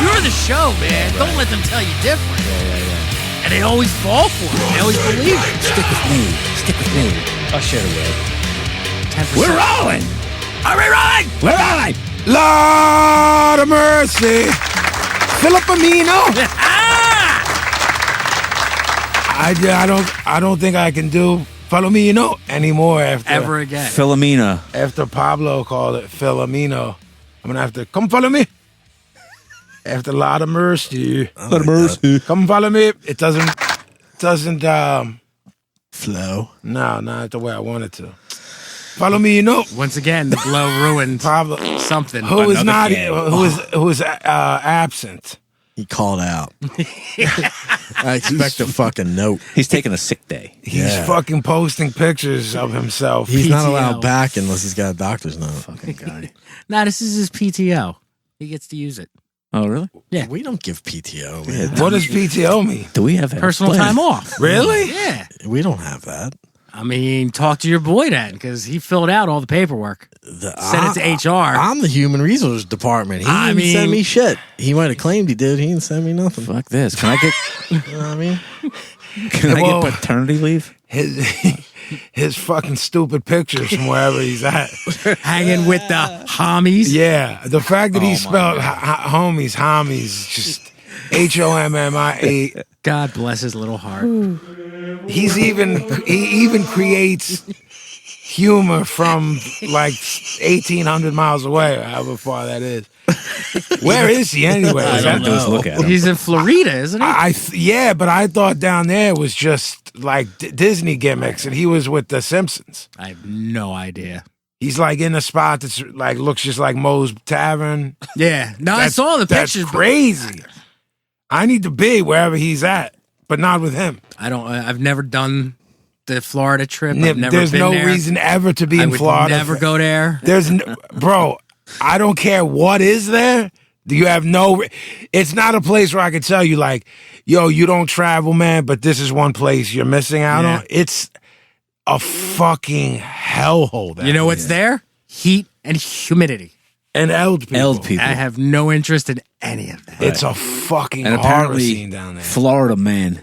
You're the show, man. Don't let them tell you different. And they always fall for it. They always believe it. Stick with me. Stick with me. I'll share the road. 10%. We're rolling. Are we rolling? We're rolling. Lord of mercy. Filipino. I don't think I can do Filipino anymore Ever again. Philomena. After Pablo called it Filipino. I'm gonna have to come follow me. After a lot of mercy. Come follow me. It doesn't flow. No, not the way I want it to. Follow me, Once again, the blow ruined Pablo something. who is not who is absent. He called out. I expect a fucking note. He's taking a sick day. He's fucking posting pictures of himself. He's not PTO. allowed back unless he's got a doctor's note. Fucking guy. Nah, this is his PTO. He gets to use it. Oh, really? Yeah. We don't give PTO, man. What does PTO mean? Do we have that? Personal time off. Really? Yeah. We don't have that. I mean, talk to your boy then, because he filled out all the paperwork. Sent it to HR. I'm the human resources department. He didn't send me shit. He might have claimed he did. He didn't send me nothing. Fuck this. Can I get? You know what I mean? Can I get paternity leave? His fucking stupid pictures from wherever he's at. Hanging with the homies. Yeah, the fact that he spelled homies, just HOMMIA. God bless his little heart. He even creates humor from like 1,800 miles away, or however far that is. Where is he anyway? All I gotta do is look at him. He's in Florida, isn't he? Yeah, but I thought down there was just like Disney gimmicks, and he was with the Simpsons. I have no idea. He's like in a spot that's like looks just like Moe's Tavern. Yeah. No, I saw the pictures. That's crazy. I need to be wherever he's at, but not with him. I've never done the Florida trip. I've never There's been no there. reason ever to be I in would Florida. never go there. Bro, I don't care what is there. You have it's not a place where I could tell you like, yo, you don't travel, man, but this is one place you're missing out on. It's a fucking hellhole. You know what's there? Heat and humidity. And old people. I have no interest in any of that. It's a fucking And horror apparently, scene down there. Florida man,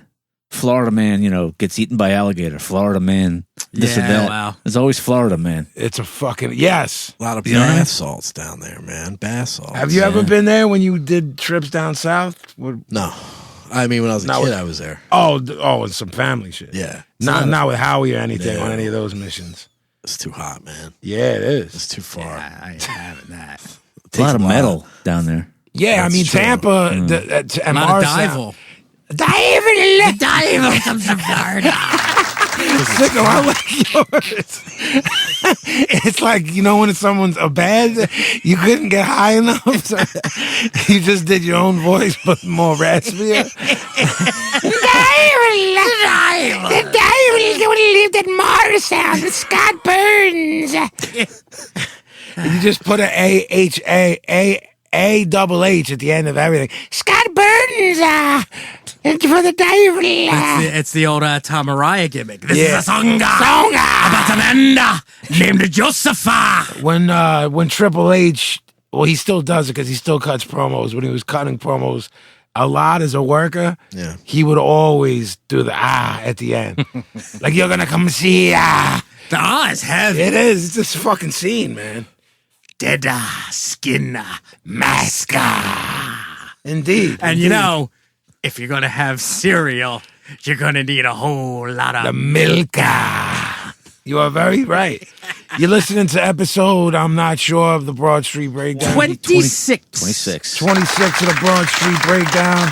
gets eaten by alligator. Florida man, this and that. Wow. There's always Florida man. It's a fucking yes. A lot of bath salts down there, man. Bath salts. Have you ever been there when you did trips down south? No. I mean, when I was a kid, I was there. Oh, and some family shit. Yeah. Not with Howie or anything on any of those missions. It's too hot, man. Yeah, it is. It's too far. I haven't that. A lot of metal down there. Yeah, That's I mean true. Tampa and A lot Mars. of dival. Dival. Dival comes from Florida. Sicko, I like yours. It's like, when someone's a bad, you couldn't get high enough. So you just did your own voice, but more raspier. The dival lived at Morristown with Scott Burns. You just put an A double H at the end of everything. Scott Burns for the dival. It's the old Tom Mariah gimmick. This Yeah. is a song about Amanda named Josepha. When Triple H, well, he still does it because he still cuts promos. When he was cutting promos a lot as a worker, he would always do the at the end. Like, you're going to come see The is heavy. It is. It's this fucking scene, man. Dead skin mask. Indeed. And if you're going to have cereal, you're going to need a whole lot of the milk. You are very right. You're listening to episode, I'm not sure, of the Broad Street Breakdown. 26. 26 of the Broad Street Breakdown.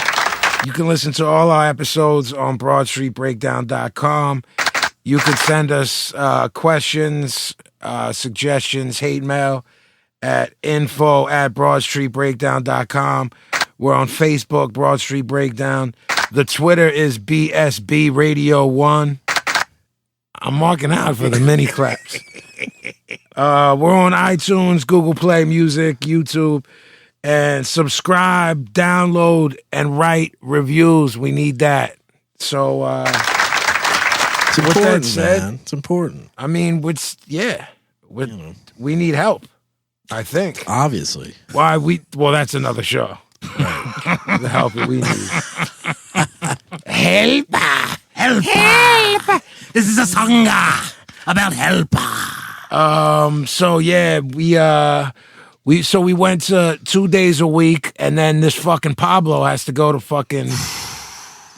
You can listen to all our episodes on BroadStreetBreakdown.com. You can send us questions, suggestions, hate mail at info@BroadStreetBreakdown.com. We're on Facebook, Broad Street Breakdown. The Twitter is BSB Radio 1. I'm marking out for the mini claps. We're on iTunes, Google Play Music, YouTube. And subscribe, download, and write reviews. We need that. So, it's important, that said, man. It's important. I mean, we need help. I think. Obviously. Well, that's another show. The help that we need. Help! This is a song about help. So yeah, we went to 2 days a week, and then this fucking Pablo has to go to fucking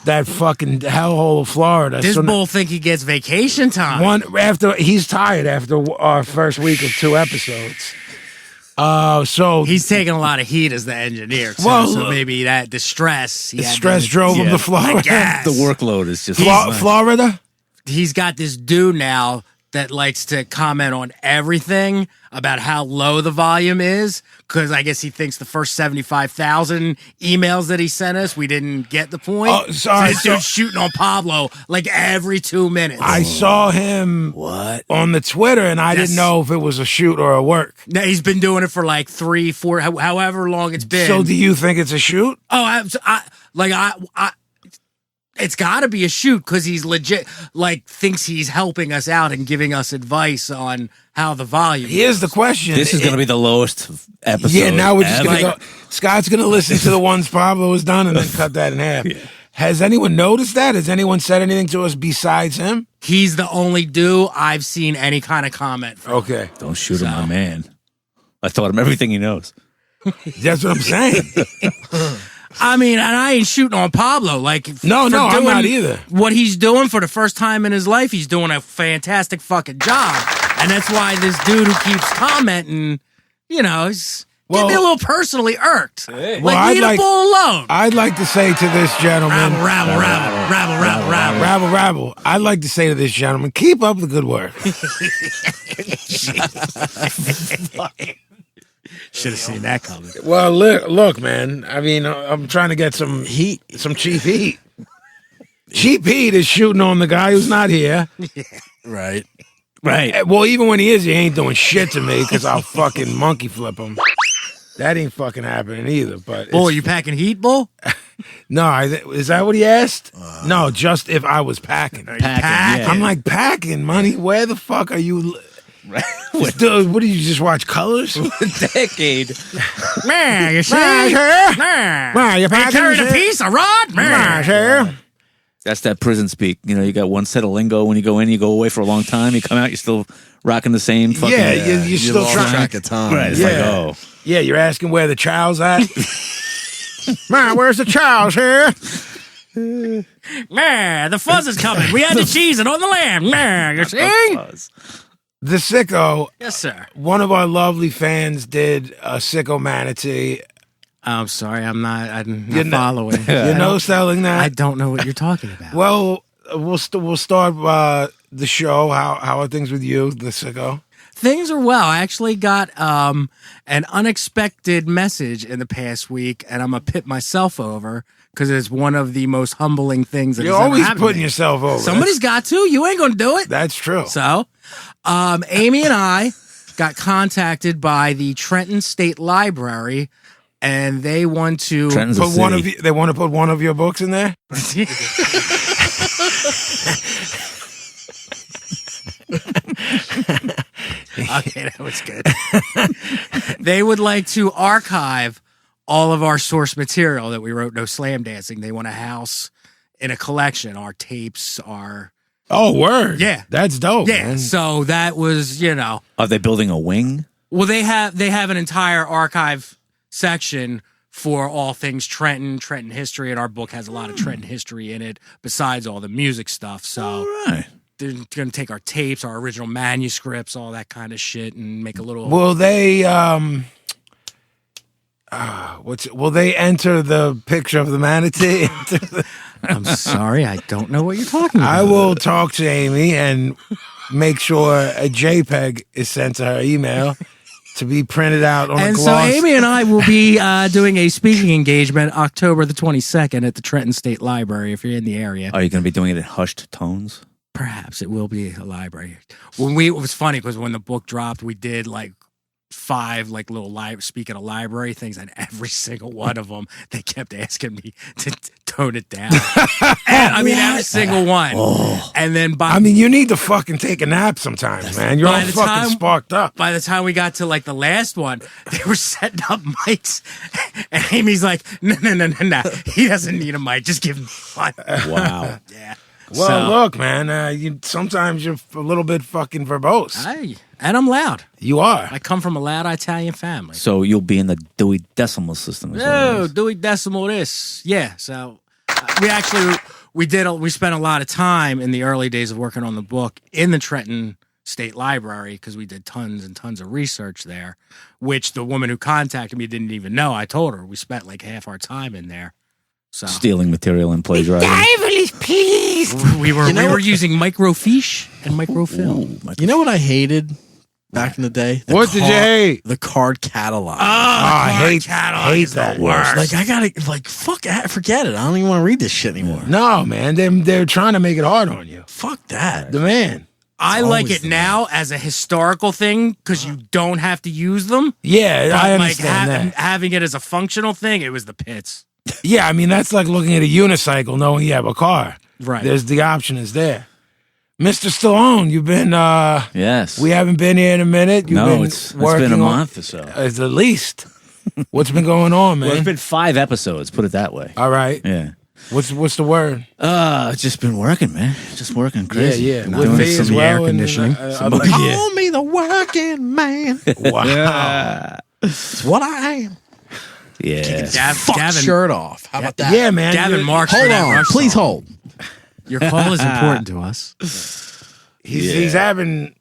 that fucking hellhole of Florida. This so bull think he gets vacation time. He's tired after our first week of 2 episodes. So he's taking a lot of heat as the engineer. So maybe that the stress drove him to Florida. The workload is just Florida. He's got this dude now that likes to comment on everything about how low the volume is, because I guess he thinks the first 75,000 emails that he sent us, we didn't get the point. Oh, sorry. So this dude's shooting on Pablo like every 2 minutes. I saw him on the Twitter, and I didn't know if it was a shoot or a work. No, he's been doing it for like 3, 4, however long it's been. So do you think it's a shoot? Oh, it's got to be a shoot, because he's legit, like, thinks he's helping us out and giving us advice on how the volume Here's the question. This is going to be the lowest episode. Yeah, now we're just ever. going to go. Scott's going to listen to the ones Pablo has done and then cut that in half. Yeah. Has anyone noticed that? Has anyone said anything to us besides him? He's the only dude I've seen any kind of comment from. Okay. Don't shoot at my man. I taught him everything he knows. That's what I'm saying. I mean, and I ain't shooting on Pablo. Like, No, I'm not either. What he's doing for the first time in his life, he's doing a fantastic fucking job. And that's why this dude who keeps commenting, he's getting me a little personally irked. Hey. Like, leave the bull alone. I'd like to say to this gentleman... Rabble. I'd like to say to this gentleman, keep up the good work. Should have seen that coming. Well, look, man. I mean, I'm trying to get some heat, some cheap heat. Cheap heat is shooting on the guy who's not here. Right. Well, even when he is, he ain't doing shit to me, because I'll fucking monkey flip him. That ain't fucking happening either. But Bull, you packing heat, Bull? No, is that what he asked? No, just if I was packing. Packing. I'm like, packing, money? Where the fuck are you? Dude, what did you just watch Colors? Decade. Man, you see? Man, you Hey, carrying a piece of rod? Man. That's that prison speak. You got one set of lingo when you go in, you go away for a long time, you come out, you're still rocking the same fucking... Yeah, you're still lost trying. track of time. Right, it's Yeah. Yeah, you're asking where the chow's at? Man, where's the chow's here? Man, the fuzz is coming. We had the cheese and on the lamb. Man, you see? The Sicko. Yes, sir. One of our lovely fans did a Sicko Manatee. I'm sorry, I'm not following. You know selling that? I don't know what you're talking about. Well, we'll start the show. How are things with you, the Sicko? Things are well. I actually got an unexpected message in the past week, and I'm going to pit myself over, because it's one of the most humbling things that You're has ever always happened to putting me. yourself over. Somebody's got to. You ain't going to do it. That's true. So, Amy and I got contacted by the Trenton State Library, and they want to Trenton's they want to put one of your books in there? Okay, that was good. They would like to archive all of our source material that we wrote, No Slam Dancing. They want a house in a collection, our tapes, our... Oh, word. Yeah. That's dope, Yeah, man. so that was, Are they building a wing? Well, they have an entire archive section for all things Trenton history, and our book has a lot of Trenton history in it, besides all the music stuff, so... All right. They're going to take our tapes, our original manuscripts, all that kind of shit, and make a little... Will they will they enter the picture of the manatee? I'm sorry, I don't know what you're talking about. I will talk to Amy and make sure a JPEG is sent to her email to be printed out on a And so gloss. Amy and I will be doing a speaking engagement October the 22nd at the Trenton State Library, if you're in the area. Are you going to be doing it in hushed tones? Perhaps it will be a library. It was funny because when the book dropped, we did like 5 like little speaking of library things, and every single one of them they kept asking me to tone it down. And I mean every single one. And then you need to fucking take a nap sometimes, man. You're all fucking sparked up. By the time we got to like the last one, they were setting up mics, and Amy's like, no, he doesn't need a mic, just give him one. Wow. Yeah. Well, look, man, sometimes you're a little bit fucking verbose. And I'm loud. You are. I come from a loud Italian family. So you'll be in the Dewey Decimal System. No, Dewey Decimal this. Yeah, so we spent a lot of time in the early days of working on the book in the Trenton State Library because we did tons and tons of research there, which the woman who contacted me didn't even know. I told her we spent like half our time in there. So Stealing material and plagiarizing. Please. We were using microfiche and microfilm. You know what I hated back in the day? What did you hate? The card catalog. I hate that. Worst. Like I gotta forget it. I don't even want to read this shit anymore. No, man, they're trying to make it hard on you. Fuck that. The man. I like it now as a historical thing because you don't have to use them. Yeah, But I understand that. having it as a functional thing, it was the pits. Yeah, I mean that's like looking at a unicycle, knowing you have a car. Right. There's the option is there. Mr. Stallone, you've been Yes. we haven't been here in a minute. You've been it's been a month or so. At the least. What's been going on, man? Well, it's been 5 episodes, put it that way. All right. Yeah. What's the word? It's just been working, man. Just working crazy. Yeah. Been With doing me some as well. air conditioning. Call me the working man. Wow. It's what I am. Yeah. Fuck shirt off. How about that? Yeah, man. Gavin Marks. Hold on. Please hold. Your call is important to us. He's having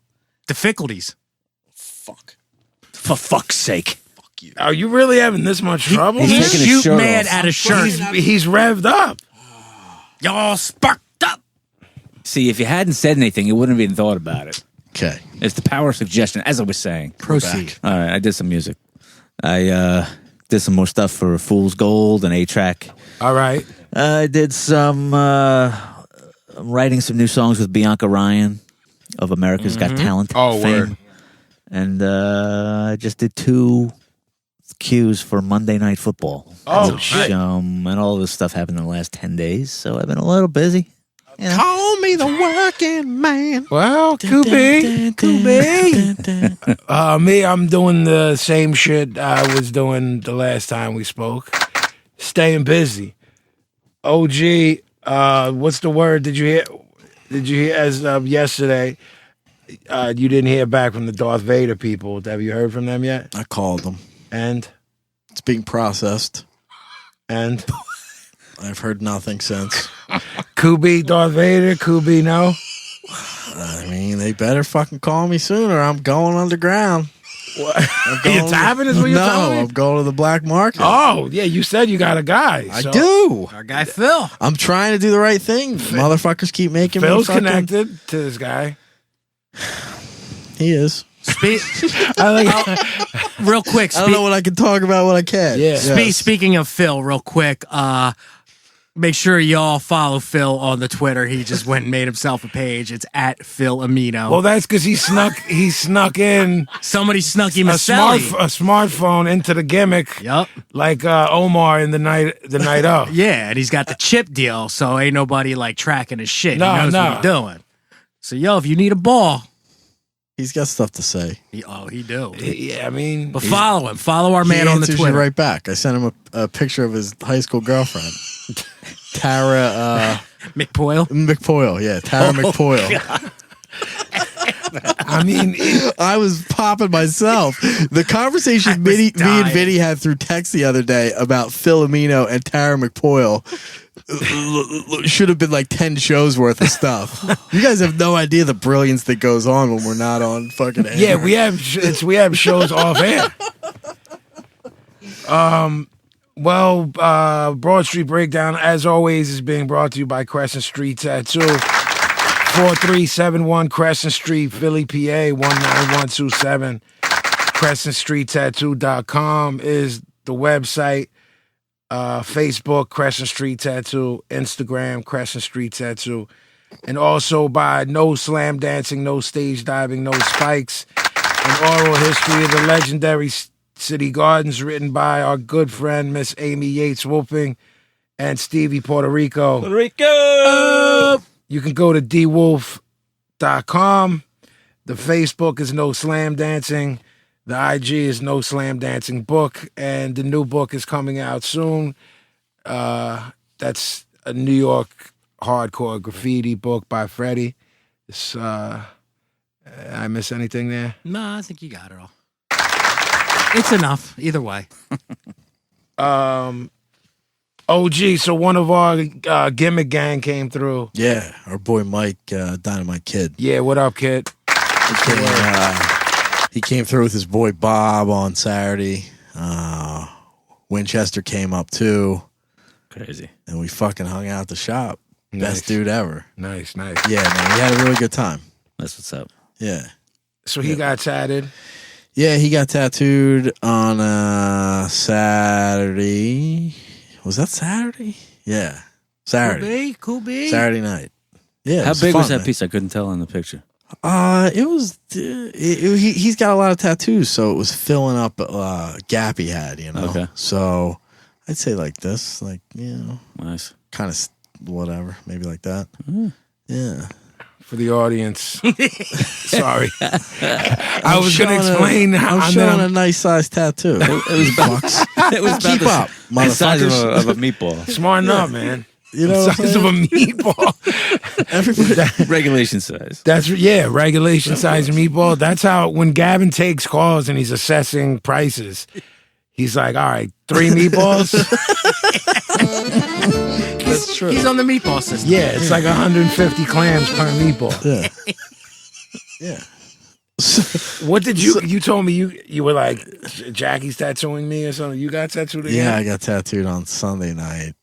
Difficulties. Fuck. For fuck's sake. Are you really having this much trouble? he's man? taking his Shoot shirt mad off. at a shirt. He's revved up. Y'all sparked up. See, if you hadn't said anything, you wouldn't have even thought about it. Okay. It's the power of suggestion, as I was saying. Proceed. All right, I did some music. I did some more stuff for Fool's Gold and A-Track. All right. I did some writing some new songs with Bianca Ryan of America's Got Talent Oh, fame. word. And I just did 2 cues for Monday Night Football. Oh, Which, shit. and all this stuff happened in the last 10 days, so I've been a little busy. You know? Call me the working man. Well, could be. Me, I'm doing the same shit I was doing the last time we spoke. Staying busy. OG, what's the word? Did you hear as of yesterday? You didn't hear back from the Darth Vader people. Have you heard from them yet? I called them. And It's being processed. I've I've heard nothing since. Kubi, Darth Vader, Kubi, no. I mean, they better fucking call me soon or I'm going underground. What? You tapping is what you're telling me? I'm going to the black market. Oh, yeah, you said you got a guy. I so do. Our guy Phil. I'm trying to do the right thing. Motherfuckers keep making Phil's me fucking... connected to this guy. He is. Real quick. I don't know what I can talk about, what I can. Yeah. Speaking of Phil, real quick, make sure y'all follow Phil on the Twitter. He just went and made himself a page. It's at Phil Amino. Well, that's because he snuck in Somebody snuck him a a celly. smartphone into the gimmick, Yup. like Omar in the night of. Yeah, and he's got the chip deal, so ain't nobody like tracking his shit. No, he knows no. what he's doing. So, yo, if you need a ball, He's got stuff to say. he do. Yeah, I mean, But follow him. Follow our man he on the answers Twitter. you right back. I sent him a picture of his high school girlfriend. Tara McPoyle. McPoyle. Yeah, Tara McPoyle. I mean, I was popping myself. The conversation me and Vinny had through text the other day about Phil Amino and Tara McPoyle should have been like 10 shows worth of stuff. You guys have no idea the brilliance that goes on when we're not on fucking air. yeah, we have shows off air. Well, Broad Street Breakdown, as always, is being brought to you by Crescent Street Tattoo. 4371 Crescent Street, Philly, PA 19127. CrescentStreetTattoo.com is the website. Facebook, Crescent Street Tattoo. Instagram, Crescent Street Tattoo. And also by No Slam Dancing, No Stage Diving, No Spikes. An oral history of the legendary city gardens written by our good friend Miss Amy Yates Wolfing and Stevie Puerto Rico. Rico. You can go to dwolf.com. The Facebook is No Slam Dancing. The IG is No Slam Dancing Book. And the new book is coming out soon. That's a New York hardcore graffiti book by Freddie. It's, I miss anything there? No, I think you got it all. It's enough, either way. OG, so one of our gimmick gang came through. Yeah, our boy Mike, Dynamite Kid. Yeah, what up, kid? He came through with his boy Bob on Saturday. Winchester came up too. Crazy. And we fucking hung out at the shop. Nice. Best dude ever. Nice. Yeah, man, we had a really good time. That's what's up. Yeah. So he got tatted. Yeah, he got tattooed on Saturday. Was that Saturday? Yeah. Saturday. Cool B. Saturday night. Yeah. How big was fun, that piece? I couldn't tell in the picture. It was. He's got a lot of tattoos, so it was filling up a gap he had. Okay. So I'd say like this, like Nice. kind of whatever, maybe like that. Yeah. For the audience. Sorry. I was going to explain. I'm showing a nice size tattoo. It was about, it was about Keep the, up, the size of motherfuckers. a meatball. Smart enough, man. You know, The size of a meatball. everybody. Regulation size. That's regulation size meatball. That's how when Gavin takes calls and he's assessing prices, he's like, all right, 3 meatballs. That's true. He's on the meatball system. Yeah, it's like 150 clams per meatball. Yeah. Yeah. What did you told me you were like, Jackie's tattooing me or something? You got tattooed again? Yeah, I got tattooed on Sunday night.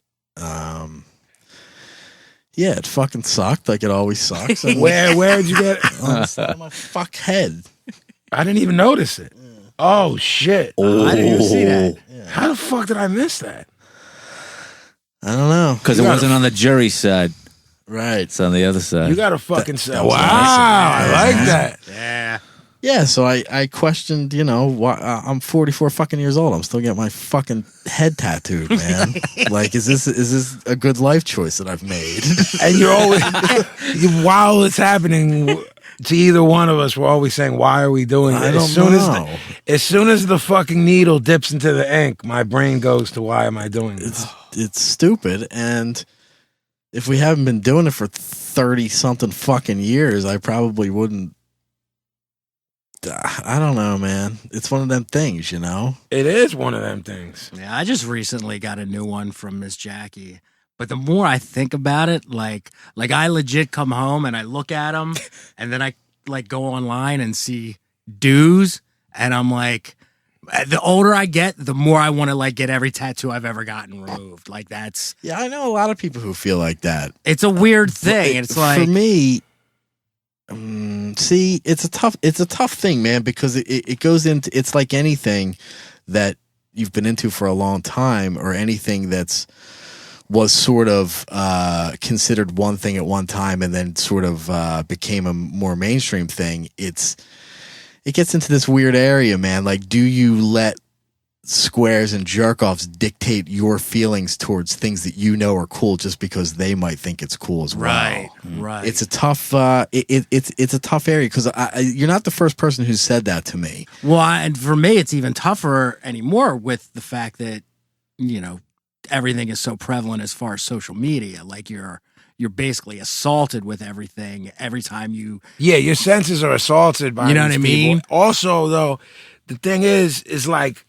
Yeah, it fucking sucked like it always sucks. Where'd you get it? On the side of my fuck head. I didn't even notice it. Oh shit. I didn't even see that. How the fuck did I miss that? I don't know. Because it wasn't on the jury side. Right. It's on the other side. You gotta fucking say, that wow, was nice. I like that. Yeah. Yeah, so I questioned, why I'm 44 fucking years old. I'm still getting my fucking head tattooed, man. Like, is this a good life choice that I've made? And you're always, while it's happening to either one of us, we're always saying, why are we doing it? I don't know. As soon as the fucking needle dips into the ink, my brain goes to, why am I doing this? It's stupid, and if we haven't been doing it for 30 something fucking years, I probably wouldn't. I don't know, man. It's one of them things, It is one of them things. Yeah, I just recently got a new one from Miss Jackie. But the more I think about it, like I legit come home and I look at them, and then I like go online and see dues, and I'm like, the older I get, the more I want to like get every tattoo I've ever gotten removed. Like that's Yeah, I know a lot of people who feel like that. it's a weird thing. It's like for me. See, it's a tough thing, man, because it goes into, it's like anything that you've been into for a long time, or anything was sort of considered one thing at one time and then sort of became a more mainstream thing. It gets into this weird area, man. Like, do you let squares and jerk-offs dictate your feelings towards things that are cool just because they might think it's cool as well? Right. It's a tough it's a tough area, because you're not the first person who said that to me. Well, and for me, it's even tougher anymore with the fact that, everything is so prevalent as far as social media. Like you're basically assaulted with everything every time you. Yeah, your senses are assaulted by You know these what I mean? people. Also, though, the thing is like,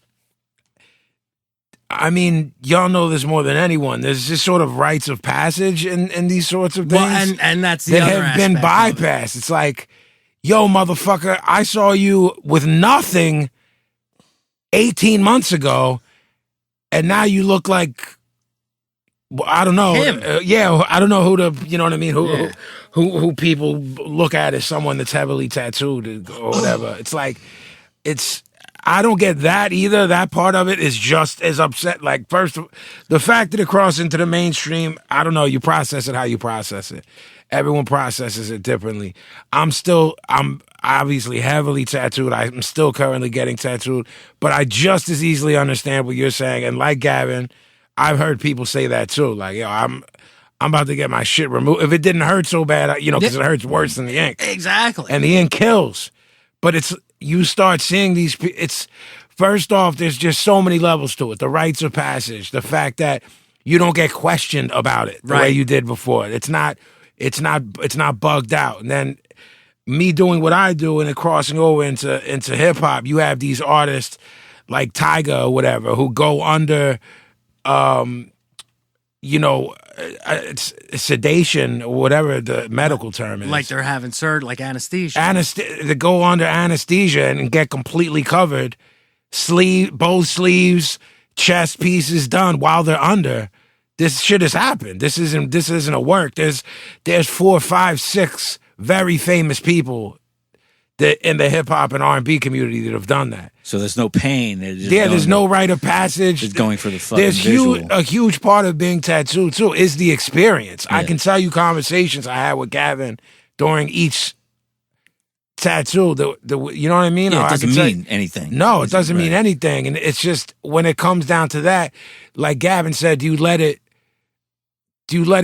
I mean, y'all know this more than anyone. There's just sort of rites of passage in these sorts of things. Well, and that's the that other have been aspect of it. bypassed. It's like, yo, motherfucker, I saw you with nothing 18 months ago, and now you look like, I don't know. Him. I don't know who to, you know what I mean? Who people look at as someone that's heavily tattooed or whatever. It's like, I don't get that either. That part of it is just as upset. Like, first, the fact that it crossed into the mainstream, I don't know. You process it how you process it. Everyone processes it differently. I'm obviously heavily tattooed. I'm still currently getting tattooed, but I just as easily understand what you're saying. And like Gavin, I've heard people say that too. Like, yo, I'm about to get my shit removed. If it didn't hurt so bad, because it hurts worse than the ink. Exactly. And the ink kills. But you start seeing these, first off, there's just so many levels to it. The rites of passage, the fact that you don't get questioned about it the way you did before. It's not bugged out. And then me doing what I do and then crossing over into hip hop, you have these artists like Tyga or whatever who go under, sedation or whatever the medical term is. Like they're having surgery, like anesthesia. They go under anesthesia and get completely covered, both sleeves, chest pieces done while they're under. This shit has happened. This isn't a work. There's 4, 5, 6 very famous people that in the hip hop and R&B community that have done that. So there's no pain. There's no rite of passage. Just going for the fucking visual. A huge part of being tattooed too is the experience. Yeah. I can tell you conversations I had with Gavin during each tattoo. You know what I mean? Yeah, it doesn't mean anything. No, it doesn't mean anything. And it's just when it comes down to that, like Gavin said, do you let it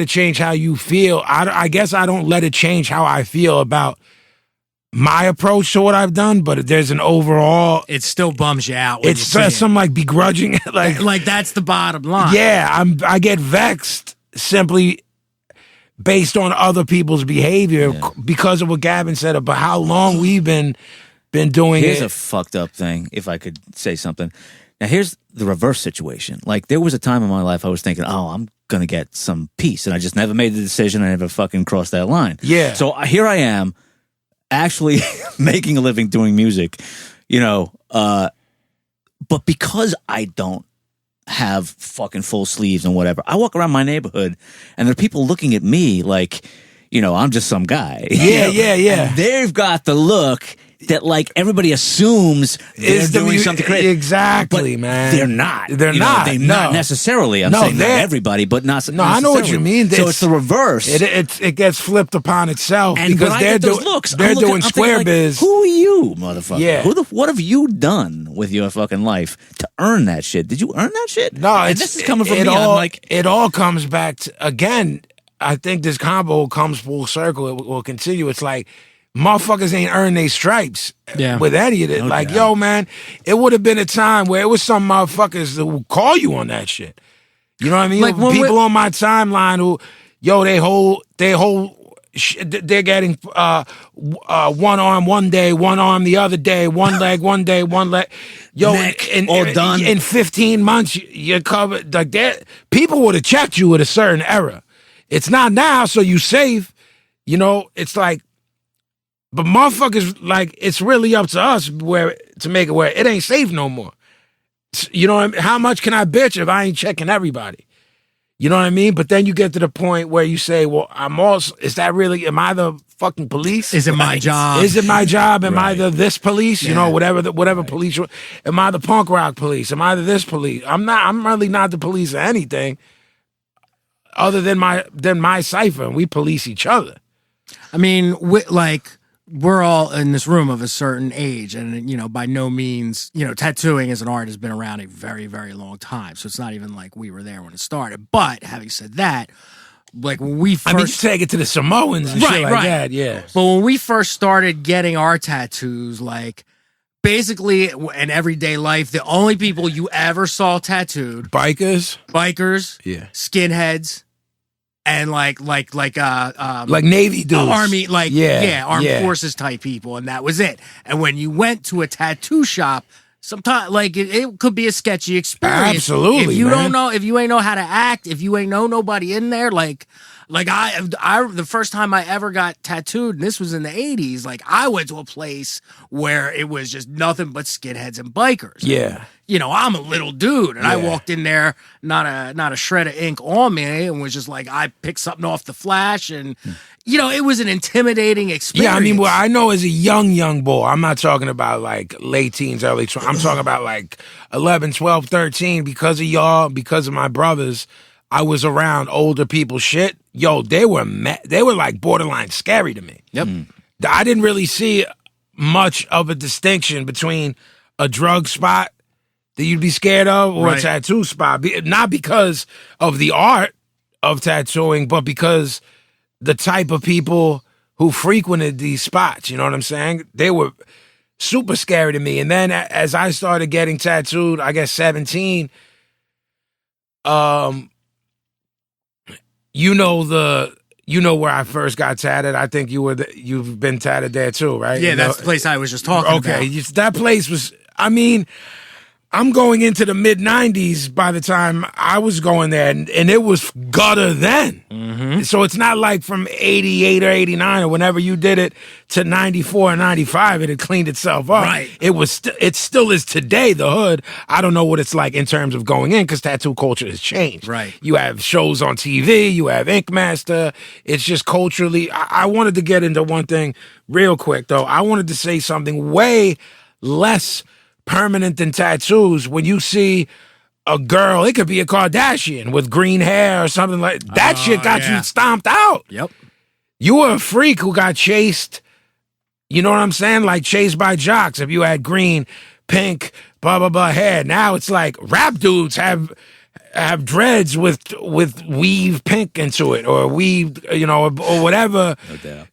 change how you feel? I guess I don't let it change how I feel about my approach to what I've done, but there's an overall. It still bums you out. When it's some like begrudging, like that's the bottom line. Yeah, I get vexed simply based on other people's behavior because of what Gavin said about how long we've been doing it. Here's a fucked up thing, if I could say something. Now, here's the reverse situation. Like, there was a time in my life I was thinking, oh, I'm going to get some peace. And I just never made the decision. I never fucking crossed that line. Yeah. So here I am, actually making a living doing music, but because I don't have fucking full sleeves and whatever, I walk around my neighborhood and there are people looking at me like, I'm just some guy. Yeah. And they've got the look that like everybody assumes they're doing something crazy. Exactly, but man. They're not. They're not. Not necessarily. I'm saying not everybody, but not. No, I know what you mean. So it's the reverse. It gets flipped upon itself because they're doing square like, biz. Who are you, motherfucker? Yeah. What have you done with your fucking life to earn that shit? Did you earn that shit? No, this is coming from me. I'm like, it all comes back to, again. I think this combo comes full circle. It will continue. It's like, motherfuckers ain't earned their stripes with any of it. No like, doubt. yo, man, it would have been a time where it was some motherfuckers that would call you on that shit. You know what I mean? Like people on my timeline who, they're getting one arm one day, one arm the other day, one leg one day, one leg. Yo, all done. In 15 months, you're covered. Like that, people would have checked you at a certain era. It's not now, so you safe. It's like, but motherfuckers, like, it's really up to us to make it where it ain't safe no more. You know what I mean? How much can I bitch if I ain't checking everybody? You know what I mean? But then you get to the point where you say, well, am I the fucking police? Is it my job? Is it my job? Am I this police? Yeah. Whatever police. Am I the punk rock police? Am I the this police? I'm really not the police or anything other than my cipher, and we police each other. I mean, we're all in this room of a certain age, and by no means, tattooing as an art has been around a very, very long time. So it's not even like we were there when it started. But having said that, like when we first you take it to the Samoans and shit like that, yeah. But when we first started getting our tattoos, like basically in everyday life, the only people you ever saw tattooed, bikers, yeah, skinheads. And like Navy dudes, Army, armed forces type people, and that was it. And when you went to a tattoo shop, sometimes it could be a sketchy experience. Absolutely, if you man. don't know, if you ain't know how to act, if you ain't know nobody in there, I the first time I ever got tattooed, and this was in the 80s, like I went to a place where it was just nothing but skinheads and bikers. Yeah. I'm a little dude, and I walked in there, not a shred of ink on me, and was just like, I picked something off the flash, and it was an intimidating experience. Yeah, I mean, I know as a young boy, I'm not talking about like late teens, early 20s. I'm talking about like 11, 12, 13, because of y'all, because of my brothers. I was around older people shit, yo, they were like borderline scary to me. Yep. I didn't really see much of a distinction between a drug spot that you'd be scared of or a tattoo spot. Not because of the art of tattooing, but because the type of people who frequented these spots, you know what I'm saying? They were super scary to me. And then as I started getting tattooed, I guess 17, you know where I first got tatted. I think you've been tatted there too, right? Yeah, that's the place I was just talking about. Okay, that place was. I mean, I'm going into the mid 90s by the time I was going there, and it was gutter then. Mm-hmm. So it's not like from 88 or 89 or whenever you did it to 94 or 95, it had cleaned itself up. Right. It still is today, the hood. I don't know what it's like in terms of going in because tattoo culture has changed. Right. You have shows on TV, you have Ink Master. It's just culturally. I wanted to get into one thing real quick, though. I wanted to say something way less permanent than tattoos. When you see a girl, it could be a Kardashian with green hair or something like that. Shit got you stomped out. Yep. You were a freak who got chased. You know what I'm saying? Like chased by jocks. If you had green, pink, blah blah blah hair. Now it's like rap dudes have dreads with weave pink into it, or weave, or whatever, No doubt.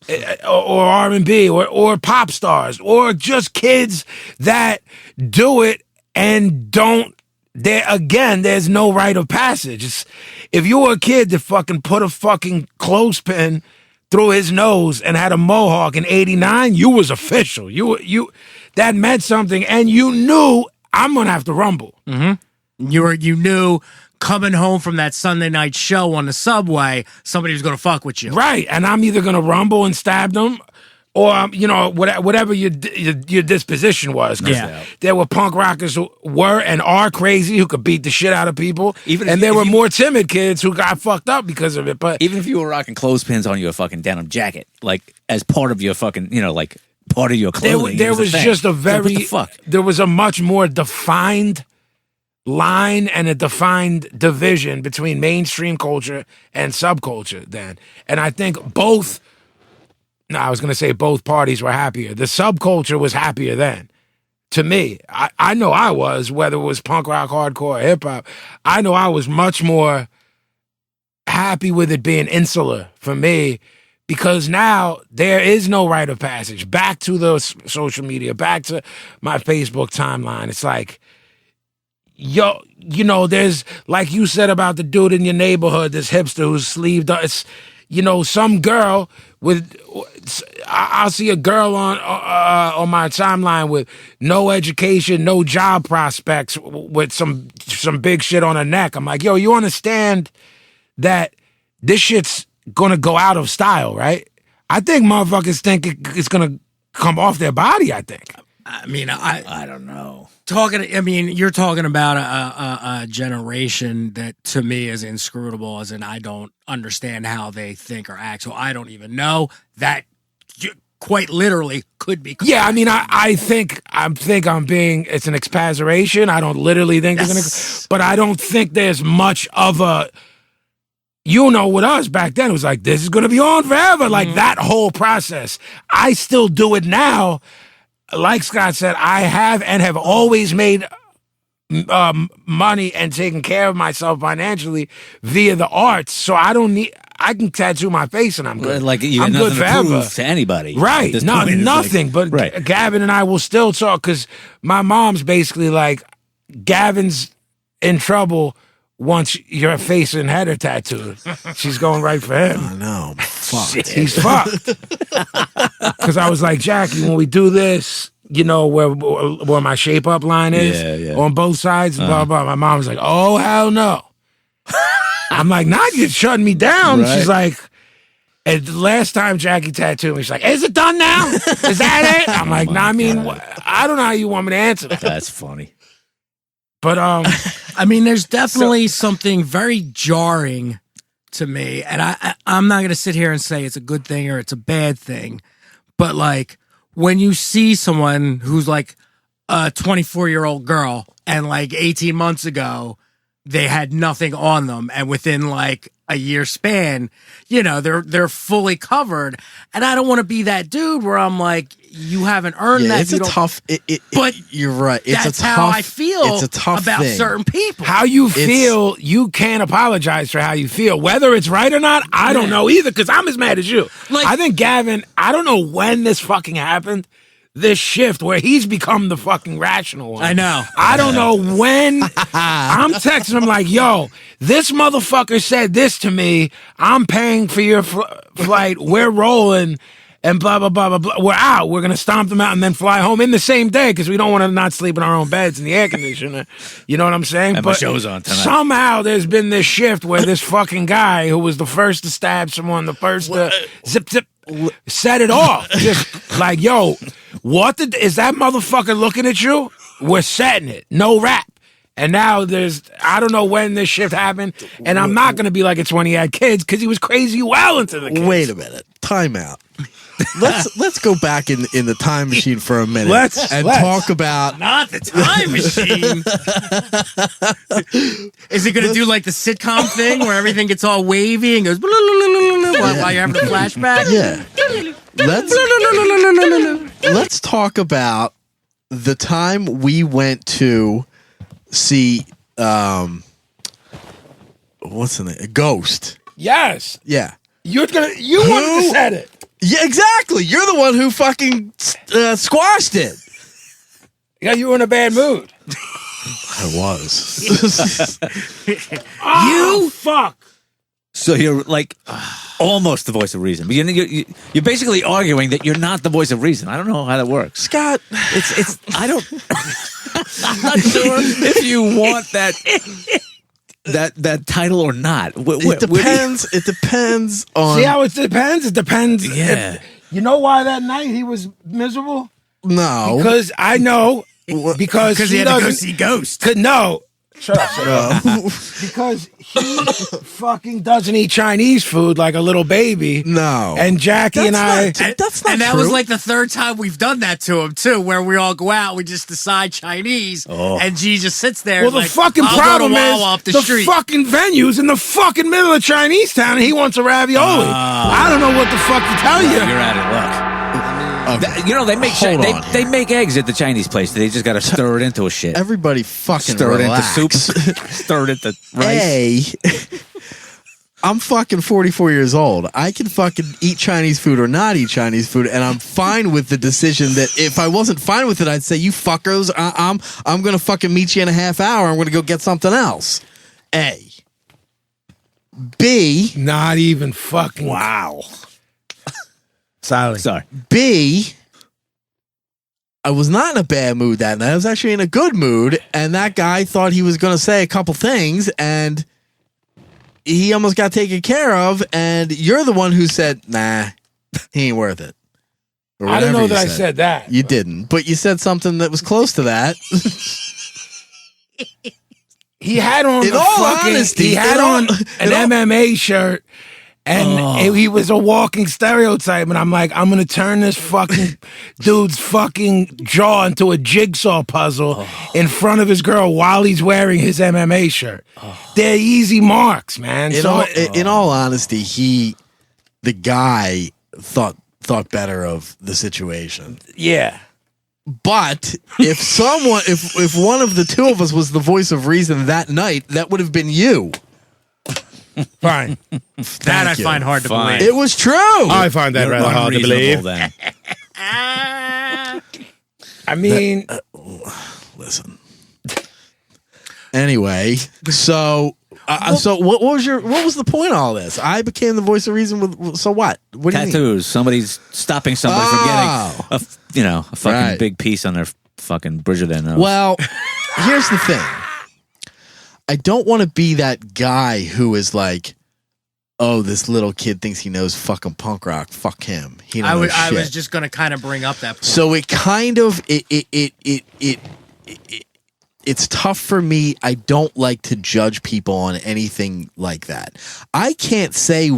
or R&B, or pop stars, or just kids that do it and don't. There's no rite of passage. If you were a kid that fucking put a fucking clothespin through his nose and had a mohawk in '89, you was official. You that meant something, and you knew I'm gonna have to rumble. Mm-hmm. You knew coming home from that Sunday night show on the subway, somebody was going to fuck with you. Right, and I'm either going to rumble and stab them or, whatever your disposition was. 'Cause there were punk rockers who were and are crazy, who could beat the shit out of people. There were more timid kids who got fucked up because of it. But even if you were rocking clothespins on your fucking denim jacket, like as part of your fucking, like part of your clothing. there was just a very, what the fuck? There was a much more defined line and a defined division between mainstream culture and subculture then. And I think both parties were happier. The subculture was happier then. To me, I know I was, whether it was punk rock, hardcore, or hip hop, I know I was much more happy with it being insular for me, because now there is no rite of passage. Back to the social media, back to my Facebook timeline. It's like, yo, there's, like you said about the dude in your neighborhood, this hipster who's sleeved up. It's, some girl with, I'll see a girl on my timeline with no education, no job prospects, with some big shit on her neck. I'm like, yo, you understand that this shit's gonna go out of style, right? I think motherfuckers think it's gonna come off their body, I think. I mean, I don't know. You're talking about a generation that to me is inscrutable, as in I don't understand how they think or act, so I don't even know that quite literally could be correct. Yeah, I mean, I think I'm being, it's an exaggeration. I don't literally think they're gonna, but I don't think there's much of a, with us back then, it was like, this is gonna be on forever. Like that whole process. I still do it now. Like Scott said, I have always made money and taken care of myself financially via the arts. So I can tattoo my face and I'm good. Like you I'm have good nothing to forever. prove to anybody. Right. No, nothing. But right. Gavin and I will still talk, because my mom's basically like, Gavin's in trouble once your face and head are tattooed. She's going right for him. Oh, no. Fucked. He's fucked. Because I was like, Jackie, when we do this, where my shape up line is on both sides, blah, blah. My mom was like, oh, hell no. I'm like, nah, you're shutting me down. Right. She's like, and the last time Jackie tattooed me, she's like, is it done now? Is that it? I'm like, nah, I mean, I don't know how you want me to answer that. That's funny. But, there's definitely something very jarring to me, and I'm not going to sit here and say it's a good thing or it's a bad thing, but like when you see someone who's like a 24-year-old girl and like 18 months ago they had nothing on them, and within like a year span, you know, they're fully covered. And I don't want to be that dude where I'm like, you haven't earned that. It's a tough. But you're right. It's that's a tough, how I feel. It's a tough about thing. certain people. How you feel, you can't apologize for how you feel. Whether it's right or not, I don't know either, because I'm as mad as you. Like- I think Gavin, I don't know when this fucking happened, this shift where he's become the fucking rational one. I know. I don't know when. I'm texting him like, yo, this motherfucker said this to me. I'm paying for your flight. We're rolling. And blah, blah, blah, blah, blah. We're out. We're going to stomp them out and then fly home in the same day because we don't want to not sleep in our own beds in the air conditioner. You know what I'm saying? And my show's on tonight. Somehow there's been this shift where this fucking guy who was the first to stab someone, the first to zip, set it off. Just like, yo, is that motherfucker looking at you? We're setting it. No rap. And now I don't know when this shift happened, and I'm not going to be like it's when he had kids because he was crazy well into the kids. Wait a minute. Time out. Let's go back in the time machine for a minute Let's talk about Not the time machine. Is it going to do like the sitcom thing where everything gets all wavy and goes while you're having a flashback? Yeah. Let's talk about the time we went to see what's the name? Ghost. Yes. Yeah. You wanted to set it. Yeah, exactly. You're the one who fucking squashed it. Yeah, you were in a bad mood. I was. You fuck. So you're like almost the voice of reason, but you're basically arguing that you're not the voice of reason. I don't know how that works. Scott, It's I don't. I'm not sure if you want that title or not. it depends. It depends on. See how it depends? It depends. Yeah. You know why that night he was miserable? No. Because I know. Because he had to go see Ghost. No. Shut up. Because he fucking doesn't eat Chinese food like a little baby. No. And Jackie and I. That's not And that true. was like the third time we've done that to him too, where we all go out, we just decide Chinese, and G just sits there. Well, the like, fucking I'll problem go to is Wawa up the the street. fucking venue's in the fucking middle of Chinese town, and he wants a ravioli. I don't know what the fuck to tell you. You're out of luck. They make Hold on they make eggs at the Chinese place. They just got to stir it into a shit. Everybody fucking Stir relax. it into soup. Stir it into rice. I'm fucking 44 years old. I can fucking eat Chinese food or not eat Chinese food, and I'm fine with the decision that if I wasn't fine with it, I'd say, you fuckers, I'm going to fucking meet you in a half hour. I'm going to go get something else. A. B. Not even fucking. Wow. Sorry. B. I was not in a bad mood that night. I was actually in a good mood, and that guy thought he was going to say a couple things, and he almost got taken care of, and you're the one who said, nah, he ain't worth it. Or I don't whatever know you that I said that. You didn't, but you said something that was close to that. He had on In all honesty, he had on an MMA shirt, and he was a walking stereotype. And I'm like, I'm gonna turn this fucking dude's fucking jaw into a jigsaw puzzle in front of his girl while he's wearing his MMA shirt. They're easy marks, man. In all honesty, the guy thought better of the situation. Yeah. But if one of the two of us was the voice of reason that night, that would have been you. Fine. That I find hard to Fine. believe. It was true. I find that You're rather hard to unreasonable believe. then. I mean, Listen. Anyway, so what was the point of all this? I became the voice of reason with. So what? What do you mean? Tattoos. Somebody's stopping somebody from getting a fucking Right. big piece on their fucking bridge of their nose. Well, here's the thing. I don't want to be that guy who is like, oh, this little kid thinks he knows fucking punk rock. Fuck him. He don't know I shit. was just going to kind of bring up that point. So it kind of it's tough for me. I don't like to judge people on anything like that. I can't say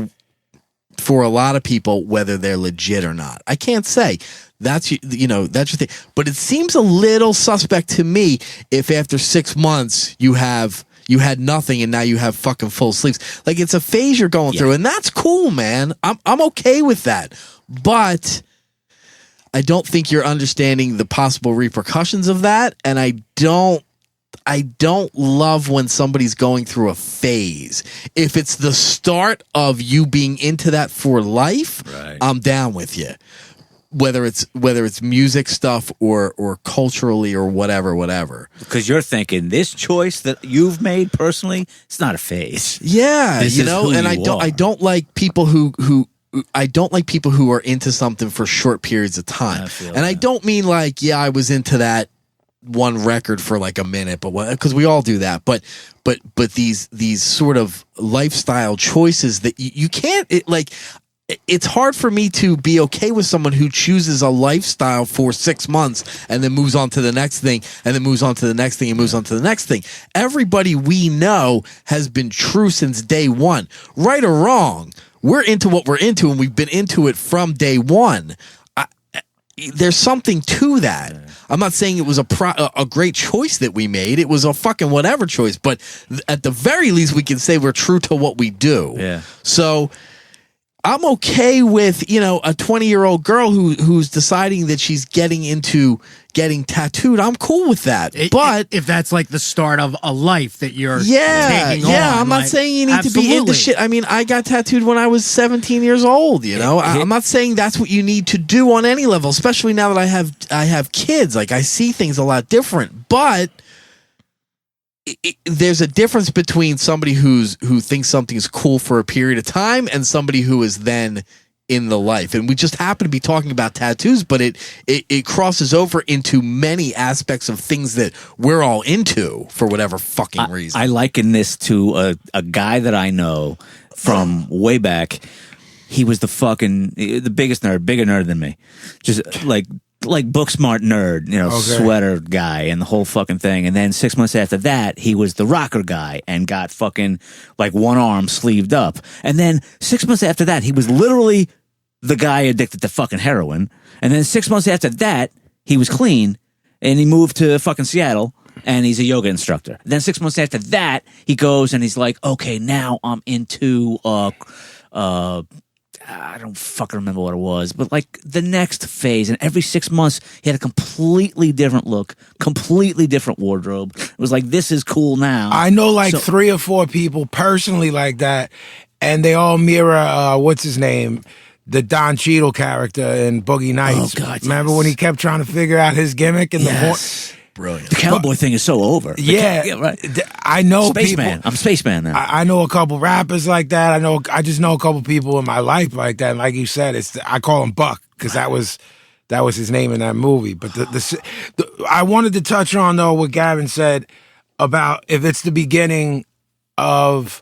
for a lot of people whether they're legit or not. I can't say. That's that's your thing. But it seems a little suspect to me if after 6 months you have You had nothing, and now you have fucking full sleeves. Like, it's a phase you're going through, and that's cool, man. I'm okay with that. But I don't think you're understanding the possible repercussions of that, and I don't love when somebody's going through a phase. If it's the start of you being into that for life, Right. I'm down with you. Whether it's music stuff or culturally or whatever. Because you're thinking this choice that you've made personally, it's not a phase. Yeah, This you is know, who and you I are. don't like people who are into something for short periods of time. I feel And I that. don't mean like, yeah, I was into that one record for like a minute, but because we all do that. But these sort of lifestyle choices that you can't it's hard for me to be okay with someone who chooses a lifestyle for 6 months and then moves on to the next thing and then moves on to the next thing and moves on to the next thing. Everybody we know has been true since day one. Right or wrong, we're into what we're into, and we've been into it from day one. There's something to that. I'm not saying it was a great choice that we made. It was a fucking whatever choice, but at the very least, we can say we're true to what we do. Yeah. So I'm okay with, a 20-year-old girl who's deciding that she's getting into getting tattooed. I'm cool with that. But if that's like the start of a life that you're taking on. I'm not saying you need to be into shit. I mean, I got tattooed when I was 17 years old, I'm not saying that's what you need to do on any level, especially now that I have kids. Like, I see things a lot different. But there's a difference between somebody who thinks something's cool for a period of time and somebody who is then in the life. And we just happen to be talking about tattoos, but it crosses over into many aspects of things that we're all into for whatever fucking reason. I liken this to a guy that I know from way back. He was the biggest nerd, bigger nerd than me. Just like book smart nerd, sweater guy and the whole fucking thing. And then 6 months after that, he was the rocker guy and got fucking like one arm sleeved up. And then 6 months after that, he was literally the guy addicted to fucking heroin. And then 6 months after that, he was clean and he moved to fucking Seattle and he's a yoga instructor. Then 6 months after that, he goes and he's like, okay, now I'm into, I don't fucking remember what it was, but like the next phase, and every 6 months he had a completely different look, completely different wardrobe. It was like, this is cool now. I know 3 or 4 people personally like that, and they all mirror what's his name, the Don Cheadle character in Boogie Nights. Oh, God, remember yes. when he kept trying to figure out his gimmick and Brilliant. The cowboy thing is so over. right. I know Spaceman. people. I'm Spaceman now. I know a couple rappers like that. I just know a couple people in my life like that. And like you said, I call him Buck because that was his name in that movie. But I wanted to touch on though what Gavin said about if it's the beginning of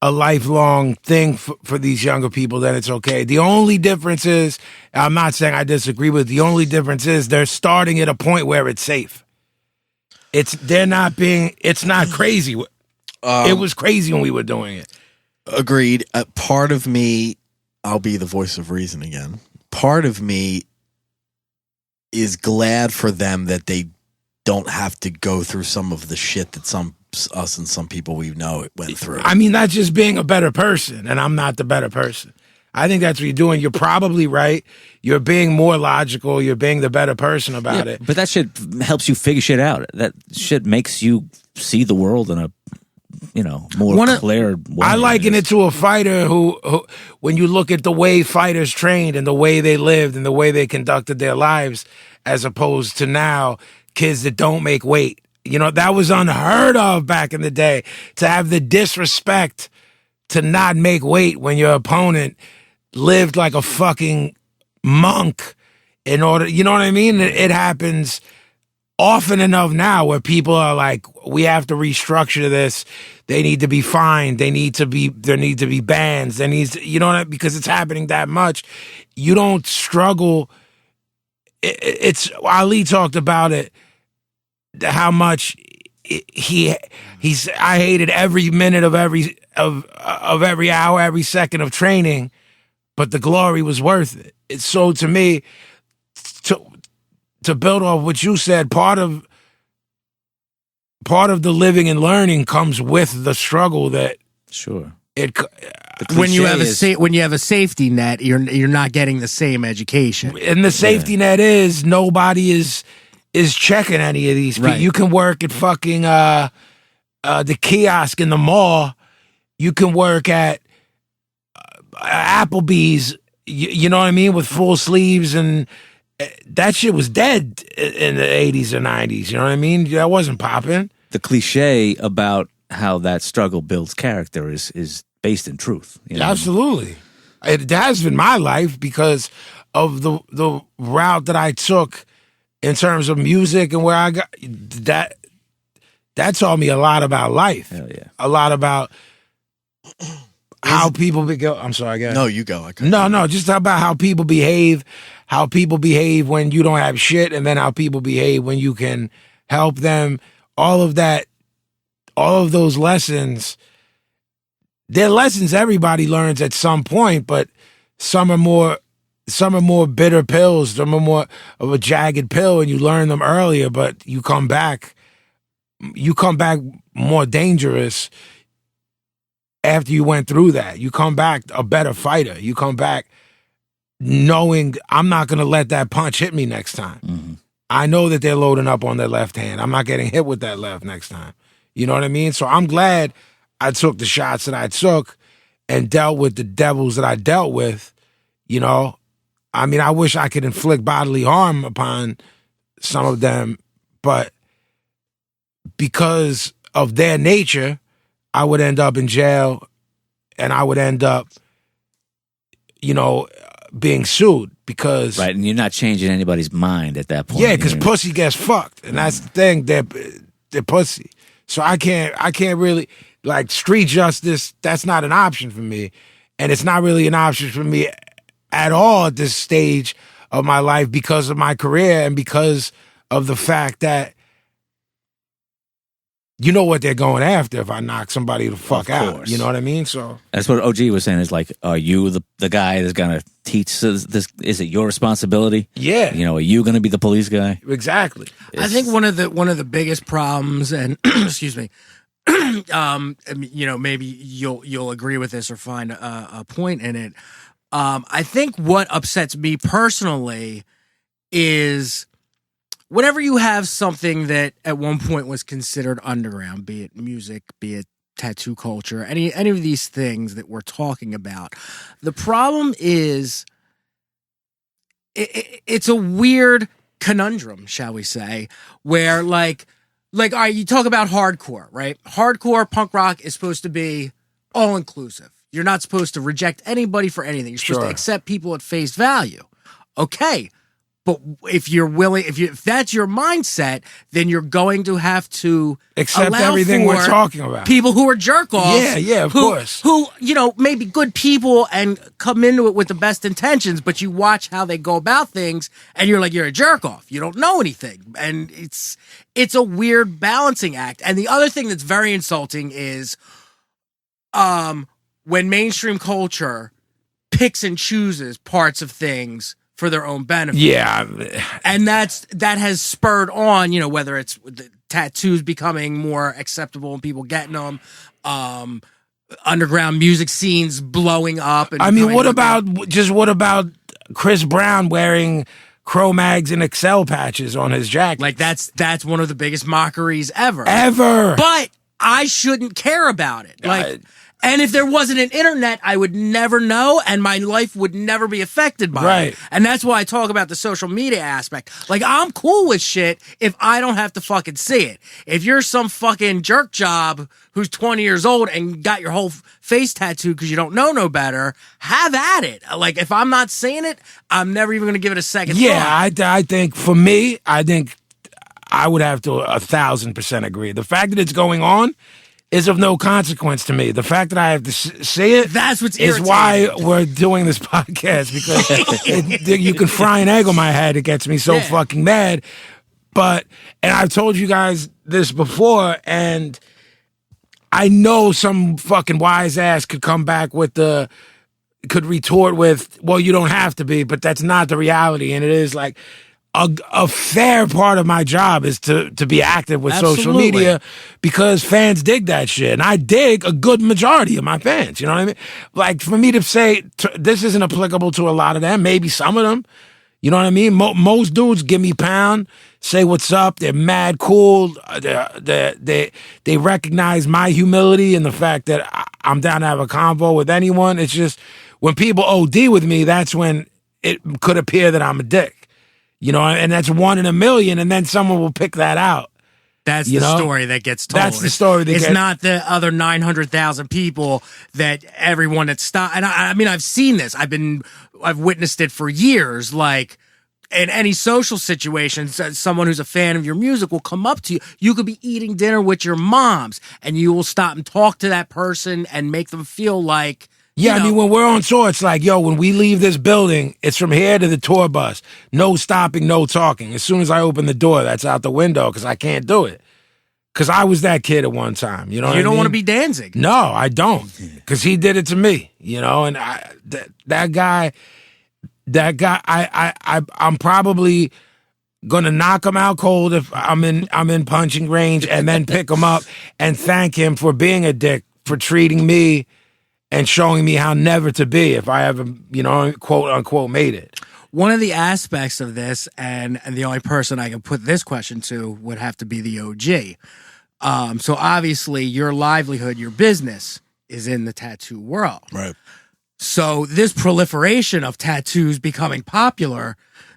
a lifelong thing for these younger people, then it's okay. The only difference is, I'm not saying I disagree with, the only difference is they're starting at a point where it's safe. It's not crazy. It was crazy when we were doing it. Agreed. Part of me, I'll be the voice of reason again. Part of me is glad for them that they don't have to go through some of the shit that us and some people we know went through. I mean, that's just being a better person, and I'm not the better person. I think that's what you're doing. You're probably right. You're being more logical. You're being the better person about it. But that shit helps you figure shit out. That shit makes you see the world in a more clear way. I liken it to a fighter who, when you look at the way fighters trained and the way they lived and the way they conducted their lives, as opposed to now, kids that don't make weight. That was unheard of back in the day, to have the disrespect to not make weight when your opponent lived like a fucking monk in order, you know what I mean? It happens often enough now where people are like, we have to restructure this. They need to be fined. There need to be bans. Because it's happening that much. You don't struggle. It's Ali talked about it. How much I hated every minute of every hour, every second of training, but the glory was worth it. It's so, to me, to build off what you said, part of part of the living and learning comes with the struggle that Sure. it. When you have cliche when you have a safety net, you're not getting the same education. And the safety net is nobody is checking any of these people. Right. You can work at fucking the kiosk in the mall. You can work at Applebee's. You know what I mean, with full sleeves, and that shit was dead in the 80s or 90s. You know what I mean? That wasn't popping. The cliche about how that struggle builds character is based in truth. You know? Absolutely. It has been my life because of the route that I took in terms of music and where I got that taught me a lot about life. Hell yeah. A lot about how people go. I'm sorry, guys. No, you go. No, just about how people behave when you don't have shit, and then how people behave when you can help them. All of that, all of those lessons, they're lessons everybody learns at some point, but some are more bitter pills, some are more of a jagged pill, and you learn them earlier, but you come back more dangerous after you went through that. You come back a better fighter. You come back knowing I'm not going to let that punch hit me next time. Mm-hmm. I know that they're loading up on their left hand. I'm not getting hit with that left next time. You know what I mean? So I'm glad I took the shots that I took and dealt with the devils that I dealt with. You know, I mean, I wish I could inflict bodily harm upon some of them, but because of their nature, I would end up in jail and I would end up, you know, being sued because... Right, and you're not changing anybody's mind at that point. Yeah, because pussy gets fucked. And that's the thing, they're pussy. So I can't really, like, street justice, that's not an option for me. And it's not really an option for me at all at this stage of my life because of my career and because of the fact that you know what they're going after if I knock somebody the fuck out. You know what I mean? So that's what OG was saying. Is like, are you the guy that's gonna teach this? Is it your responsibility? Yeah. You know, are you gonna be the police guy? Exactly. I think one of the biggest problems, and excuse me, you know, maybe you'll agree with this or find a point in it. I think what upsets me personally is whenever you have something that at one point was considered underground, be it music, be it tattoo culture, any of these things that we're talking about, the problem is it's a weird conundrum, shall we say, where like all right, you talk about hardcore, right? Hardcore punk rock is supposed to be all inclusive. You're not supposed to reject anybody for anything. You're supposed to accept people at face value. Okay. But if you're willing, if that's your mindset, then you're going to have to accept allow everything for we're talking about. People who are jerk offs. Yeah, of course. Who, you know, may be good people and come into it with the best intentions, but you watch how they go about things and you're like, you're a jerk off. You don't know anything. And it's a weird balancing act. And the other thing that's very insulting is when mainstream culture picks and chooses parts of things for their own benefit. Yeah. And that has spurred on, you know, whether it's the tattoos becoming more acceptable and people getting them, underground music scenes blowing up. And I mean, what about Chris Brown wearing Cro-Mags and Excel patches on his jacket? Like that's one of the biggest mockeries ever. But I shouldn't care about it. Like, and if there wasn't an internet, I would never know, and my life would never be affected by it. And that's why I talk about the social media aspect. Like, I'm cool with shit if I don't have to fucking see it. If you're some fucking jerk job who's 20 years old and got your whole face tattooed because you don't know no better, have at it. Like, if I'm not seeing it, I'm never even going to give it a second thought. I think for me, I would have to 1,000% agree. The fact that it's going on is of no consequence to me. The fact that I have to see it, that's what's is why we're doing this podcast, because you can fry an egg on my head. It gets me so fucking mad. But, and I've told you guys this before, and I know some fucking wise ass could come back could retort with, well, you don't have to be, but that's not the reality. And it is like, a fair part of my job is to be active with social Absolutely. media because fans dig that shit. And I dig a good majority of my fans. You know what I mean? Like, for me to say this isn't applicable to a lot of them, maybe some of them. You know what I mean? Most dudes give me pound, say what's up. They're mad cool. They recognize my humility and the fact that I'm down to have a convo with anyone. It's just when people OD with me, that's when it could appear that I'm a dick. You know, and that's 1 in a million, and then someone will pick that out. That's You the know? story that gets told. That's the story that It's gets- not the other 900,000 people that everyone that stopped. And I mean, I've seen this. I've witnessed it for years. Like, in any social situation, someone who's a fan of your music will come up to you. You could be eating dinner with your moms, and you will stop and talk to that person and make them feel like. Yeah, you I mean, know, when we're on tour, it's like, yo, when we leave this building, it's from here to the tour bus. No stopping, no talking. As soon as I open the door, that's out the window because I can't do it. Because I was that kid at one time. You know what I you don't mean? want to be Danzig. No, I don't. Because he did it to me, you know? And that guy, I'm probably gonna knock him out cold if I'm in punching range and then pick him up and thank him for being a dick, for treating me and showing me how never to be if I ever, you know, quote unquote made it. One of the aspects of this, and the only person I can put this question to would have to be the OG. So obviously your livelihood, your business is in the tattoo world. Right. So this proliferation of tattoos becoming popular,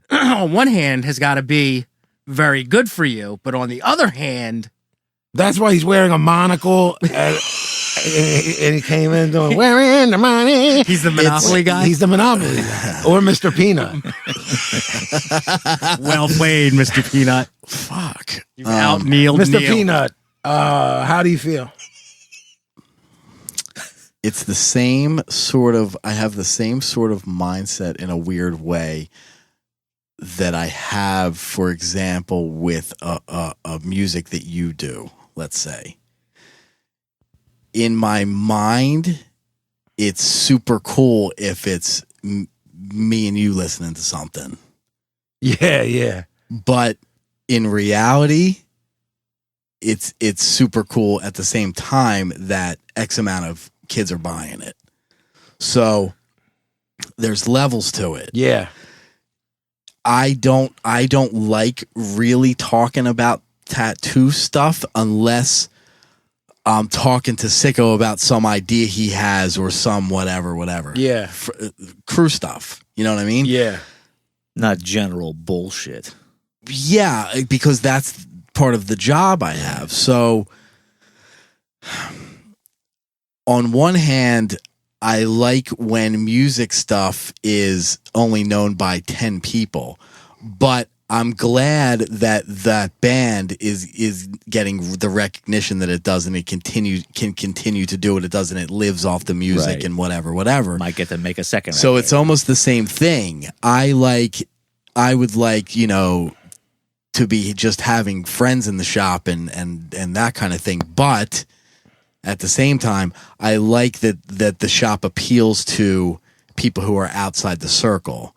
on one hand, has got to be very good for you. But on the other hand, That's why he's wearing a monocle. And he came in doing, "We're in the money." he's the Monopoly guy. He's the Monopoly guy. Or Mr. Peanut. Well played, Mr. Peanut. Fuck. You've out-kneeled Mr. Neil. Peanut, how do you feel? It's the same sort of, I have the same sort of mindset in a weird way that I have, for example, with a music that you do, let's say. In my mind, it's super cool if it's me and you listening to something. Yeah. But in reality, it's super cool at the same time that X amount of kids are buying it. So there's levels to it. Yeah. I don't like really talking about tattoo stuff unless I'm talking to Sicko about some idea he has or some whatever. Yeah. Crew stuff. You know what I mean? Yeah. Not general bullshit. Yeah, because that's part of the job I have. So on one hand, I like when music stuff is only known by 10 people, but I'm glad that that band is getting the recognition that it does, and it can continue to do what it does, and it lives off the music Right. and whatever. Might get to make a second. So record. it's almost the same thing. I would like, you know, to be just having friends in the shop and that kind of thing. But at the same time, I like that the shop appeals to people who are outside the circle,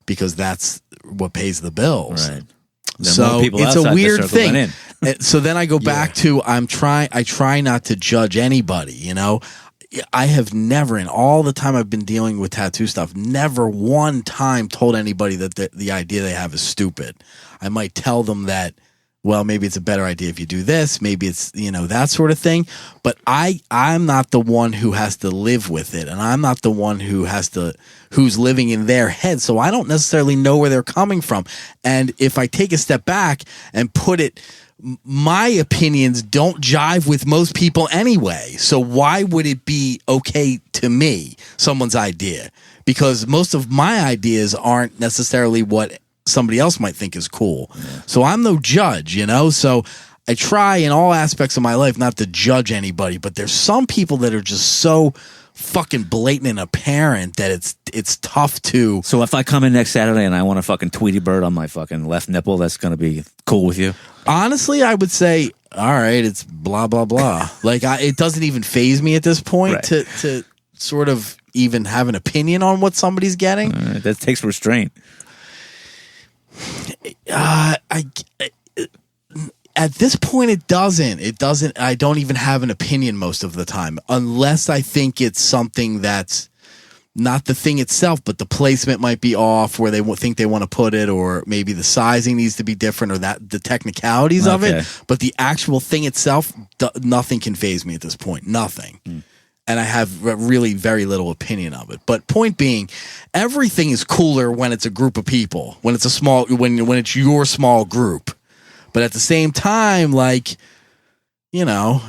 because that's what pays the bills. Right. There are So more people it's outside a the weird circle thing. than in. And so then I go back to I try not to judge anybody, you know. I have never, in all the time I've been dealing with tattoo stuff, never one time told anybody that the idea they have is stupid. I might tell them that, well, maybe it's a better idea if you do this, maybe it's, you know, that sort of thing. But I'm not the one who has to live with it, and I'm not the one who's living in their head. So I don't necessarily know where they're coming from. And if I take a step back and put it, my opinions don't jive with most people anyway. So why would it be okay to me, someone's idea? Because most of my ideas aren't necessarily what somebody else might think is cool. Yeah. So I'm no judge, you know? So I try in all aspects of my life not to judge anybody, but there's some people that are just so fucking blatant and apparent that it's tough to. So if I come in next Saturday and I want a fucking Tweety Bird on my fucking left nipple, that's going to be cool with you? Honestly, I would say, all right, it's blah, blah, blah. Like, it doesn't even faze me at this point Right. to sort of even have an opinion on what somebody's getting. That takes restraint. At this point, it doesn't. It doesn't. I don't even have an opinion most of the time, unless I think it's something that's not the thing itself, but the placement might be off where they think they want to put it, or maybe the sizing needs to be different, or that the technicalities of it. But the actual thing itself, nothing can faze me at this point. Nothing. And I have really very little opinion of it. But point being, everything is cooler when it's a group of people, when it's a small, when it's your small group. But at the same time, like, you know,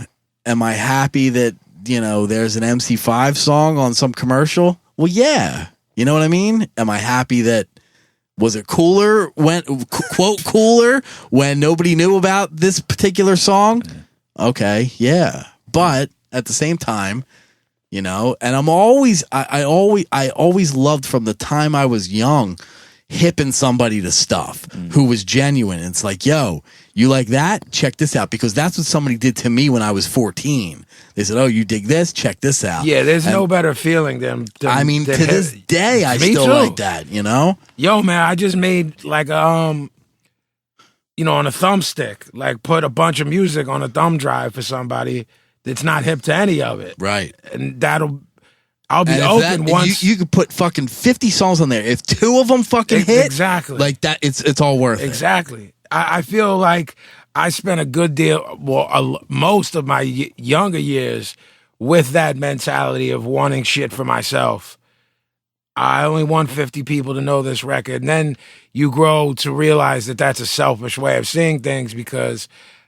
am I happy that, you know, there's an MC5 song on some commercial? Well, yeah. You know what I mean? Am I happy that, was it cooler when, quote, cooler when nobody knew about this particular song? Okay, yeah. But at the same time, you know, and I always loved from the time I was young, hipping somebody to stuff who was genuine. It's like, yo, you like that? Check this out. Because that's what somebody did to me when I was 14. They said, oh, you dig this? Check this out. Yeah, there's no better feeling than I mean, than to this day, I still like that, you know? Yo, man, I just made like you know, on a thumbstick, like put a bunch of music on a thumb drive for somebody that's not hip to any of it. Right. And I'll be open once. You could put fucking 50 songs on there. If 2 of them fucking hit, exactly, like that, it's all worth it. Exactly. I feel like I spent a good deal, most of my younger years with that mentality of wanting shit for myself. I only want 50 people to know this record. And then you grow to realize that that's a selfish way of seeing things, because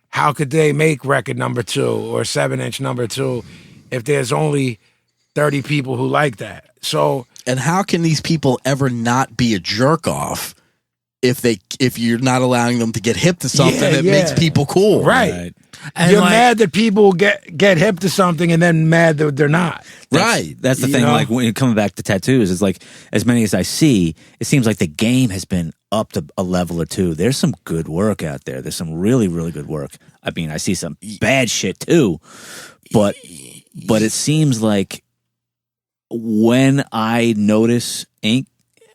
how could they make record number 2 or 7-inch number 2 if there's only 30 people who like that? So, and how can these people ever not be a jerk off if you're not allowing them to get hip to something that makes people cool? Right. And you're mad that people get hip to something, and then mad that they're not. That's the thing. Know? Like, when you're coming back to tattoos, it's like, as many as I see, it seems like the game has been up to a level or two. There's some good work out there. There's some really, really good work. I mean, I see some bad shit too, but it seems like when I notice ink,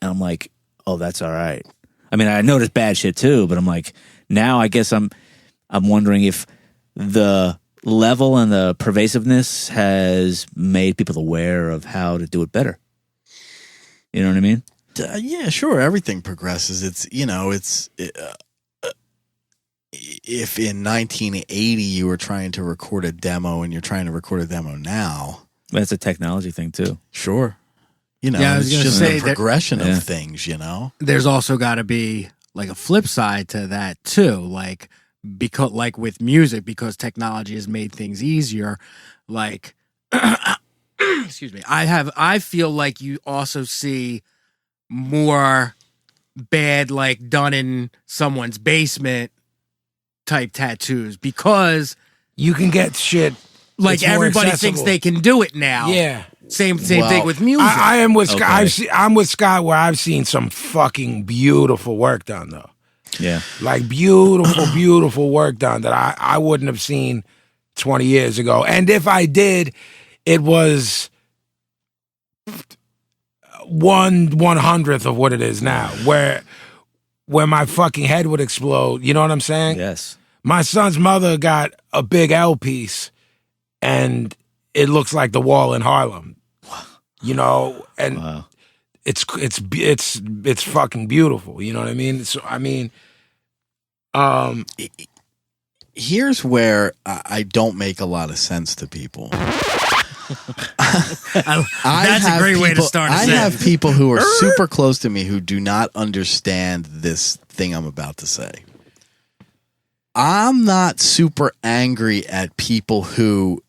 I'm like, oh, that's all right. I mean, I notice bad shit too, but I'm like, now I guess I'm wondering if the level and the pervasiveness has made people aware of how to do it better. You know what I mean? Yeah, sure. Everything progresses. It's, you know, if in 1980 you were trying to record a demo and you're trying to record a demo now, that's a technology thing too. Sure. You know, yeah, I was it's just say the progression of things, you know? There's also got to be like a flip side to that too. Like, because like with music, because technology has made things easier, like, excuse me, I feel like you also see more bad, like done in someone's basement type tattoos, because you can get shit. Like, everybody thinks they can do it now. Yeah. Same thing with music. I am with Scott. I'm with Scott, where I've seen some fucking beautiful work done, though. Yeah. Like, beautiful work done that I wouldn't have seen 20 years ago. And if I did, it was 1/100th of what it is now, where my fucking head would explode. You know what I'm saying? Yes. My son's mother got a big L piece, and it looks like the wall in Harlem. You know, and it's fucking beautiful. You know what I mean? So I mean, here's where I don't make a lot of sense to people. That's a great way to start. I have people who are super close to me who do not understand this thing I'm about to say. I'm not super angry at people who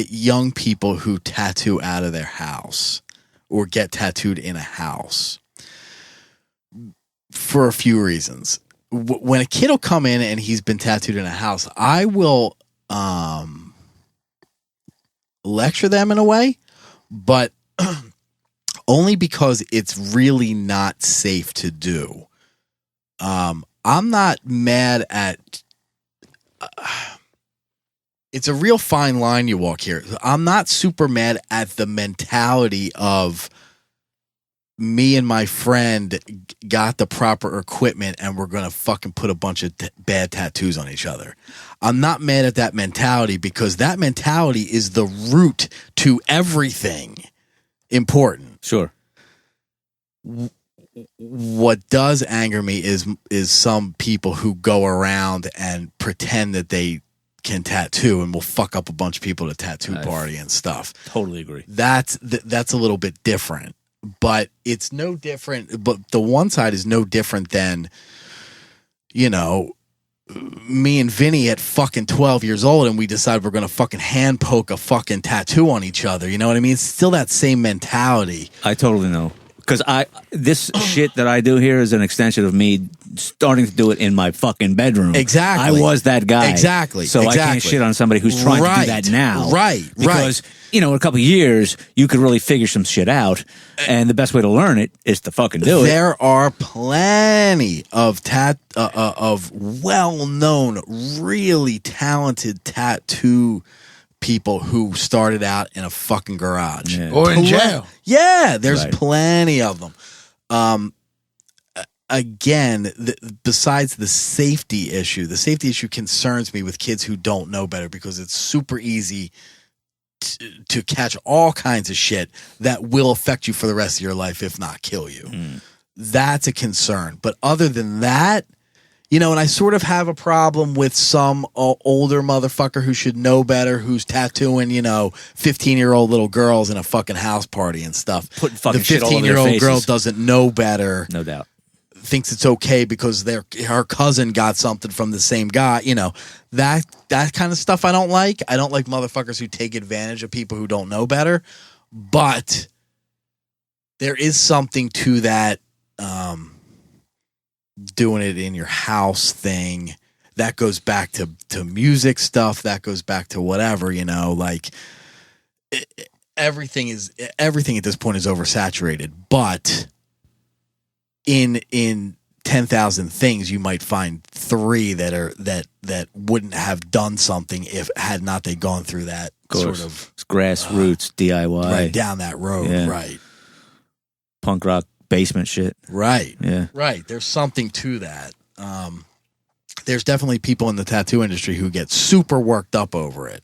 young people who tattoo out of their house or get tattooed in a house, for a few reasons. When a kid will come in and he's been tattooed in a house, I will lecture them in a way, but only because it's really not safe to do. I'm not mad at it's a real fine line you walk here. I'm not super mad at the mentality of me and my friend got the proper equipment and we're going to fucking put a bunch of bad tattoos on each other. I'm not mad at that mentality because that mentality is the root to everything important. Sure. What does anger me is some people who go around and pretend that they can tattoo and will fuck up a bunch of people at a tattoo party and stuff. Totally agree. That's a little bit different, but it's no different. But the one side is no different than, you know, me and Vinny at fucking 12 years old and we decide we're going to fucking hand poke a fucking tattoo on each other. You know what I mean? It's still that same mentality. I totally know. Because this shit that I do here is an extension of me starting to do it in my fucking bedroom. Exactly. I was that guy. Exactly. So I can't shit on somebody who's trying to do that now. Right. Because, you know, in a couple of years, you could really figure some shit out. And the best way to learn it is to fucking do it. There are plenty of of well-known, really talented tattoo people who started out in a fucking garage or in jail. Yeah, there's plenty of them. Again, besides the safety issue concerns me with kids who don't know better because it's super easy to catch all kinds of shit that will affect you for the rest of your life, if not kill you. That's a concern. But other than that, you know, and I sort of have a problem with some older motherfucker who should know better, who's tattooing, you know, 15-year-old little girls in a fucking house party and stuff. Putting fucking the shit all over their 15-year-old faces. girl doesn't know better. No doubt. Thinks it's okay because her cousin got something from the same guy. You know, that kind of stuff I don't like. I don't like motherfuckers who take advantage of people who don't know better. But there is something to that doing it in your house thing. That goes back to music stuff. That goes back to whatever, you know, like everything at this point is oversaturated. But in 10,000 things, you might find 3 that wouldn't have done something if had not they gone through that sort of it's grassroots DIY, right down that road, right? Punk rock basement shit, right? Yeah, right. There's something to that. There's definitely people in the tattoo industry who get super worked up over it.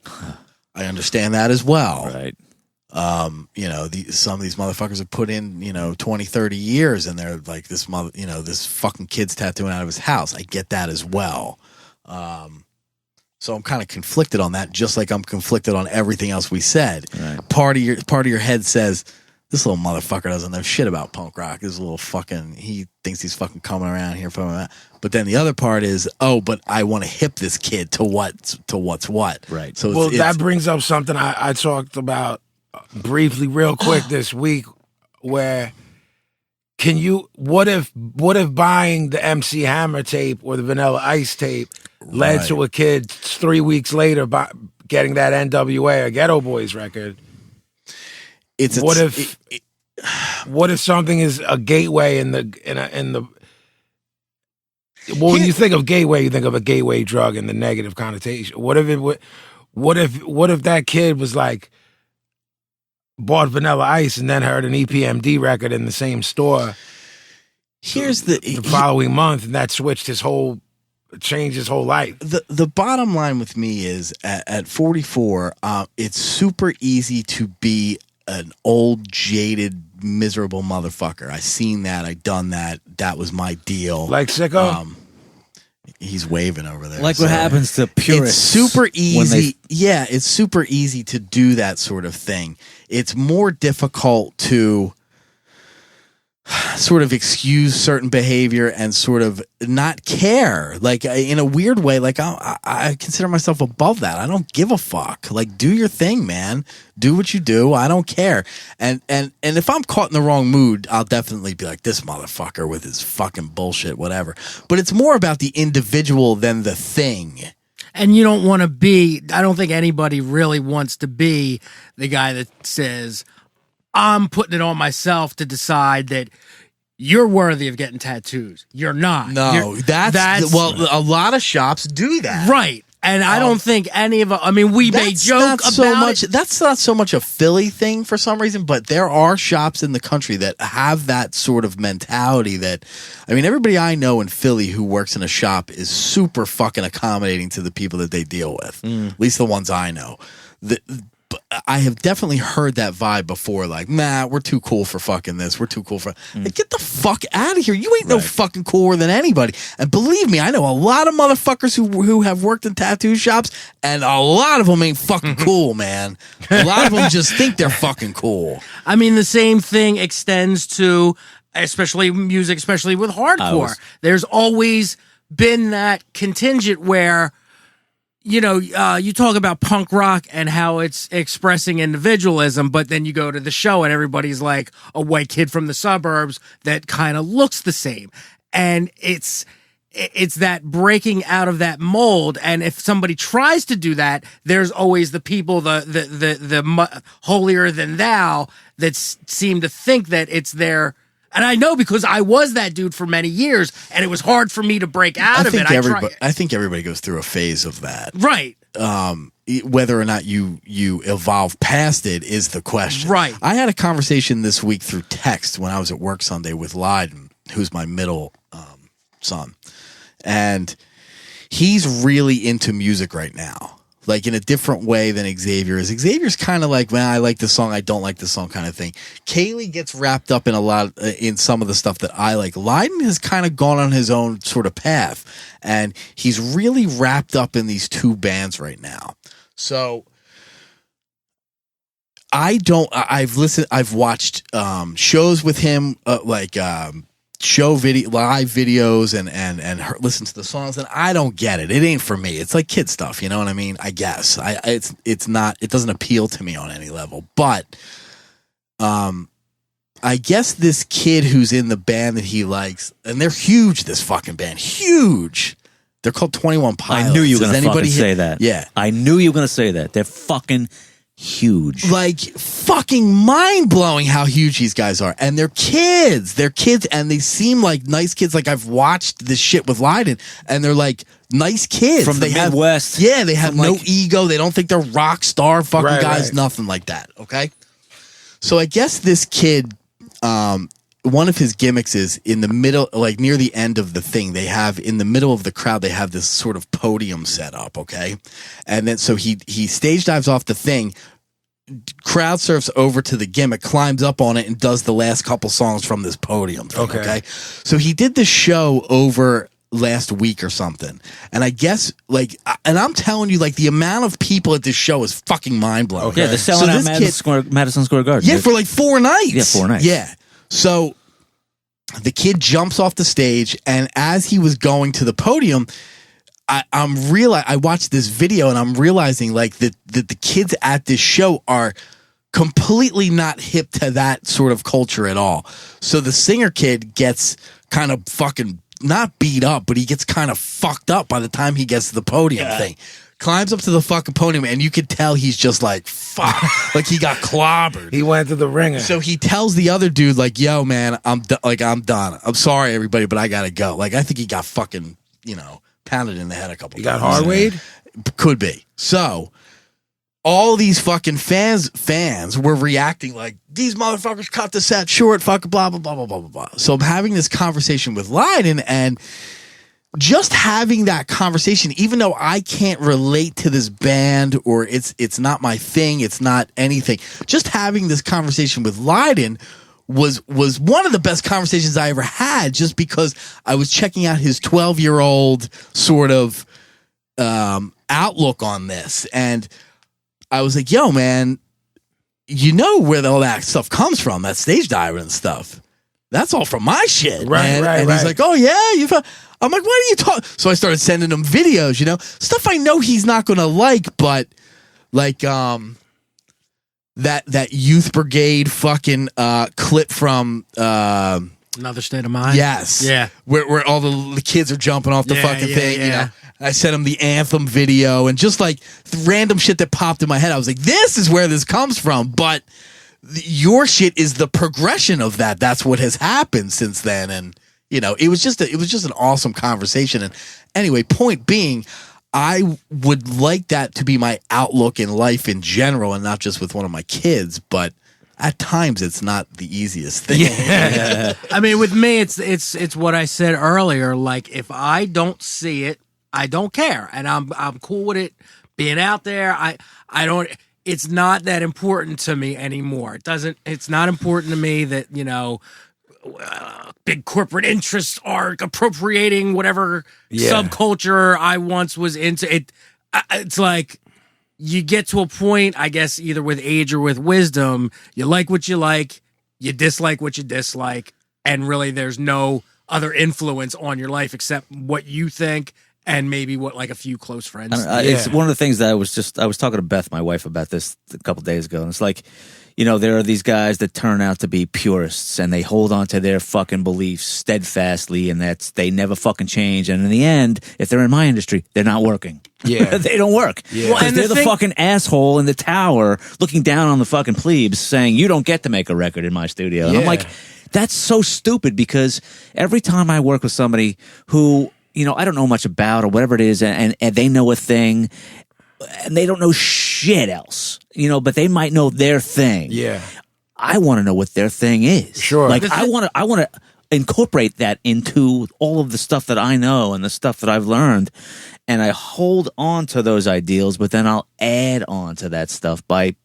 I understand that as well, right? You know, some of these motherfuckers have put in, you know, 20, 30 years and they're like this fucking kid's tattooing out of his house. I get that as well. So I'm kind of conflicted on that, just like I'm conflicted on everything else we said. Right. Part of your head says, this little motherfucker doesn't know shit about punk rock. This little fucking, he thinks he's fucking coming around here from that. But then the other part is, but I want to hip this kid to what's what. Right. So that brings up something I talked about briefly real quick this week, where what if buying the MC Hammer tape or the Vanilla Ice tape led to a kid 3 weeks later getting that NWA or Ghetto Boys record? What if something is a gateway in the when you think of gateway, you think of a gateway drug and the negative connotation. What if that kid was like, bought Vanilla Ice and then heard an EPMD record in the same store the following month, and that changed his whole life. The bottom line with me is at 44, it's super easy to be an old, jaded, miserable motherfucker. I seen that. I done that. That was my deal. Like Sicko? He's waving over there. Like what happens to purists. It's super easy. Yeah, it's super easy to do that sort of thing. It's more difficult to sort of excuse certain behavior and sort of not care. Like, in a weird way, like I consider myself above that. I don't give a fuck. Like, do your thing, man. Do what you do. I don't care. And if I'm caught in the wrong mood, I'll definitely be like, this motherfucker with his fucking bullshit, whatever. But it's more about the individual than the thing. And you don't want to be, I don't think anybody really wants to be the guy that says, I'm putting it on myself to decide that you're worthy of getting tattoos. You're not. No, that's well, a lot of shops do that. Right. And I don't think any of us, I mean, we may joke about it. That's not so much a Philly thing for some reason, but there are shops in the country that have that sort of mentality that, I mean, everybody I know in Philly who works in a shop is super fucking accommodating to the people that they deal with. At least the ones I know. I have definitely heard that vibe before, like, nah, we're too cool for fucking this. We're too cool for... Like, get the fuck out of here. You ain't no fucking cooler than anybody. And believe me, I know a lot of motherfuckers who have worked in tattoo shops, and a lot of them ain't fucking cool, man. A lot of them just think they're fucking cool. I mean, the same thing extends to, especially music, especially with hardcore. There's always been that contingent where... You know, you talk about punk rock and how it's expressing individualism, but then you go to the show and everybody's like a white kid from the suburbs that kind of looks the same. And it's that breaking out of that mold. And if somebody tries to do that, there's always the people, the holier than thou that seem to think that it's their... And I know because I was that dude for many years, and it was hard for me to break out of it. I think everybody goes through a phase of that. Right. Whether or not you evolve past it is the question. Right. I had a conversation this week through text when I was at work Sunday with Leiden, who's my middle son. And he's really into music right now. Like in a different way than Xavier is. Xavier's kind of like, man, I like this song, I don't like this song kind of thing. Kaylee gets wrapped up in in some of the stuff that I like. Leiden has kind of gone on his own sort of path, and he's really wrapped up in these two bands right now. So I've watched shows with him, live videos and listen to the songs, and I don't get it. It ain't for me. It's like kid stuff, you know what I mean? I guess it's not. It doesn't appeal to me on any level. But I guess this kid who's in the band that he likes, and they're huge. This fucking band, huge. They're called 21 Pilots. I knew you were going to fucking say that. Yeah, I knew you were going to say that. They're fucking huge. Like fucking mind-blowing how huge these guys are. And they're kids, and they seem like nice kids. Like I've watched this shit with Leiden, and they're like nice kids from the Midwest. They have no ego. They don't think they're rock star fucking guys. Nothing like that. Okay, so I guess this kid, one of his gimmicks is in the middle, like near the end of the thing, they have in the middle of the crowd, they have this sort of podium set up, okay? And then so he stage dives off the thing, crowd surfs over to the gimmick, climbs up on it, and does the last couple songs from this podium thing, okay? So he did this show over last week or something. And I guess, like, and I'm telling you, like, the amount of people at this show is fucking mind-blowing. Okay. Yeah, they're selling out Madison Square Garden. Yeah, for like 4 nights. Yeah, 4 nights. Yeah. So the kid jumps off the stage, and as he was going to the podium, I watched this video, and I'm realizing like that the kids at this show are completely not hip to that sort of culture at all. So the singer kid gets kind of fucking not beat up, but he gets kind of fucked up by the time he gets to the podium thing. Climbs up to the fucking podium, and you could tell he's just like, fuck. Like he got clobbered. He went to the ringer. So he tells the other dude, like, yo, man, I'm done. I'm sorry, everybody, but I gotta go. Like, I think he got fucking, pounded in the head a couple times. He got hard-weighed? Could be. So all these fucking fans were reacting like, these motherfuckers cut the set short, fucking blah, blah, blah, blah, blah, blah, blah. So I'm having this conversation with Leiden, and just having that conversation, even though I can't relate to this band or it's not my thing, it's not anything, just having this conversation with Leiden was one of the best conversations I ever had, just because I was checking out his 12-year-old sort of outlook on this. And I was like, yo, man, you know where all that stuff comes from, that stage diving and stuff. That's all from my shit. Right. He's like, oh, yeah? I'm like, why do you talk? So I started sending him videos, stuff I know he's not going to like, but like that Youth Brigade fucking clip from Another State of Mind. Yes. Yeah. Where all the kids are jumping off the fucking thing, yeah. I sent him the Anthem video and just like random shit that popped in my head. I was like, this is where this comes from, but your shit is the progression of that. That's what has happened since then. And it was just an awesome conversation. And anyway, point being, I would like that to be my outlook in life in general, and not just with one of my kids. But at times, it's not the easiest thing. Yeah. I mean, with me, it's what I said earlier. Like, if I don't see it, I don't care, and I'm cool with it being out there. I don't. It's not that important to me anymore. It's not important to me that, you know, big corporate interests are appropriating whatever subculture I once was into. It's like, you get to a point, I guess, either with age or with wisdom, you like what you like, you dislike what you dislike, and really there's no other influence on your life except what you think and maybe what, like, a few close friends. It's one of the things that I was talking to Beth, my wife, about this a couple days ago, and it's like, you know, there are these guys that turn out to be purists, and they hold on to their fucking beliefs steadfastly, and they never fucking change. And in the end, if they're in my industry, they're not working. Yeah. They don't work. Yeah. Well, and they're the fucking asshole in the tower looking down on the fucking plebes saying, you don't get to make a record in my studio. And I'm like, that's so stupid, because every time I work with somebody who, you know, I don't know much about or whatever it is, and they know a thing, and they don't know shit else, you know, but they might know their thing. Yeah. I want to know what their thing is. Sure. Like, I want to incorporate that into all of the stuff that I know and the stuff that I've learned. And I hold on to those ideals, but then I'll add on to that stuff by,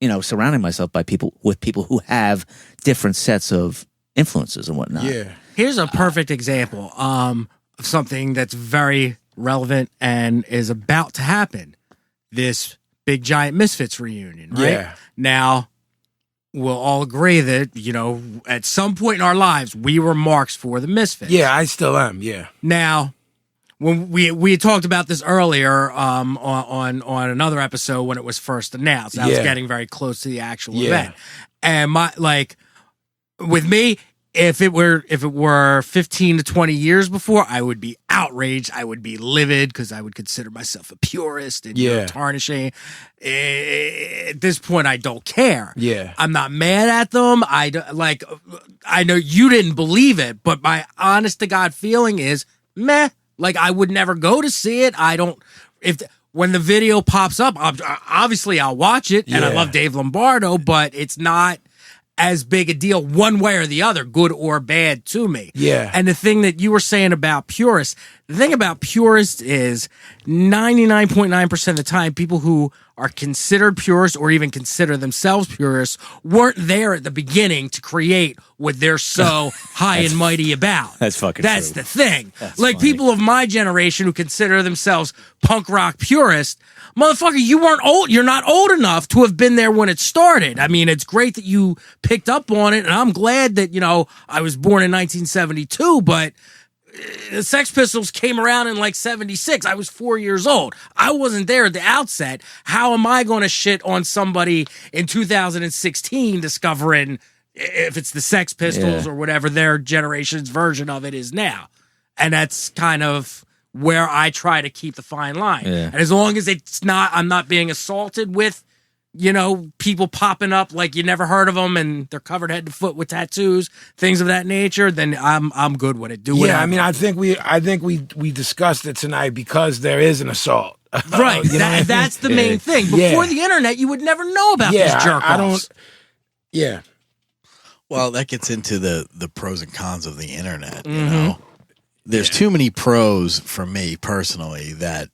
you know, surrounding myself with people who have different sets of influences and whatnot. Yeah. Here's a perfect example of something that's very relevant and is about to happen. This big giant Misfits reunion, right? Yeah. Now, we'll all agree that, you know, at some point in our lives, we were marks for the Misfits. Yeah, I still am. Yeah. Now, when we had talked about this earlier on another episode when it was first announced, I was getting very close to the actual event, and with me, if it were 15 to 20 years before, I would be outraged. I would be livid because I would consider myself a purist and tarnishing. At this point, I don't care. Yeah. I'm not mad at them. I know you didn't believe it, but my honest to God feeling is meh. Like, I would never go to see it. When the video pops up, obviously I'll watch it, and I love Dave Lombardo, but it's not as big a deal one way or the other, good or bad, to me. Yeah. And the thing that you were saying about purists, the thing about purists is 99.9% of the time, people who are considered purists or even consider themselves purists weren't there at the beginning to create what they're so high and mighty about. That's fucking That's true. the thing. That's like, funny. people of my generation who consider themselves punk rock purists, motherfucker, you weren't old. You're not old enough to have been there when it started. I mean, it's great that you picked up on it, and I'm glad that, you know, I was born in 1972, but the Sex Pistols came around in like 76. I was 4 years old. I wasn't there at the outset. How am I going to shit on somebody in 2016 discovering if it's the Sex Pistols or whatever their generation's version of it is now? And that's kind of where I try to keep the fine line. Yeah. And as long as I'm not being assaulted with, you know, people popping up like you never heard of them and they're covered head to foot with tattoos, things of that nature, then I'm good with it. Do whatever. Yeah, I mean, I think we discussed it tonight because there is an assault. Right. You know what I mean? That's the main thing. Before the internet, you would never know about these jerk-offs. I don't. Yeah. Well, that gets into the pros and cons of the internet. You know, there's too many pros for me personally that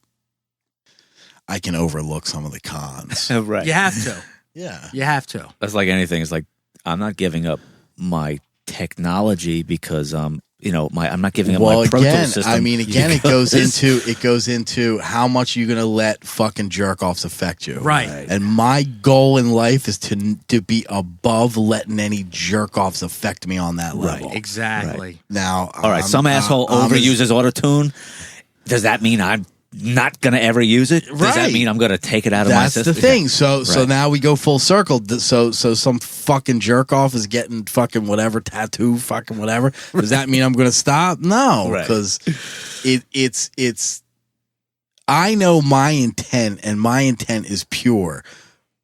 I can overlook some of the cons. Right. You have to. Yeah. You have to. That's like anything. It's like, I'm not giving up my technology because you know, I'm not giving up my Pro Tools system. I mean, again, it goes into how much you're gonna let fucking jerk offs affect you, Right. And my goal in life is to be above letting any jerk offs affect me on that level. Exactly. Now, all right, some asshole overuses autotune. Does that mean I'm not gonna ever use it? Does that Right. mean I'm gonna take it out of my That's system? the thing. So Right. now we go full circle. So some fucking jerk off is getting fucking whatever tattoo, fucking whatever. Does that mean I'm going to stop? No, Right. because it's. I know my intent, and my intent is pure.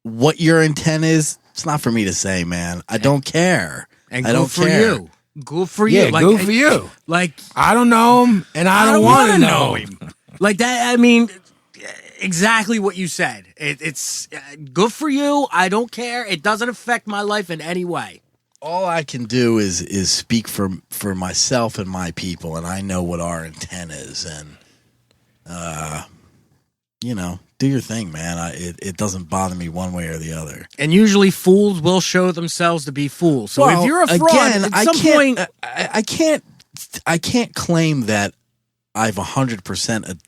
What your intent is, it's not for me to say, man. I don't care. And I good don't for care. you. Good for you. Yeah, good for you. Like, I don't know him, and I don't want to wanna know him. Like that, I mean, exactly what you said. It's good for you. I don't care. It doesn't affect my life in any way. All I can do is speak for myself and my people, and I know what our intent is. And do your thing, man. It doesn't bother me one way or the other. And usually fools will show themselves to be fools. So if you're a fraud, again, at some point, I can't claim that I've 100%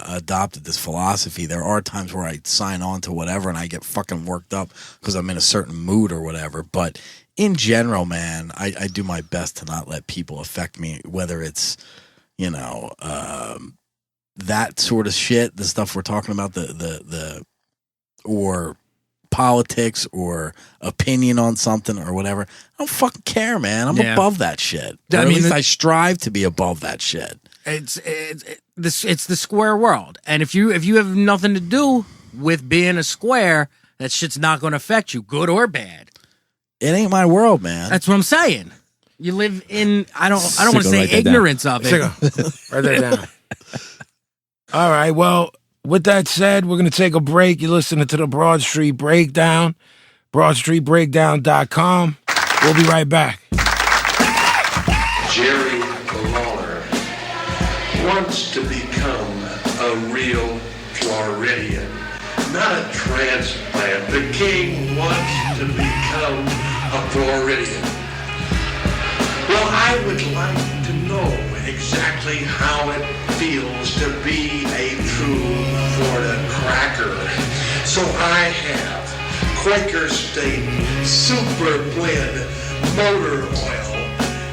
adopted this philosophy. There are times where I sign on to whatever and I get fucking worked up because I'm in a certain mood or whatever. But in general, man, I do my best to not let people affect me, whether it's, that sort of shit, the stuff we're talking about, or politics or opinion on something or whatever. I don't fucking care, man. I'm above that shit. Or at least I strive to be above that shit. It's the square world, and if you have nothing to do with being a square, that shit's not going to affect you, good or bad. It ain't my world, man. That's what I'm saying. You live in I don't want to say ignorance of it. Write that down. All right. Well, with that said, we're going to take a break. You're listening to the Broad Street Breakdown, BroadStreetBreakdown.com. We'll be right back. Jerry Lawler wants to become a real Floridian, not a transplant. The king wants to become a Floridian. Well, I would like to know exactly how it feels to be a true Florida cracker. So I have Quaker State Super Blend Motor Oil,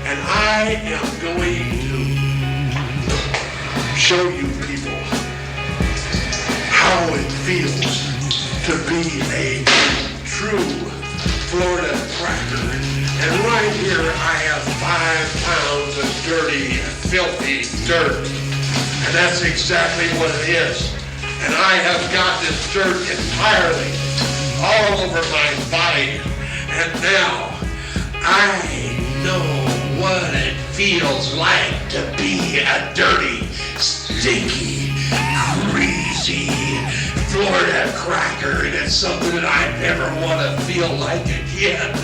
and I am going to show you people how it feels to be a true Florida cracker. And right here I have 5 pounds of dirty, filthy dirt. And that's exactly what it is. And I have got this dirt entirely all over my body. And now I know what it feels like to be a dirty, stinky, greasy Florida cracker. And it's something that I never want to feel like again.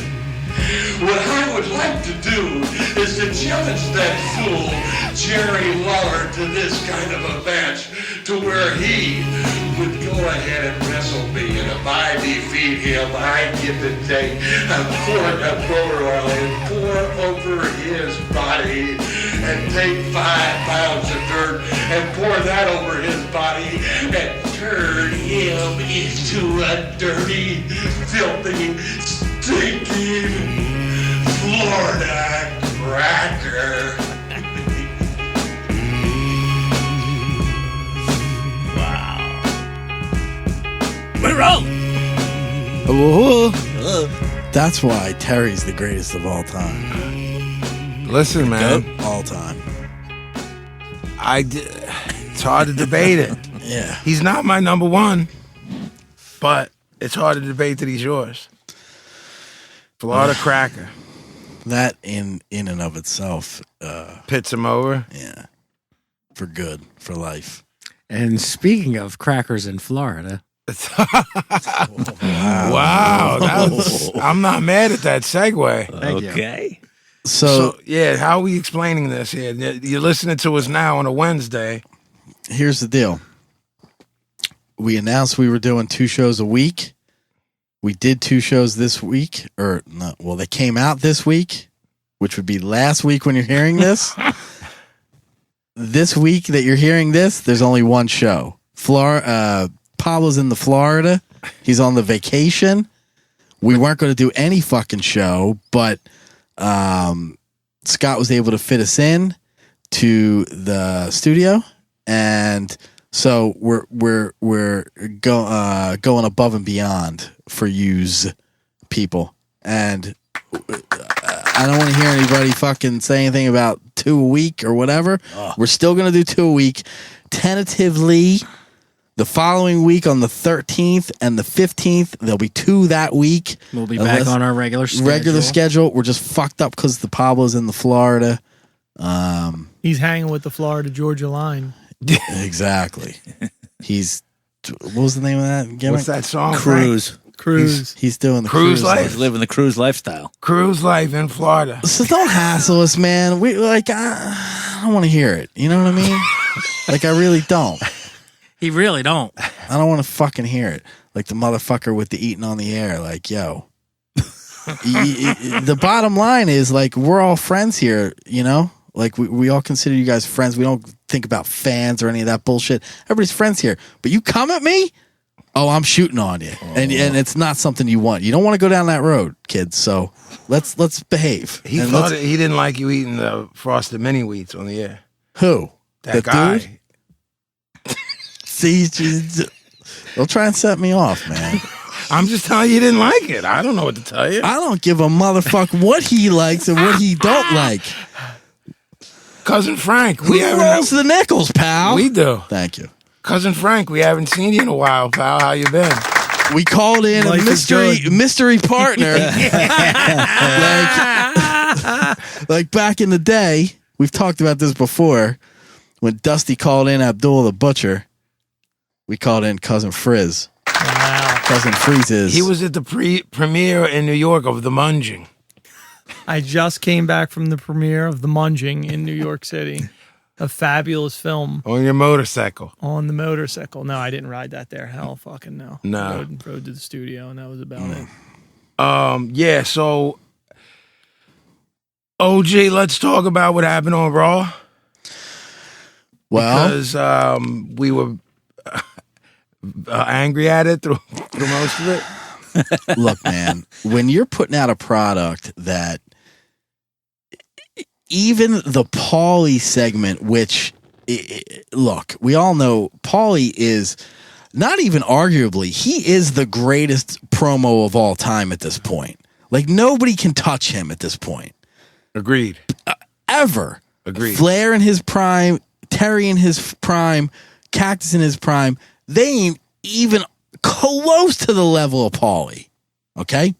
What I would like to do is to challenge that fool, Jerry Lawler, to this kind of a match to where he would go ahead and wrestle me. And if I defeat him, I get to take a quart of motor oil and pour over his body and take 5 pounds of dirt and pour that over his body and turn him into a dirty, filthy, stinking Florida cracker. Wow. We're That's why Terry's the greatest of all time. Listen, man. All time. It's hard to debate it. Yeah. He's not my number one, but it's hard to debate that he's yours. Florida cracker. That in and of itself, Pits him over. yeah, for good, for life. And speaking of crackers in Florida, Wow. I'm not mad at that segue. Thank you. Okay. So Yeah, how are we explaining this here? You're listening to us now on a Wednesday. here's the deal. We announced we were doing 2 shows a week. We did 2 shows this week, or no, well, they came out this week, which would be last week when you're hearing this. This week that you're hearing this, there's only 1 show. Pablo's in the Florida. He's on the vacation. We weren't going to do any fucking show, but Scott was able to fit us in to the studio, and so we're going above and beyond for yous people. And I don't want to hear anybody fucking say anything about 2 a week or whatever. We're still going to do 2 a week. Tentatively, the following week on the 13th and the 15th, there'll be 2 that week. We'll be back on our regular schedule. We're just fucked up because the Pablo's in the Florida. He's hanging with the Florida Georgia line. Exactly. He's What was the name of that gimmick? What's that song? Cruise. Cruise. He's doing the Cruise cruise life? He's living the cruise lifestyle. Cruise life in Florida. So don't hassle us, man. We I don't want to hear it. You know what I mean? Like, I really don't. He really don't. I don't want to fucking hear it. Like the motherfucker with the eating on the air. Like, yo. The bottom line is, like, we're all friends here, you know? Like, we all consider you guys friends. We don't think about fans or any of that bullshit. Everybody's friends here. But you come at me? Oh, I'm shooting on you. And it's not something you want. You don't want to go down that road, kids. So let's behave. He And thought he didn't like you eating the frosted mini wheats on the air. who? That The guy. dude? See, they'll try and set me off, man. I'm just telling you, he didn't like it. I don't know what to tell you. I don't give a motherfucker what he likes and what he don't like. Cousin Frank, Who rolls the nickels, pal? We do. Thank you. Cousin Frank, we haven't seen you in a while, pal. How you been? We called in Life a is good. mystery partner. like back in the day, we've talked about this before. When Dusty called in Abdul the Butcher, we called in Cousin Frizz. Wow. Cousin Freeze is. He was at the premiere in New York of The Munging. I just came back from the premiere of The Munging in New York City. A fabulous film On your motorcycle. on the motorcycle. No, I didn't ride that there. Hell fucking no. No. Rode to the studio, and that was about it. Yeah, so OG, let's talk about what happened on Raw. well, Because we were angry at it through most of it. look, man, when you're putting out a product that even the Paulie segment, which, look, we all know Paulie is not even arguably, he is the greatest promo of all time at this point. Like, nobody can touch him at this point. Agreed. Ever. Agreed. Flair in his prime, Terry in his prime, Cactus in his prime, they ain't even close to the level of Paulie. Okay?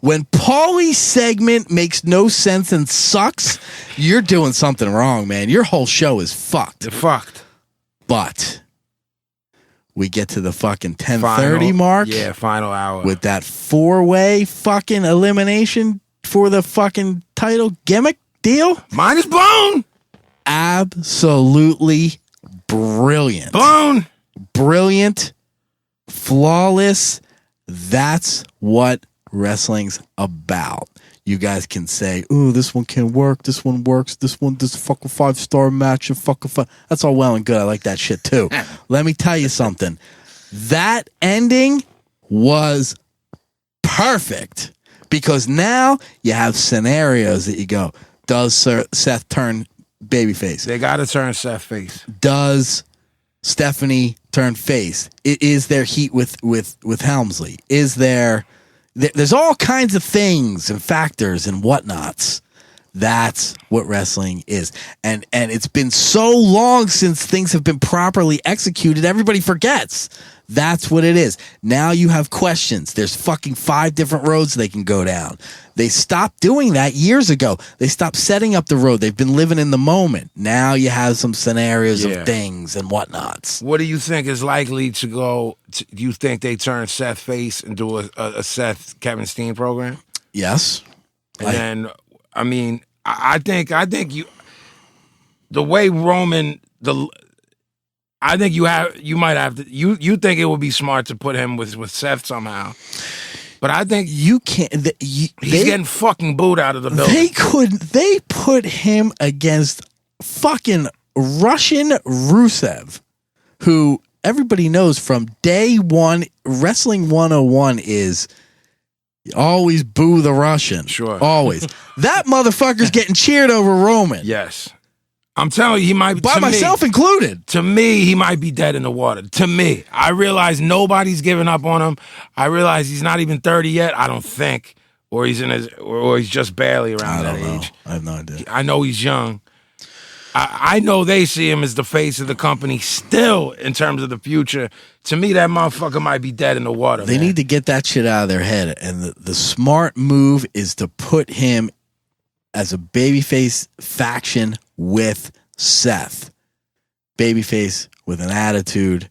When Paulie's segment makes no sense and sucks, you're doing something wrong, man. Your whole show is fucked. They're fucked. But we get to the fucking 10:30 Final- mark Yeah, final hour. with that 4-way fucking elimination for the fucking title gimmick deal. Mine is blown. Absolutely brilliant. Blown. Brilliant. Flawless. That's what wrestling's about. You guys can say, "Ooh, this one can work. This one works. This fucking 5-star match and fucking That's all well and good. I like that shit too. Let me tell you something. That ending was perfect because now you have scenarios that you go, does Seth turn babyface? They got to turn Seth face. Does Stephanie turn face? Is there heat with Helmsley? Is there's all kinds of things and factors and whatnots. That's what wrestling is. And it's been so long since things have been properly executed, everybody forgets. That's what it is. Now you have questions. There's fucking 5 different roads they can go down. They stopped doing that years ago. They stopped setting up the road. They've been living in the moment. Now you have some scenarios Yeah. of things and whatnots. What do you think is likely to go? Do you think they turn Seth face and do a Seth Kevin Steen program? Yes. And then, I mean, I think you, the way Roman, I think you might have to, you think it would be smart to put him with Seth somehow. But I think You can't. he's getting fucking booed out of the building. They put him against fucking Russian Rusev, who everybody knows from day one. Wrestling 101 is always boo the Russian. Sure. Always. That motherfucker's getting cheered over Roman. Yes. I'm telling you, he might be, By to myself me, included. to me, he might be dead in the water. To me, I realize nobody's giving up on him. I realize he's not even 30 yet. I don't think, or he's or he's just barely around that age. I have no idea. I know he's young. I know they see him as the face of the company still in terms of the future. To me, that motherfucker might be dead in the water. They man. need to get that shit out of their head. And the smart move is to put him as a babyface faction with Seth. Babyface with an attitude.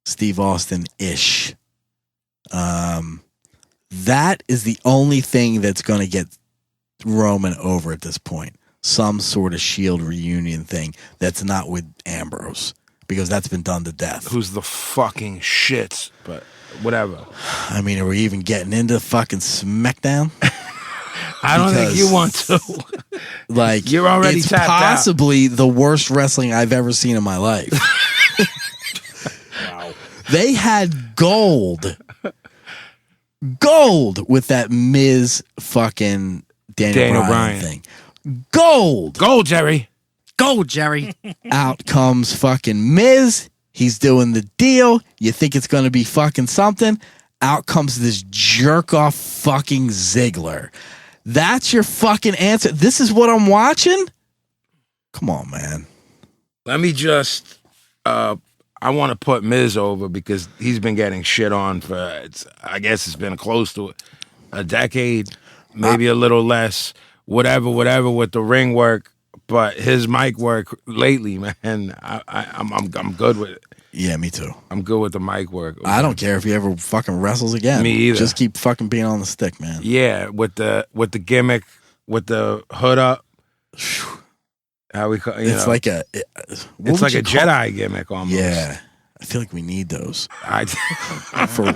Steve Austin-ish. That is the only thing that's going to get Roman over at this point. Some sort of Shield reunion thing that's not with Ambrose, because that's been done to death. Who's the fucking shits, but whatever. I mean, are we even getting into fucking SmackDown? I don't think you want to. Like, You're already it's tapped out. possibly the worst wrestling I've ever seen in my life. Wow. They had gold with that Miz fucking Daniel Bryan thing. Gold. Jerry. Go, Jerry. Out comes fucking Miz. He's doing the deal. You think it's going to be fucking something. Out comes this jerk off fucking Ziggler. That's your fucking answer. This is what I'm watching? Come on, man. Let me just, I want to put Miz over because he's been getting shit on for, I guess it's been close to a decade, maybe a little less, whatever with the ring work. But his mic work lately, man, I'm good with it. Yeah, me too. I'm good with the mic work. I don't care if he ever fucking wrestles again. Me either. Just keep fucking being on the stick, man. Yeah, with the gimmick, with the hood up. How we call It's know, like a it's like a Jedi gimmick almost. Yeah. I feel like we need those I, for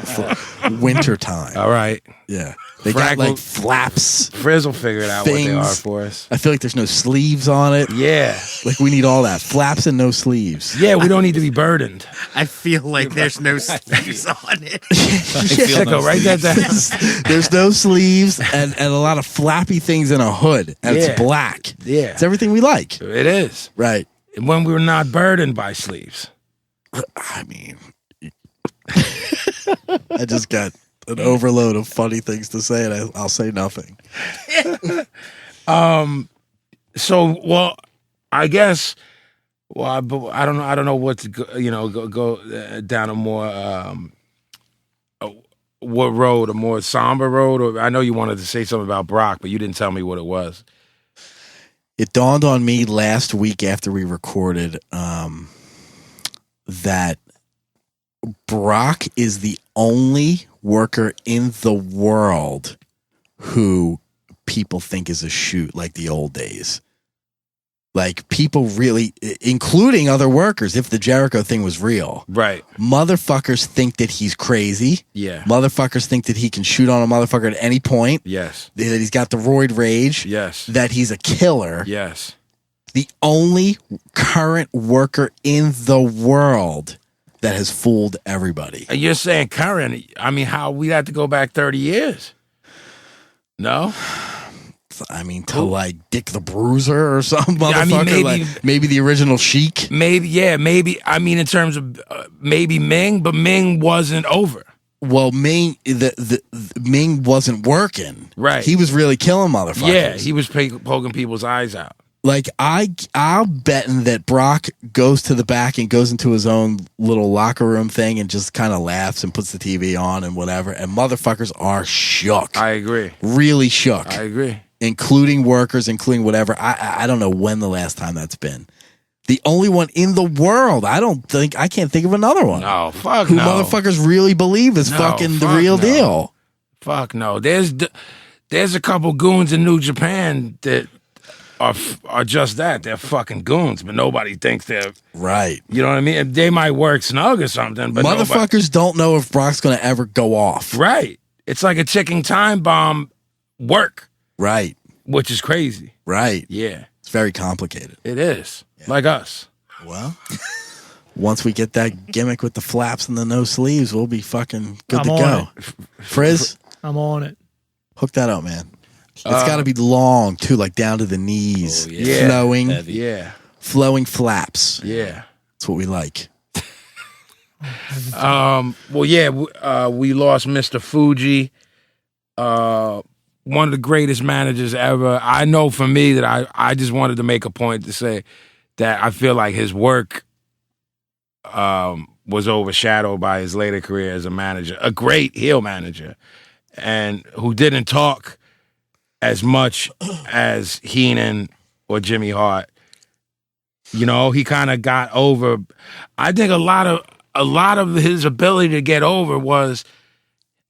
winter time. all right. Yeah. They got Freckle- like flaps. Frizzle figured out what they are Things. for us. I feel like there's no sleeves on it. Yeah. Like we need all that. Flaps and no sleeves. Yeah, we don't need to be burdened. I feel like there's no sleeves on it. Sicko, write that down. There's no sleeves and a lot of flappy things in a hood. And Yeah. it's black. Yeah. It's everything we like. It is. Right. When we're not burdened by sleeves. I mean, I just got an overload of funny things to say, and I'll say nothing. So, well, I guess. Well, I don't know. I don't know what to go down a more what road, a more somber road. Or I know you wanted to say something about Brock, but you didn't tell me what it was. It dawned on me last week after we recorded that Brock is the only worker in the world who people think is a shoot like the old days. Like, people really, including other workers, if the Jericho thing was real, Right. motherfuckers think that he's crazy. Yeah. Motherfuckers think that he can shoot on a motherfucker at any point, Yes. that he's got the roid rage, Yes. that he's a killer. Yes. The only current worker in the world that has fooled everybody. And you're saying current? I mean, how we had to go back 30 years? No. I mean, to like Dick the Bruiser or some motherfucker. I mean, maybe- like, maybe the original Sheik. Maybe. Yeah. Maybe. I mean, in terms of maybe Ming, but Ming wasn't over. Well, Ming, the Ming wasn't working. Right. He was really killing motherfuckers. Yeah, he was poking people's eyes out. Like, I'll betting that Brock goes to the back and goes into his own little locker room thing and just kind of laughs and puts the TV on and whatever. And motherfuckers are shook. I agree. Really shook. I agree. Including workers, including whatever. I don't know when the last time that's been. The only one in the world. I can't think of another one. No, fuck Who no. motherfuckers really believe is No, fucking the fuck real no. deal. Fuck no. There's a couple goons in New Japan that are just that. They're fucking goons, but nobody thinks they're. Right. You know what I mean? They might work snug or something, but Motherfuckers don't know if Brock's going to ever go off. Right. It's like a ticking time bomb work, Right. which is crazy. Right. Yeah, It's very complicated. it is. Like us. Well, once we get that gimmick with the flaps and the no sleeves, we'll be fucking good I'm to on go. Frizz, I'm on it. hook that up, man. It's got to be long, too, like down to the knees. Oh, yeah. Flowing, Yeah. flowing flaps. Yeah. That's what we like. Well, yeah, we lost Mr. Fuji, one of the greatest managers ever. I know for me that I just wanted to make a point to say that I feel like his work was overshadowed by his later career as a manager, a great heel manager, and who didn't talk as much as Heenan or Jimmy Hart. You know, he kind of got over. I think a lot a lot of his ability to get over was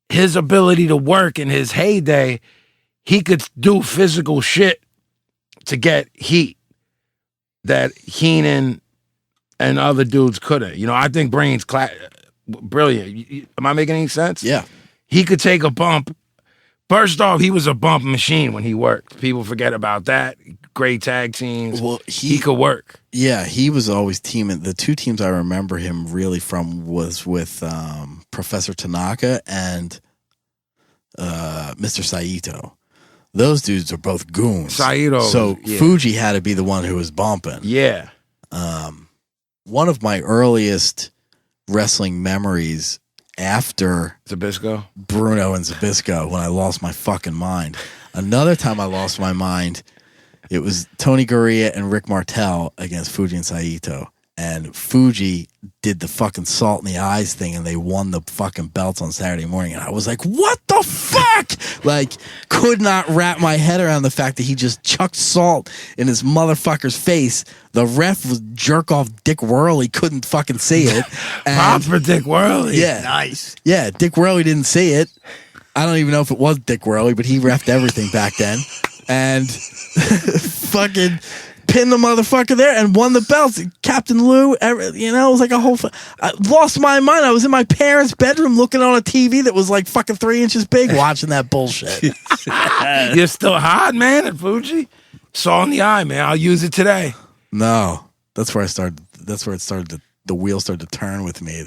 his ability to work in his heyday. He could do physical shit to get heat that Heenan and other dudes couldn't. You know, I think Brain's brilliant. Am I making any sense? Yeah. He could take a bump. First off, he was a bump machine when he worked. People forget about that. Great tag teams. Well, he could work. Yeah, he was always teaming. The two teams I remember him really from was with Professor Tanaka and Mr. Saito. Those dudes are both goons. Saito. So yeah. Fuji had to be the one who was bumping. Yeah. One of my earliest wrestling memories after Zbyszko? Bruno and Zbyszko, when I lost my fucking mind. Another time I lost my mind, it was Tony Gurria and Rick Martel against Fuji and Saito. And Fuji did the fucking salt in the eyes thing, and they won the fucking belts on Saturday morning. And I was like, what the fuck? Like, could not wrap my head around the fact that he just chucked salt in his motherfucker's face. The ref was jerk off Dick Worley, couldn't fucking see it. And, Proper Dick Worley. yeah. Nice. Yeah, Dick Worley didn't see it. I don't even know if it was Dick Worley, but he reffed everything back then. And fucking pinned the motherfucker there and won the belts. Captain Lou, you know, it was like a whole... I lost my mind. I was in my parents' bedroom looking on a TV that was like fucking 3 inches big watching that bullshit. You're still hot, man, at Fuji? Saw in the eye, man. I'll use it today. No, that's where I started. That's where it started. The wheel started to turn with me.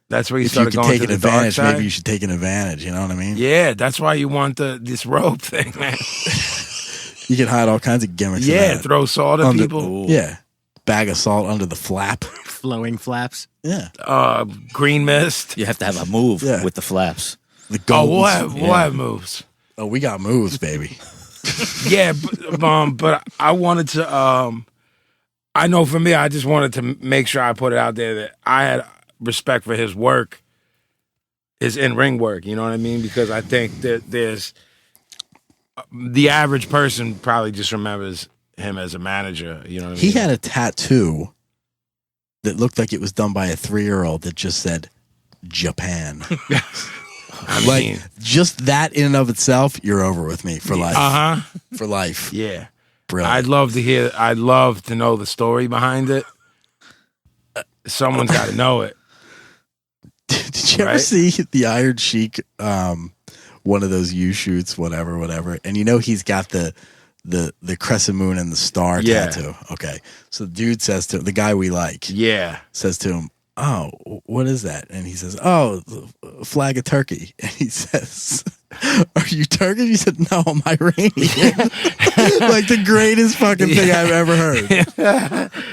That's where you If you started could going take to an the dark advantage, side. maybe you should take an advantage. You know what I mean? Yeah, that's why you want this rope thing, man. You can hide all kinds of gimmicks. in Yeah, that. throw salt at people. Yeah, bag of salt under the flap. Flowing flaps. Yeah, Green mist. You have to have a move Yeah. with the flaps. the Oh, goals. we'll have moves. Oh, we got moves, baby. Yeah, but I wanted to. I know for me, I just wanted to make sure I put it out there that I had respect for his work, his in-ring work. You know what I mean? Because I think that there's the average person probably just remembers him as a manager. You know what I mean? He had a tattoo that looked like it was done by a 3-year-old that just said Japan. I Like, mean, just that in and of itself, you're over with me for life. For life. yeah. Brilliant. I'd love to know the story behind it. Someone's got to know it. Did you ever Right? see the Iron Sheik, one of those U-shoots, whatever, and you know he's got the crescent moon and the star Yeah. tattoo. Okay. So the dude says to the guy we like, Yeah. says to him, "Oh, what is that?" And he says, "Oh, a flag of Turkey." And he says, "Are you Turkish?" He said, "No, I'm Iranian." Like the greatest fucking thing I've ever heard.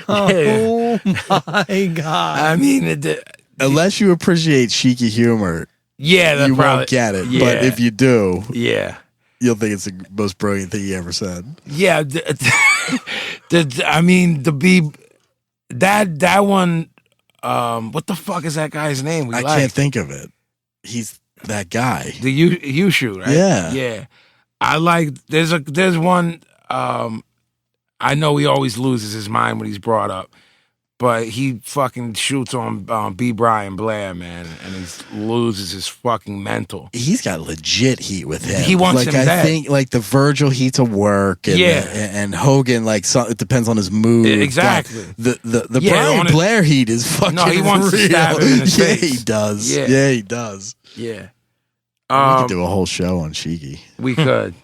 Oh my god! I mean, Unless you appreciate cheeky humor, yeah, that you probably, won't get it. Yeah, But if you do, yeah. you'll think it's the most brilliant thing he ever said. Yeah, I mean, that one. What the fuck is that guy's name? I can't think of it. He's that guy. The you shoot, right? Yeah. yeah. I like. There's one. I know he always loses his mind when he's brought up, but he fucking shoots on B. Brian Blair, man, and he loses his fucking mental. He's got legit heat with him. He wants like him I dead. think like the Virgil heat to work. And Yeah. and Hogan like it depends on his mood. Exactly. But the Yeah, Brian on it- Blair heat is fucking. No, he wants to real. stab him in his Yeah, face. he does. Yeah. Yeah, he does. Yeah. We could do a whole show on Shiki. We could.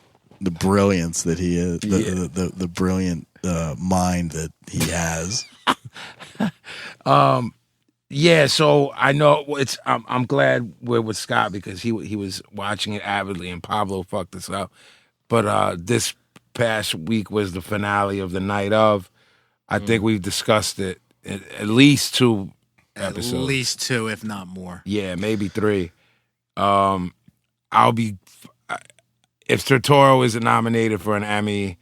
The brilliance that he is. Yeah. The brilliant mind that he has. Yeah, so I know it's. I'm glad we're with Scott because he was watching it avidly, and Pablo fucked us up. But this past week was the finale of the night of. I think we've discussed it at least 2 episodes. At least 2, if not more. Yeah, maybe 3. I'll be if Turturro isn't nominated for an Emmy,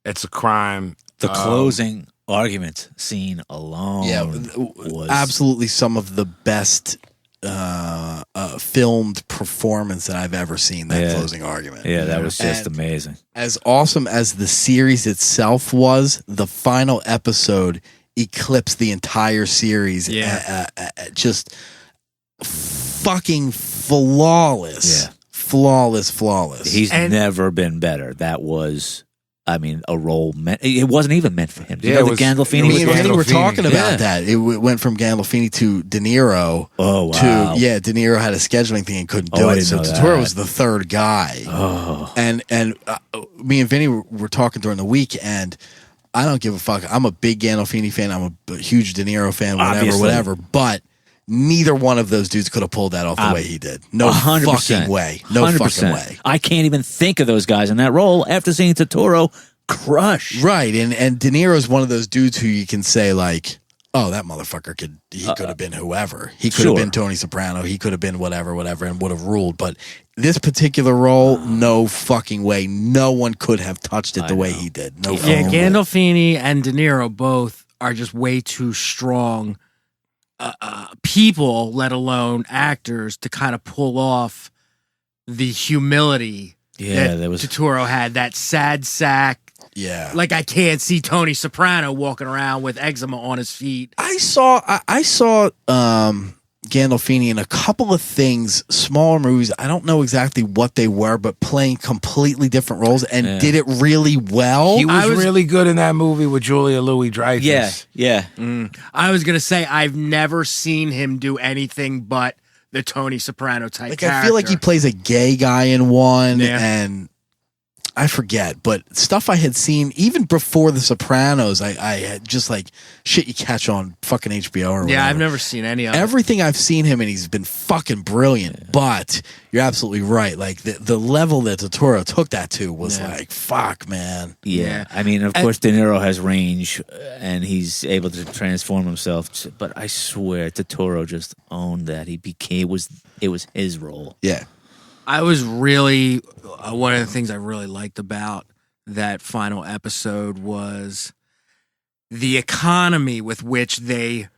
it's a crime. The closing argument scene alone was Absolutely some of the best filmed performance that I've ever seen. That closing argument. Yeah, that was just And amazing. As awesome as the series itself was, the final episode eclipsed the entire series. Yeah. Just fucking flawless. Yeah. Flawless. He's never been better. That was, I mean, a role meant. It wasn't even meant for him. Do you know that Gandolfini Me and Vinny were Gandolfini. talking about that. It went from Gandolfini to De Niro. Oh, wow. To De Niro had a scheduling thing and couldn't do I it. didn't So know Turturro that. was the third guy. Oh. And me and Vinny were talking during the week, and I don't give a fuck. I'm a big Gandolfini fan. I'm a huge De Niro fan. Obviously. Whatever. But neither one of those dudes could have pulled that off the way he did. No 100%. fucking way. No 100%. fucking way. I can't even think of those guys in that role after seeing Turturro crush. Right, and De Niro's one of those dudes who you can say like, oh, that motherfucker could have been whoever. He could have been Tony Soprano. He could have been whatever, and would have ruled. But this particular role, no fucking way. No one could have touched it the way he did. No Yeah, fucking way. Gandolfini and De Niro both are just way too strong people, let alone actors, to kind of pull off the humility Yeah, that there was. Turturro had. That sad sack. Yeah. Like, I can't see Tony Soprano walking around with eczema on his feet. I saw Gandolfini in a couple of things, smaller movies. I don't know exactly what they were, but playing completely different roles and did it really well. He was really good in that movie with Julia Louis-Dreyfus. Yeah. I was going to say, I've never seen him do anything but the Tony Soprano type Like character. I feel like he plays a gay guy in one, Yeah. and I forget, but stuff I had seen even before The Sopranos, I had just like shit you catch on fucking HBO or whatever. Yeah, I've never seen any of it. Everything I've seen him in, he's been fucking brilliant. But you're absolutely right. Like the level that Turturro took that to was like, fuck, man. Yeah. I mean, of course, De Niro has range, and he's able to transform himself. But I swear, Turturro just owned that. It was his role. Yeah. I was really one of the things I really liked about that final episode was the economy with which they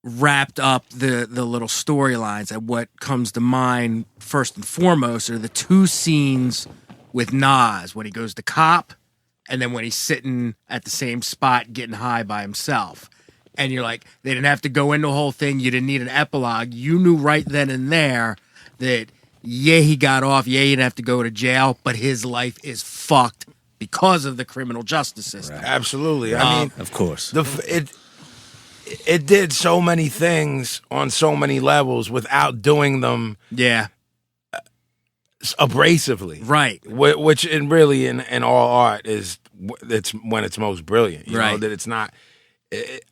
wrapped up the little storylines. And what comes to mind first and foremost are the two scenes with Nas when he goes to cop, and then when he's sitting at the same spot getting high by himself. And you're like, they didn't have to go into the whole thing. You didn't need an epilogue. You knew right then and there that, yeah, he got off. Yeah, he didn't have to go to jail, but his life is fucked because of the criminal justice system. Absolutely. I mean, Of course. it did so many things on so many levels without doing them Yeah, abrasively. right. Which really in all art it's when it's most brilliant. You know, Right. that it's not.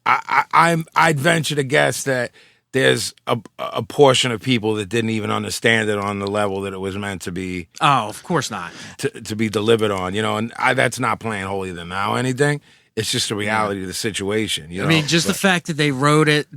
I'd venture to guess that there's a portion of people that didn't even understand it on the level that it was meant to be Oh, of course not. to be delivered on. You know, and that's not playing holier than thou anything. It's just the reality of the situation. You know, I mean, just the fact that they wrote it,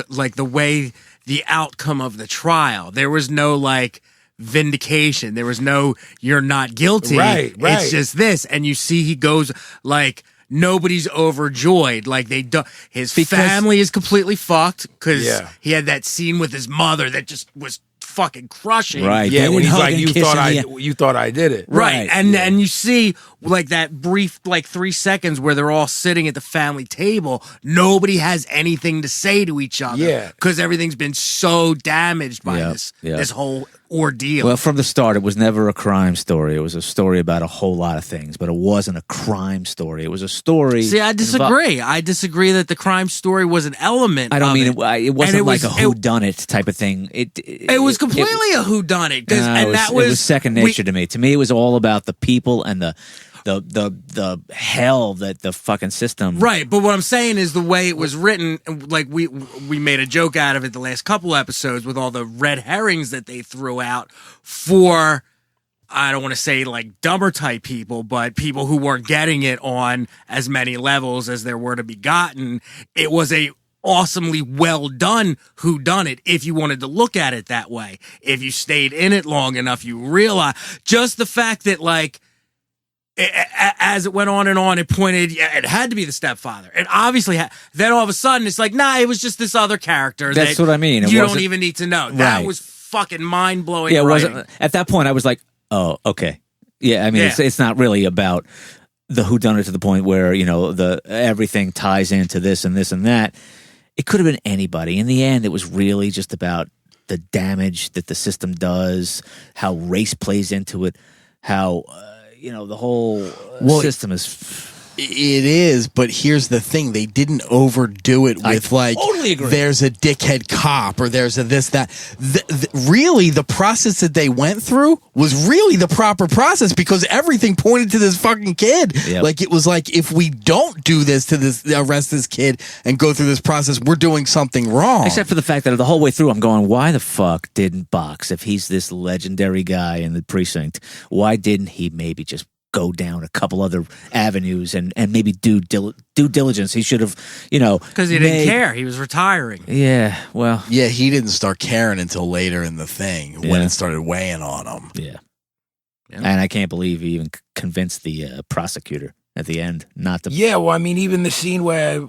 like the way the outcome of the trial, there was no like vindication. There was no you're not guilty. Right. It's just this, and you see he goes like nobody's overjoyed. Like they do. His family is completely fucked because he had that scene with his mother that just was fucking crushing. Right. yeah, They when didn't he's hug like, and you kiss thought in the- you thought I did it. Right. Right, And you see like that brief like 3 seconds where they're all sitting at the family table. Nobody has anything to say to each other. Yeah. Because everything's been so damaged by Yep, yep. this whole ordeal. Well, from the start, it was never a crime story. It was a story about a whole lot of things, but it wasn't a crime story. It was a story. See, I disagree. I disagree that the crime story was an element. I don't of mean it. it wasn't And like a it- whodunit type of thing. It was completely a whodunit. It was second nature to me. To me, it was all about the people and the hell that the fucking system. Right, but what I'm saying is the way it was written, like we made a joke out of it the last couple episodes with all the red herrings that they threw out for, I don't want to say like dumber type people, but people who weren't getting it on as many levels as there were to be gotten. It was a awesomely well done whodunit if you wanted to look at it that way. If you stayed in it long enough, you realize just the fact that like, as it went on and on, it pointed, it had to be the stepfather. And obviously, then all of a sudden, it's like, nah, it was just this other character. That's what I mean. It You don't wasn't- even need to know. That Right. was fucking mind blowing. Yeah, it wasn't. At that point, I was like, oh, okay. Yeah, I mean, Yeah. It's not really about the whodunit to the point where, you know, the everything ties into this and this and that. It could have been anybody. In the end, it was really just about the damage that the system does, how race plays into it, how, you know, the whole system is... It is, but here's the thing. They didn't overdo it with totally agree. There's a dickhead cop or there's a this, that. Really, the process that they went through was really the proper process because everything pointed to this fucking kid. Yep. Like, it was like, if we don't do this to this, arrest this kid and go through this process, we're doing something wrong. Except for the fact that the whole way through, I'm going, why the fuck didn't Box, if he's this legendary guy in the precinct, why didn't he maybe just go down a couple other avenues and maybe do due diligence? He should have, you know, because he didn't care. He was retiring. Yeah, well, yeah, he didn't start caring until later in the thing when Yeah. it started weighing on him. yeah. Yeah. And I can't believe he even convinced the prosecutor at the end not to. Yeah, well, I mean, even the scene where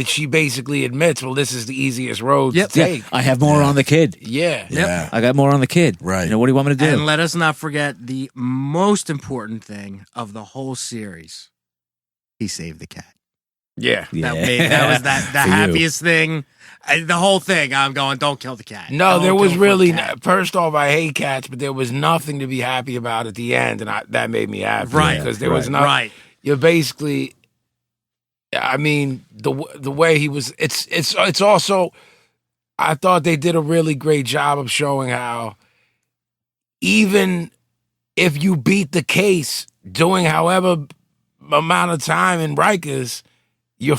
she basically admits, well, this is the easiest road Yep. to take. I have more on the kid. Yeah. Yeah. I got more on the kid. Right. You know, what do you want me to do? And let us not forget the most important thing of the whole series. He saved the cat. Yeah. That was the For you. happiest thing. The whole thing. I'm going, don't kill the cat. No, Don't there was kill really, the cat. first off, I hate cats, but there was nothing to be happy about at the end, and that made me happy. Right. Because there was not, Right. you're basically, I mean, the way he was, it's also, I thought they did a really great job of showing how even if you beat the case doing however amount of time in Rikers, You're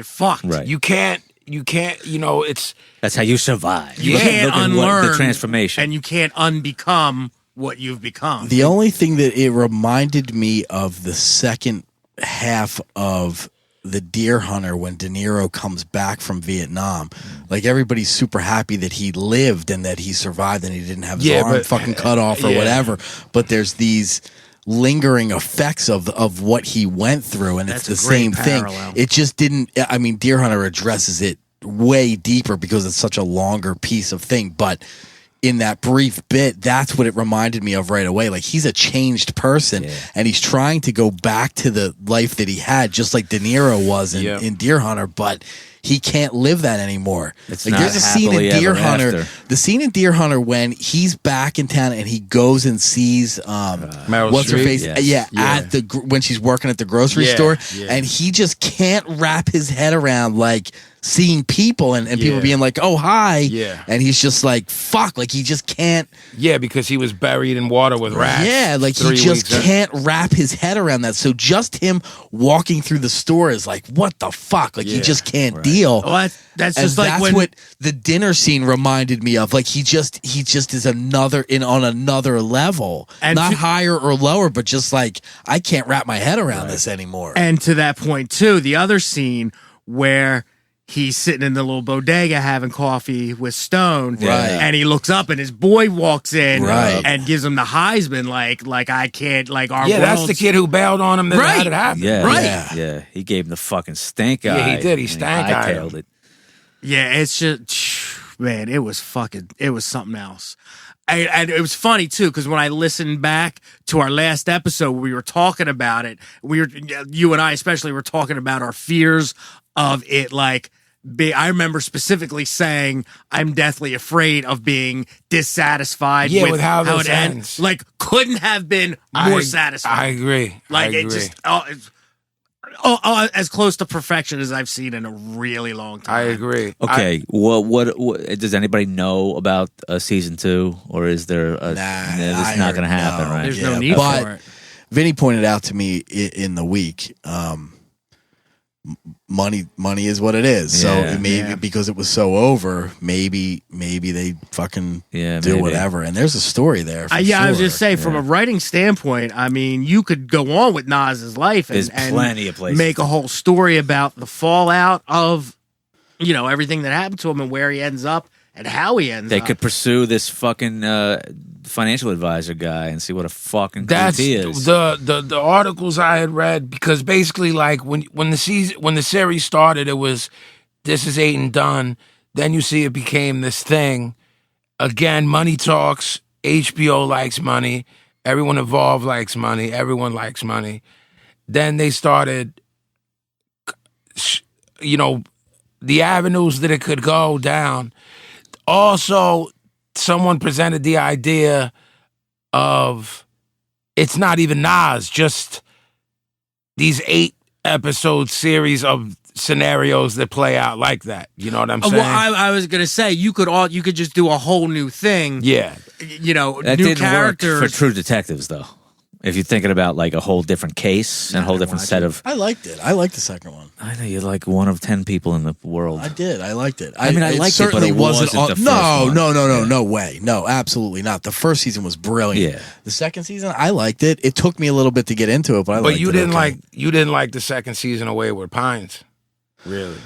fucked. Right. you can't, you know, it's, That's how you survive. You Look at- can't look at unlearn the transformation. and you can't unbecome what you've become. The only thing that it reminded me of the second half of The Deer Hunter when De Niro comes back from Vietnam. Like, everybody's super happy that he lived and that he survived and he didn't have his arm but- fucking cut off or yeah. whatever. But there's these lingering effects of what he went through, and That's it's the a great same parallel. thing. It just didn't. I mean, Deer Hunter addresses it way deeper because it's such a longer piece of thing, but in that brief bit, that's what it reminded me of right away. Like, he's a changed person, and he's trying to go back to the life that he had, just like De Niro was in Deer Hunter, but he can't live that anymore. It's like, not there's a scene in happily Deer ever Hunter, after. the scene in Deer Hunter when he's back in town and he goes and sees Meryl what's her Streep? face, Yes. at the when she's working at the grocery store, and he just can't wrap his head around like seeing people and people being like, oh, hi. Yeah. And he's just like, fuck, like he just can't. yeah, because he was buried in water with rats. Yeah, like he 3 just weeks. can't wrap his head around that. So just him walking through the store is like, what the fuck? Like, he Yeah. just can't deal. Well, that's And just like that's when what the dinner scene reminded me of. Like, he just is on another level, And not to- higher or lower, but just like, I can't wrap my head around this anymore. And to that point, too, the other scene where he's sitting in the little bodega having coffee with Stone, Right. and he looks up and his boy walks in Right. and gives him the Heisman, like I can't, like our Yeah, that's the world's- kid who bailed on him that Right. had it happen. Yeah, Right. Yeah. He gave him the fucking stank eye. Yeah, he did. He And stank-eyed him. hightailed it. Yeah, it's just, man, it was something else. And it was funny too, because when I listened back to our last episode, we were talking about it. You and I especially were talking about our fears of it, like. I remember specifically saying, I'm deathly afraid of being dissatisfied with how this it ends. ends. Like, couldn't have been more satisfying. I agree. Like, I it agree. just, as close to perfection as I've seen in a really long time. I agree. Okay, what does anybody know about season 2, or is there? Nah, this I is not going to heard happen, no. right? There's Yeah, no need but- for it. Vinny pointed out to me in the week, money is what it is. So Yeah. maybe because it was so over, maybe they fucking Yeah, do maybe. whatever. And there's a story there. For Yeah, I was sure. just saying, from a writing standpoint, I mean, you could go on with Nas's life There's and plenty of places. make a whole story about the fallout of, everything that happened to him and where he ends up and how he ends They up. could pursue this fucking financial advisor guy and see what a fucking That's creep he is. the articles I had read, because basically, like when the series started, it was this is Aiton done. Then you see it became this thing again. Money talks. HBO likes money, Everyone involved likes money. Everyone likes money. Then they started, the avenues that it could go down. Also, someone presented the idea of it's not even Nas, just these 8-episode series of scenarios that play out like that. You know what I'm saying? Well, I was gonna say you could just do a whole new thing. Yeah. That New didn't characters. work for True Detectives, though. If you're thinking about like a whole different case and a whole different set of. I liked it. I liked the second one. I know you're like one of 10 people in the world. I did. I liked it. I mean, I liked it, but it wasn't the first one. No way. No, absolutely not. The first season was brilliant. Yeah. The second season, I liked it. It took me a little bit to get into it, but I liked it. But you didn't like the second season of Wayward Pines, really?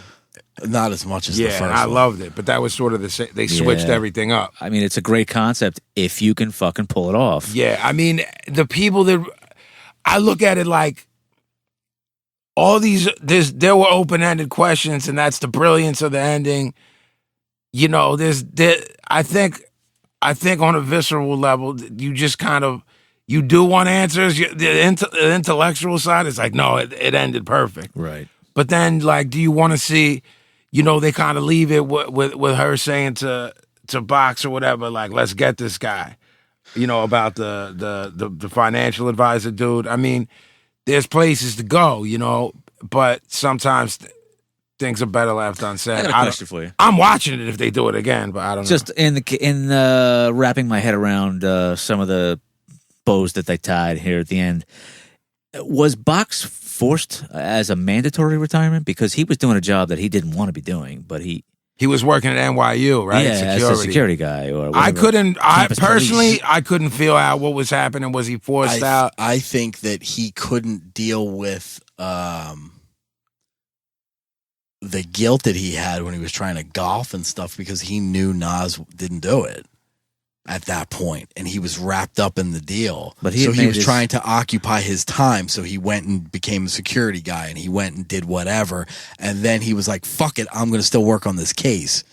Not as much as the first I one. loved it, but that was sort of they switched everything up. I mean, it's a great concept if you can fucking pull it off. Yeah, I mean, the people that I look at it like all these, there were open-ended questions, and that's the brilliance of the ending. You know, I think on a visceral level, you just kind of, you do want answers. The intellectual side is like, no, it ended perfect. Right. But then, like, do you want to see, they kind of leave it with her saying to Box or whatever, like, let's get this guy, about the financial advisor dude. I mean, there's places to go, but sometimes things are better left unsaid. I got a question for you. I'm watching it if they do it again, but I don't know. Just in wrapping my head around some of the bows that they tied here at the end, was Box forced as a mandatory retirement because he was doing a job that he didn't want to be doing, but he was working at NYU, right? Yeah, as a security guy or whatever. I couldn't feel out what was happening. Was he forced out? I think that he couldn't deal with the guilt that he had when he was trying to golf and stuff because he knew Nas didn't do it at that point, and he was wrapped up in the deal. But he was trying to occupy his time, so he went and became a security guy, and he went and did whatever, and then he was like, fuck it, I'm going to still work on this case.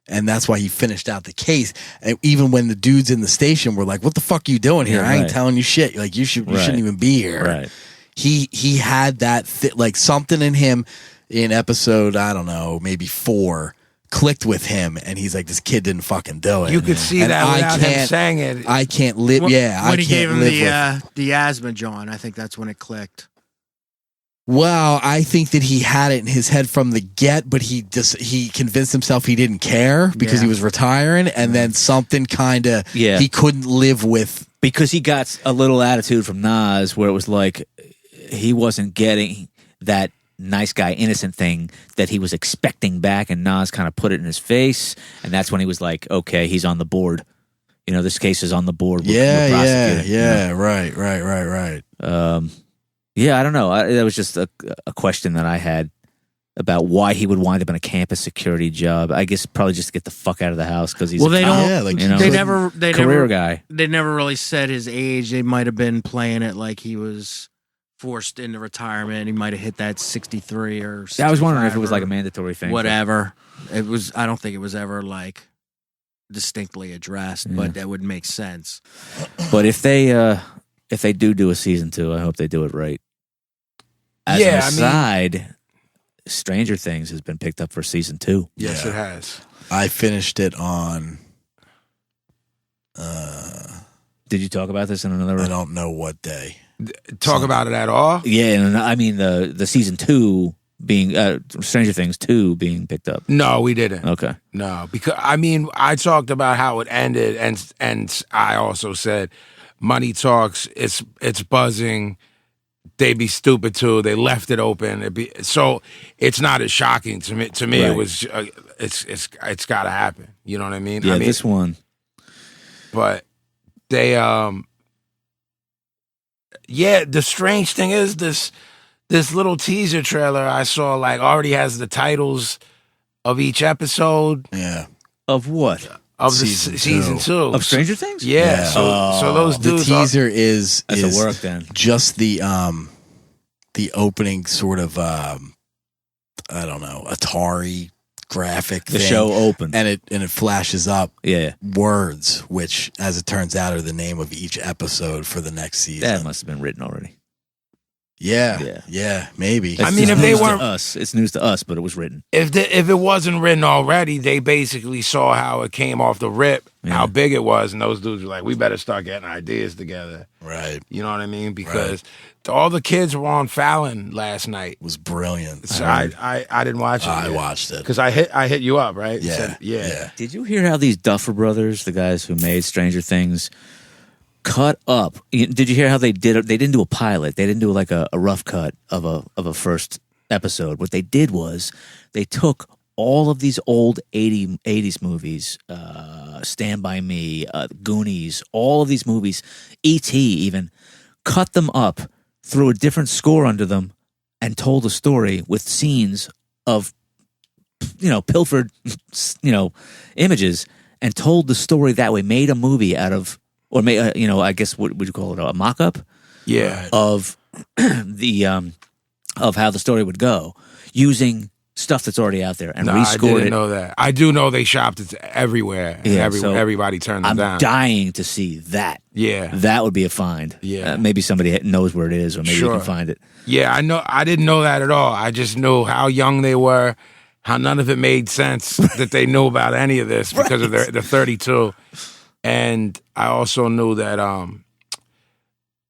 And that's why he finished out the case. And even when the dudes in the station were like, what the fuck are you doing here? Yeah, I ain't telling you shit. Like, you shouldn't even be here. Right. He had that, like, something in him in episode, I don't know, maybe 4, clicked with him, and he's like, this kid didn't fucking do it. You could see and that without him saying it. I can't live. When he gave him the asthma, John, I think that's when it clicked. Well, I think that he had it in his head from the get, but he convinced himself he didn't care because he was retiring, and then something kind of he couldn't live with because he got a little attitude from Nas where it was like he wasn't getting that nice guy innocent thing that he was expecting back, and Nas kind of put it in his face, and that's when he was like, okay, he's on the board, this case is on the board. We're right. I don't know, that was just a question that I had about why he would wind up in a campus security job. I guess probably just to get the fuck out of the house because he's career guy. They never really said his age. They might have been playing it like he was forced into retirement. He might have hit that 63 or 65. I was wondering if it was like a mandatory thing. Whatever. It was. I don't think it was ever like distinctly addressed, but that would make sense. But if they do a season 2, I hope they do it right. As an aside, Stranger Things has been picked up for season 2. Yes, it has. I finished it on. Did you talk about this in another? I don't know what day. Talk about it at all? Yeah, and I mean the season 2 being Stranger Things 2 being picked up. No, we didn't. Okay. No, because I talked about how it ended, and I also said, money talks. It's buzzing. They be stupid too. They left it open. So it's not as shocking to me. To me, It was. It's got to happen. You know what I mean? Yeah, this one. But they the strange thing is this little teaser trailer I saw already has the titles of each episode. Yeah. Of what? Of season 2 of Stranger Things. Yeah. So those dudes. The teaser is a work then. Just the opening sort of I don't know, Atari graphic The thing, show opened. and it flashes up Yeah. words, which, as it turns out, are the name of each episode for the next season. That must have been written already. Yeah, maybe. I mean, if they news to weren't- us, it's news to us, but it was written. If it wasn't written already, they basically saw how it came off the rip, how big it was, and those dudes were like, "We better start getting ideas together." Right. You know what I mean? Because all the kids were on Fallon last night. It was brilliant. So I didn't watch it. I watched it. because I hit you up, right? Yeah, Said- yeah. Did you hear how these Duffer Brothers, the guys who made Stranger Things, cut up? Did you hear how they did it? They didn't do a pilot. They didn't do like a rough cut of a first episode. What they did was they took all of these old 80s movies, Stand By Me, Goonies, all of these movies, E.T. even, cut them up, threw a different score under them, and told a story with scenes of, pilfered, images, and told the story that way, made a movie out of, or made, I guess, what would you call it, a mock-up Yeah. of of how the story would go, using stuff that's already out there, and No, I rescored didn't it. know that. I do know they shopped it everywhere. And Yeah, so everybody turned them I'm down. dying to see that. Yeah. That would be a find. Yeah. Maybe somebody knows where it is, or maybe you Sure. can find it. Yeah, I know. I didn't know that at all. I just knew how young they were, how none of it made sense that they knew about any of this because of their 32, and I also knew that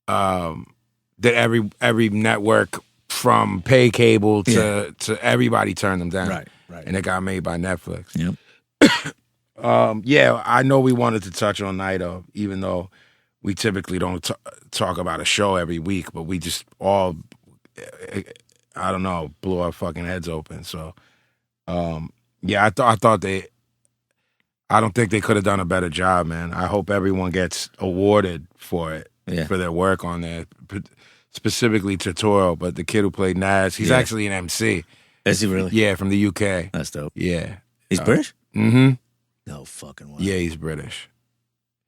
that every network from pay cable to everybody turned them down. Right. And it got made by Netflix. Yep. Yeah, I know we wanted to touch on Night Of, even though we typically don't talk about a show every week, but we just all, I don't know, blew our fucking heads open. So, yeah, I thought they, I don't think they could have done a better job, man. I hope everyone gets awarded for it, for their work on there, specifically Tutorial, but the kid who played Naz, he's actually an MC. Is he really? Yeah, from the UK. That's dope. Yeah. He's British? Mm-hmm. No fucking way. Yeah, he's British.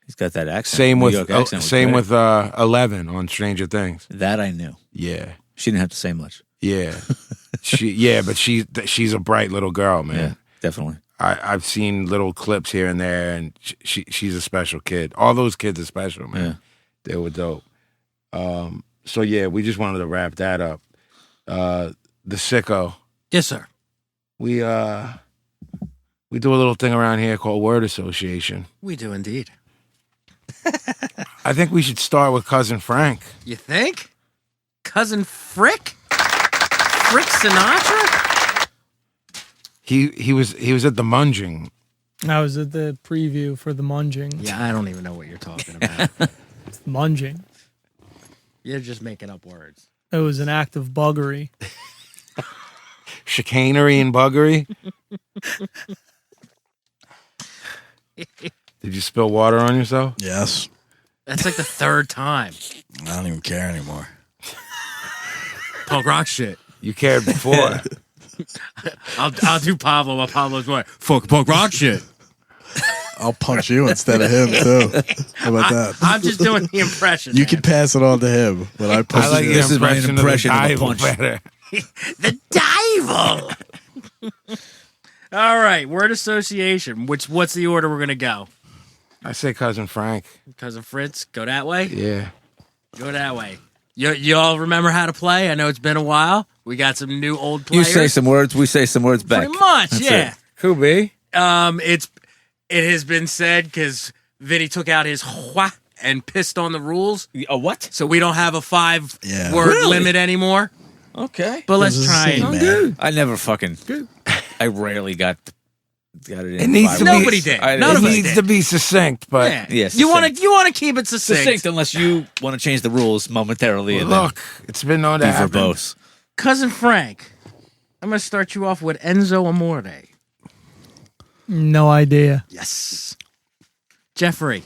He's got that accent. Same New with York accent was same great. with 11 on Stranger Things. That I knew. Yeah, She didn't have to say much. yeah, but she's a bright little girl, man. Yeah, definitely. I've seen little clips here and there, and she's a special kid. All those kids are special, man. Yeah. They were dope. So yeah, we just wanted to wrap that up. The Sicko, Yes, sir. we do a little thing around here called word association. We do indeed. I think we should start with Cousin Frank. You think? Cousin Frick? Frick Sinatra? He was at the Munging. I was at the preview for the Munging. Yeah, I don't even know what you're talking about. Munging. You're just making up words. It was an act of buggery. Chicanery and buggery. Did you spill water on yourself? Yes. That's like the third time. I don't even care anymore. Punk rock shit. You cared before. I'll do Pablo while Pablo's going, fuck punk rock shit. I'll punch you instead of him, too. How about that? I'm just doing the impression. You man. can pass it on to him, but I punch I like you. your This is my impression of the impression of a Bible punch. better. The devil. All right, word association. What's the order we're gonna go? I say Cousin Frank. Cousin Fritz, go that way. Yeah. Go that way. You all remember how to play? I know it's been a while. We got some new old You players. say some words, we say some words back. Pretty much, That's yeah. it. Could be. It has been said because Vinny took out his wha and pissed on the rules, A what? so we don't have a 5 Yeah. word Really? limit anymore. Okay. But let's This is try the same, it. man. I never fucking. I rarely got it in. It needs to be. Nobody did. None It of us needs did. to be succinct, but Yeah. Yes, you want succinct. to keep it succinct. Succinct unless you want to change the rules momentarily. And then look, it's been known to be happen. verbose. Cousin Frank, I'm gonna start you off with Enzo Amore. No idea. Yes. Jeffrey.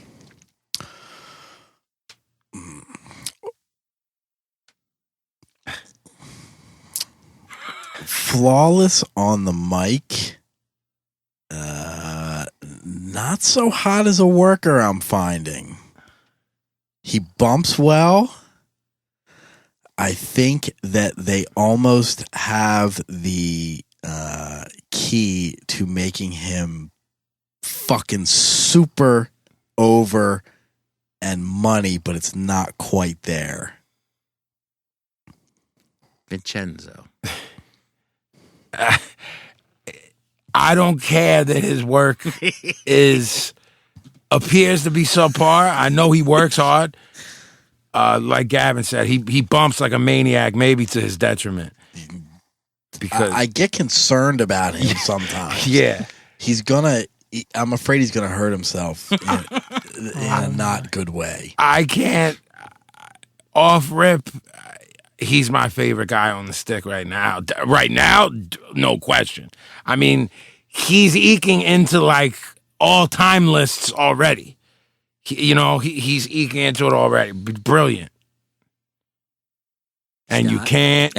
Flawless on the mic. Not so hot as a worker, I'm finding. He bumps well. I think that they almost have the key to making him fucking super over and money, but it's not quite there. Vincenzo. I don't care that his work appears to be subpar. I know he works hard. Like Gavin said, he bumps like a maniac, maybe to his detriment. Because I get concerned about him sometimes. yeah, I'm afraid he's gonna hurt himself in a not good way. I can't off rip. He's my favorite guy on the stick right now. Right now, no question. I mean, he's eking into like all-time lists already. He's eking into it already. Brilliant. And you can't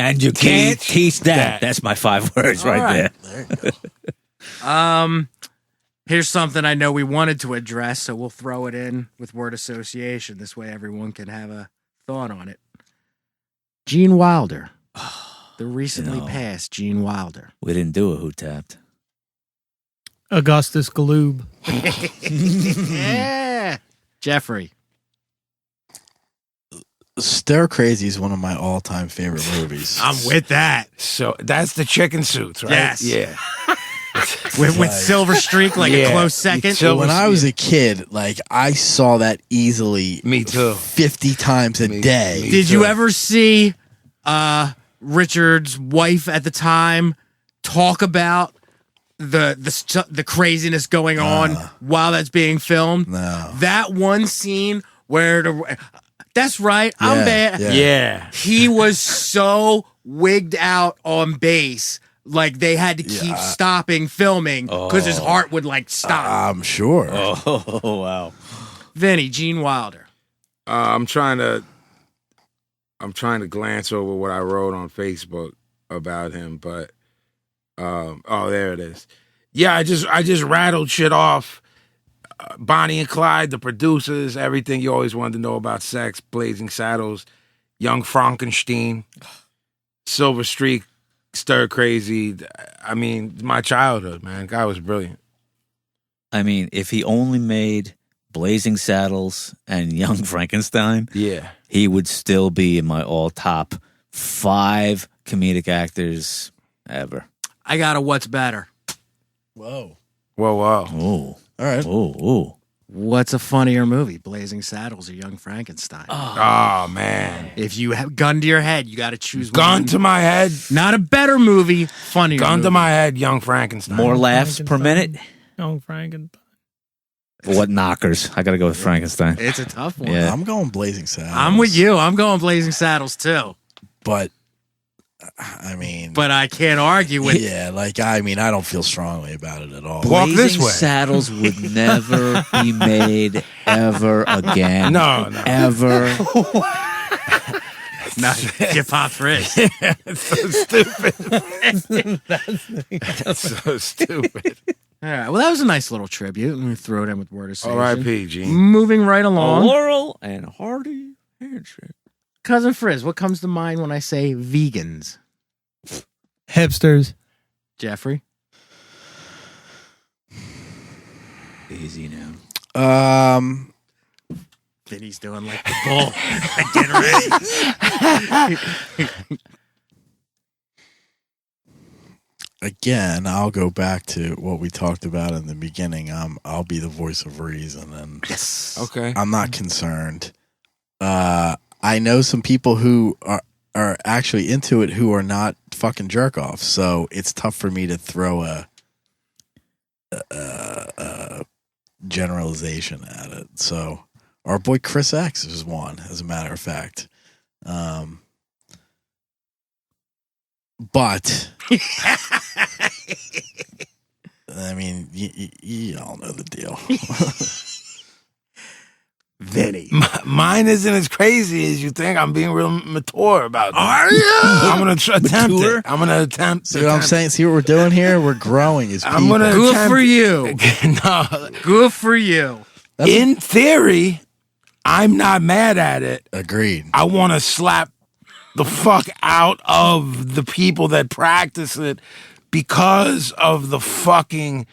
teach that. That's my 5 words right there. There you go. Here's something I know we wanted to address, so we'll throw it in with word association. This way everyone can have a thought on it. Gene Wilder. The recently passed Gene Wilder. We didn't do a Who Tapped. Augustus Galoob. Yeah. Jeffrey. Stir Crazy is one of my all-time favorite movies. I'm with that. So that's the chicken suits, right? Yes. Yeah. With Silver Streak like a Yeah. close second. When I was a kid, like I saw that easily. Me too. 50 times a day. Did you ever see Richard's wife at the time talk about the craziness going on while that's being filmed? No. That one scene where that's right, I'm bad. Yeah. He was so wigged out on bass, like they had to keep stopping filming because his heart would like stop. I'm sure. Oh, wow. Vinny, Gene Wilder. I'm trying to glance over what I wrote on Facebook about him, but there it is. Yeah, I just rattled shit off. Bonnie and Clyde, the producers, everything you always wanted to know about sex, Blazing Saddles, Young Frankenstein, Silver Streak, Stir Crazy. I mean, my childhood, man. Guy was brilliant. I mean, if he only made Blazing Saddles and Young Frankenstein, Yeah. he would still be in my all top 5 comedic actors ever. I got a what's better. Whoa. Whoa. Oh, All right. oh. What's a funnier movie, Blazing Saddles or Young Frankenstein? Oh, man. If you have gun to your head, you got to choose Gun one. to my head. Not a better movie, funnier Gun movie. to my head, Young Frankenstein. More laughs per minute. Young Frankenstein. What knockers? I got to go with Frankenstein. It's a tough one. Yeah. I'm going Blazing Saddles. I'm with you. I'm going Blazing Saddles too. But, I mean. But I can't argue with I don't feel strongly about it at all. Walk this Blazing way. Saddles would never be made ever again. No. Ever. not hip hop Chris. It's so stupid. That's so stupid. All right. Well, that was a nice little tribute. Let me throw it in with word association. R.I.P. Gene. Moving right A along. Laurel and Hardy handshake. Cousin Frizz, what comes to mind when I say vegans? Hipsters. Jeffrey? Easy now. Vinny's doing like the bull. Get ready. Again, I'll go back to what we talked about in the beginning. I'll be the voice of reason, and Yes. Okay. I'm not concerned. I know some people who are actually into it who are not fucking jerk offs, so it's tough for me to throw a generalization at it. So our boy Chris X is one, as a matter of fact. But I mean, you all know the deal. Vinny. Mine isn't as crazy as you think. I'm being real mature about this. Are you? I'm going to attempt Mature? it. I'm going to attempt. See what I'm saying? See what we're doing here? We're growing as people. I'm gonna Good attempt- for you. No. Good for you. In theory, I'm not mad at it. Agreed. I want to slap the fuck out of the people that practice it because of the fucking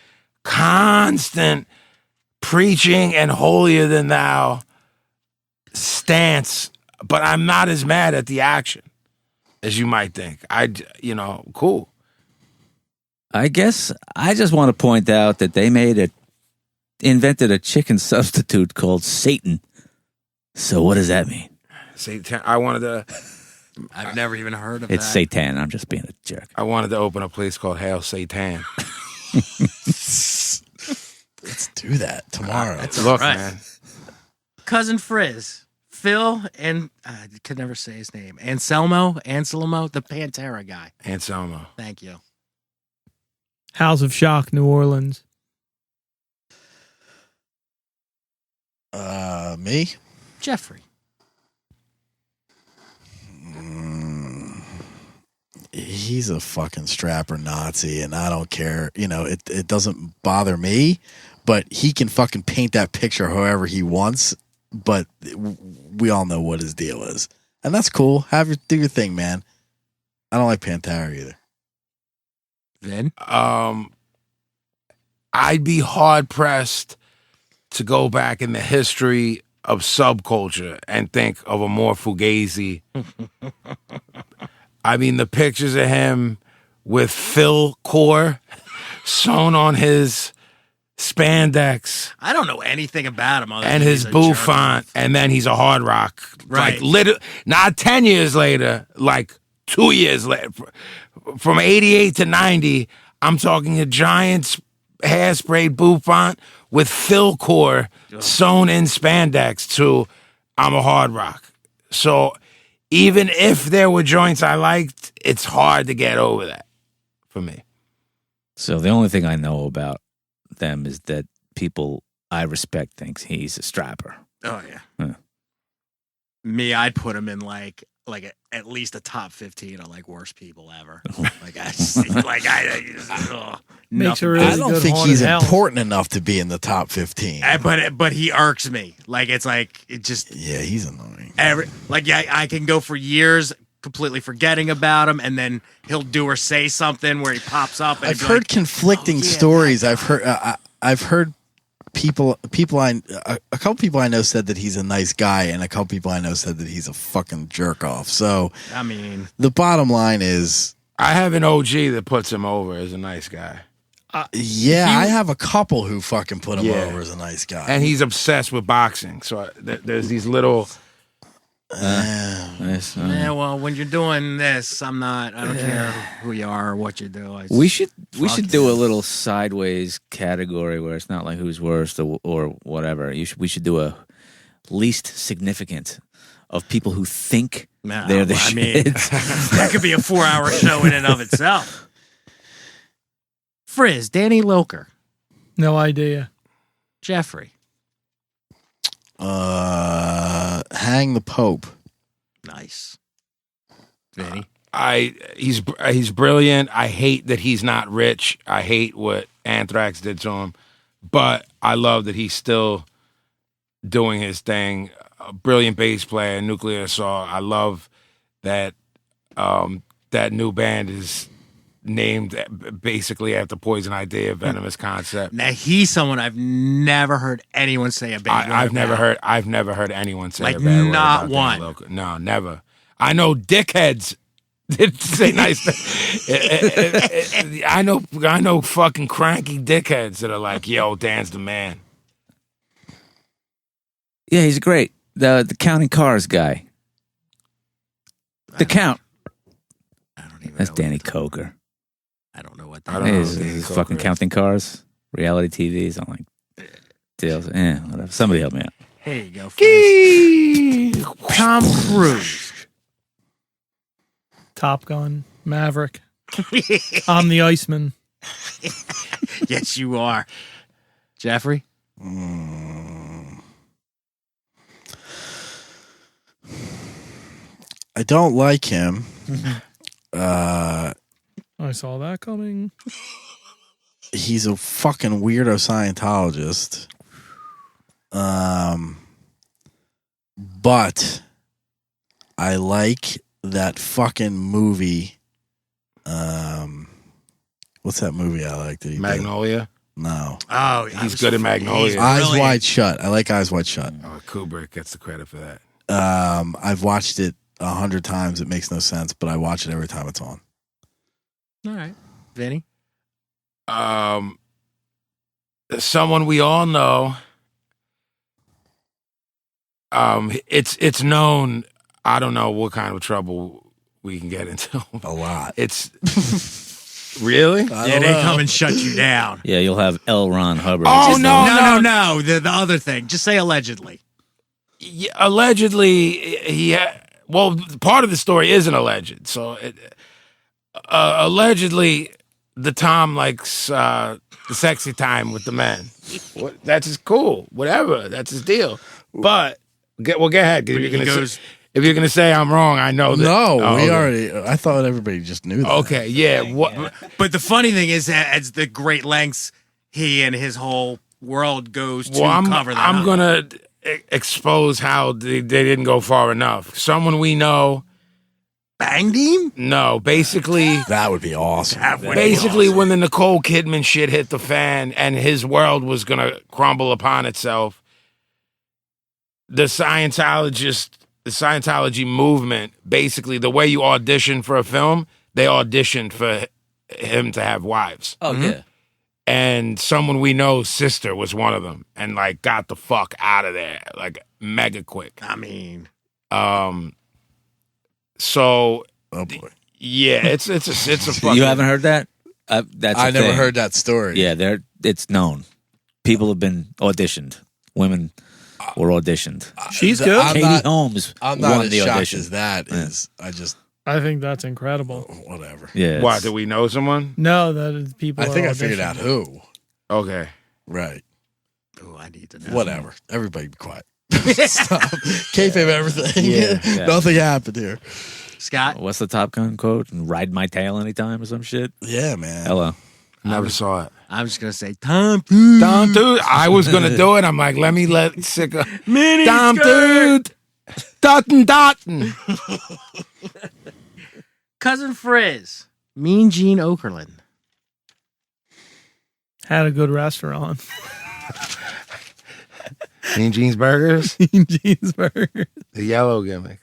constant preaching and holier than thou stance, but I'm not as mad at the action as you might think. Cool. I guess I just want to point out that they invented a chicken substitute called Satan. So what does that mean? Satan. I've never even heard of It's that. Satan. I'm just being a jerk. I wanted to open a place called Hail Satan. Let's do that tomorrow. Look, right. man. Cousin Frizz, Phil, and I could never say his name. Anselmo, the Pantera guy. Anselmo. Thank you. House of Shock, New Orleans. Me? Jeffrey. He's a fucking strapper Nazi, and I don't care. It doesn't bother me, but he can fucking paint that picture however he wants. But we all know what his deal is, and that's cool. Do your thing, man. I don't like Pantera either. Vin? I'd be hard pressed to go back in the history of subculture and think of a more fugazi. I mean, the pictures of him with Phil Core sewn on his spandex I don't know anything about him. and his bouffant, and then he's a hard rock. Right. Like, not 10 years later, like 2 years later. From 88 to 90, I'm talking a giant hairsprayed bouffant with Phil Core sewn in spandex to I'm a hard rock. So even if there were joints I liked, it's hard to get over that for me. So the only thing I know about them is that people I respect thinks he's a strapper. Oh, yeah. Huh. Me, I'd put him in at least a top 15 of worst people ever. Makes a nothing. really I don't good think haunted he's house. important enough to be in the top 15. But he irks me. It just Yeah, he's annoying. I can go for years completely forgetting about him, and then he'll do or say something where he pops up. And I've be heard like, conflicting "Oh, yeah, stories. that I've heard a couple people I know said that he's a nice guy, and a couple people I know said that he's a fucking jerk off. So I mean, the bottom line is, I have an OG that puts him over as a nice guy. I have a couple who fucking put him Yeah. over as a nice guy. And he's obsessed with boxing. So there's these little... Nice. yeah, well, when you're doing this, I don't care who you are or what you do. We should Fuck do a little sideways category where it's not like who's worst or whatever. We should do a least significant of people who think they're the shit. That could be a 4-hour show in and of itself. Frizz, Danny Loker, No idea. Jeffrey. Hang the Pope. Nice. Vinny. He's brilliant. I hate that he's not rich. I hate what Anthrax did to him, but I love that he's still doing his thing. A brilliant bass player, Nuclear Assault. I love that that new band is named basically after Poison Idea, Venomous Concept. Now he's someone I've never heard anyone say a bad word I've never heard anyone say a bad word not about one. Danny Loker. No, never. I know dickheads did say nice things. I know fucking cranky dickheads that are like, yo, Dan's the man. Yeah, he's great. The counting cars guy. The Count. I don't even That's know Danny what the- Coker. I don't know what I that don't know He's who Danny he's Coker fucking is. counting cars, reality TV. I'm like, deals. Whatever. Somebody help me out. Here you go, Frizz. Tom Cruise. Top Gun, Maverick. I'm the Iceman. Yes, you are. Jeffrey? I don't like him. I saw that coming. He's a fucking weirdo Scientologist. But I like that fucking movie What's that movie I like that he did? Magnolia. No. Oh, He's good at Magnolia. Eyes brilliant. Wide Shut. I like Eyes Wide Shut. Oh, Kubrick gets the credit for that. I've watched it 100 times. It makes no sense, but I watch it every time it's on. All right, Vinny. Someone we all know. It's known. I don't know what kind of trouble we can get into. A lot. It's really. Yeah, they come and shut you down. Yeah, you'll have L. Ron Hubbard. Oh, Just- No. The other thing. Just say allegedly. Yeah, allegedly, well, part of the story isn't alleged. So, allegedly, the Tom likes the sexy time with the men. That's his cool. Whatever. That's his deal. But go ahead. If you're gonna say I'm wrong, I know that. No, Oh, we okay. already. I thought everybody just knew that. Okay, yeah. But the funny thing is, as the great lengths he and his whole world goes to Well, cover that. I'm up. gonna expose how they didn't go far enough. Someone we know. Banged him? No, basically. That would be awesome. Basically, when the Nicole Kidman shit hit the fan and his world was going to crumble upon itself, the Scientology movement, basically, the way you audition for a film, they auditioned for him to have wives. Oh, yeah. And someone we know's sister was one of them and, like, got the fuck out of there, like, mega quick. I mean, So, Oh boy, yeah, it's a fucking... You haven't heard that? That's I a never thing. heard that story. Yeah, it's known. People have been auditioned. Women were auditioned. She's I'm good. not- Katie Holmes I'm not won as the shocked audition. as that is. I just I think that's incredible. whatever. Yeah. Why, do we know someone? No, that is people. I think are I figured out auditioning. who. Okay. Right. oh, I need to know. Whatever. Everybody be quiet. Stop. Kayfabe everything. Yeah. Nothing happened here. Scott? What's the Top Gun quote? Ride my tail anytime or some shit? Yeah, man. Hello. Never saw it. I'm just going to say, Tom Cruise. Dom dude, I was gonna do it. I'm like, let me let sick of Dom dude. Dotton. Cousin Frizz. Mean Gene Okerlund. Had a good restaurant. Mean Jeans Burgers. Cheeseburger. The yellow gimmick.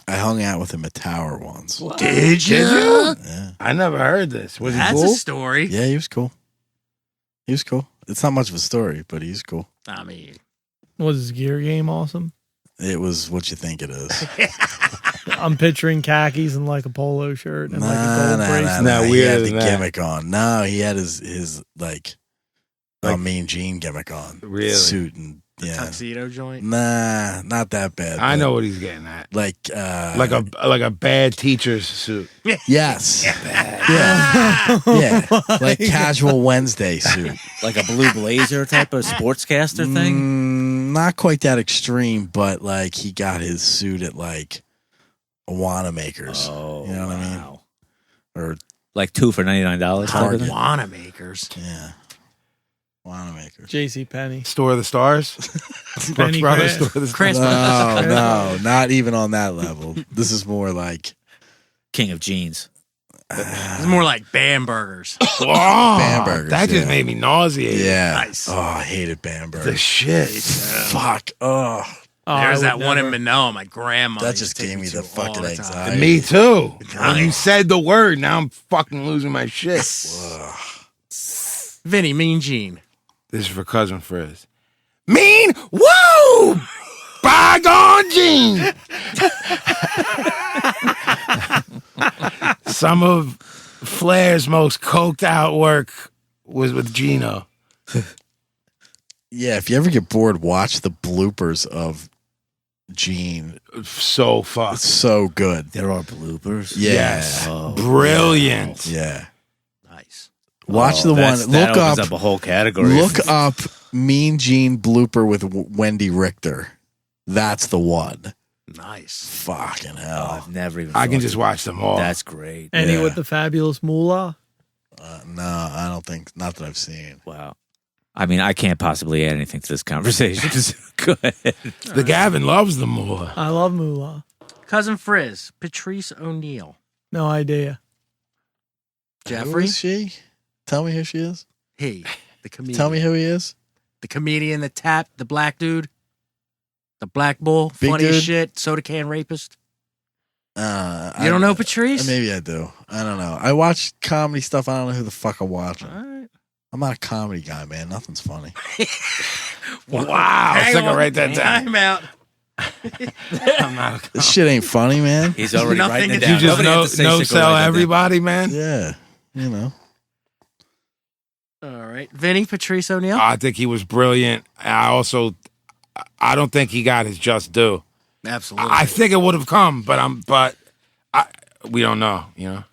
I hung out with him at Tower once. Did you? Yeah. I never heard this. Was he That's cool? a story. Yeah, he was cool. He was cool. It's not much of a story, but he's cool. I mean, Was his gear game awesome? It was what you think it is. I'm picturing khakis and like a polo shirt and like a gold bracelet. Nah, He weirder had the than that. gimmick on. No, he had his like Mean Gene gimmick on. Really? Suit and the yeah. tuxedo joint. Nah, not that bad. I but know what he's getting at. Like Like a bad teacher's suit. yes. Yeah. Yeah. Like casual Wednesday suit. Like a blue blazer type of sportscaster thing? Not quite that extreme, but like he got his suit at like Wanamaker's. Oh, you know what I mean? wow. Or Like 2 for $99 type of thing? Wanamakers. yeah. Wanamaker's. J.C. Penney. Store of the Stars. Penny Brothers. Craft. Store of the Stars. Christmas. No, not even on that level. This is more like King of jeans. It's more like Bambergers. Oh, Bambergers, that just yeah. made me nauseated. yeah. Nice. Oh, I hated The Bamberg. shit. Fuck. Oh, Oh, There's I that would one in never- Manoa. My grandma. That used just to take gave me to the all fucking the time. anxiety. Me too. When Right. you said the word, now I'm fucking losing my shit. Vinny, Mean Gene. This is for Cousin Frizz. Mean, woo! Bygone Gene! Some of Flair's most coked out work was with Gino. yeah. If you ever get bored, watch the bloopers of Gene. So It's fucked. so good. There are bloopers. Yeah. Yes. Oh. Brilliant. Yeah. Nice. Watch Oh, the that's- one. that Look opens up. up a whole category. Look up Mean Gene blooper with Wendy Richter. That's the one. Nice. Fucking Oh, hell. I've never even. I can thought just of- watch them all. That's great. Any Yeah. with the fabulous moolah? No, I don't think. Not that I've seen. Wow. I mean, I can't possibly add anything to this conversation. So go ahead. The Gavin loves them more. I love moolah. Cousin Frizz. Patrice O'Neill. No idea. Who Jeffrey, is she? Tell me who she is. he, the comedian. Tell me who he is. The comedian that tapped the black dude, the black bull, Big funny as dude? shit, soda can rapist. You I don't know Patrice? Maybe I do. I don't know. I watch comedy stuff. I don't know who the fuck I'm watching. All right. I'm not a comedy guy, man. Nothing's funny. Wow. Hang So I can on. write that down. Time out. I'm not- This shit ain't funny, man. He's already Nothing writing it to down. You just Nobody has to say no shit, go sell write that down. everybody, man. Yeah, you know. All right. Vinny, Patrice O'Neill. I think he was brilliant. I don't think he got his just due. Absolutely. I think it would have come, but we don't know, you know.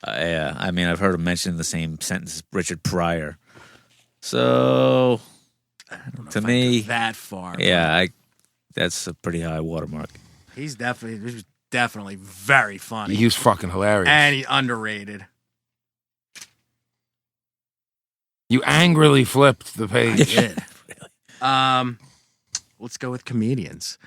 Yeah, I mean, I've heard him mention the same sentence as Richard Pryor. So, to me, that far. yeah, that's a pretty high watermark. He was definitely very funny. He was fucking hilarious. And he underrated. You angrily flipped the page. Did. Let's go with comedians.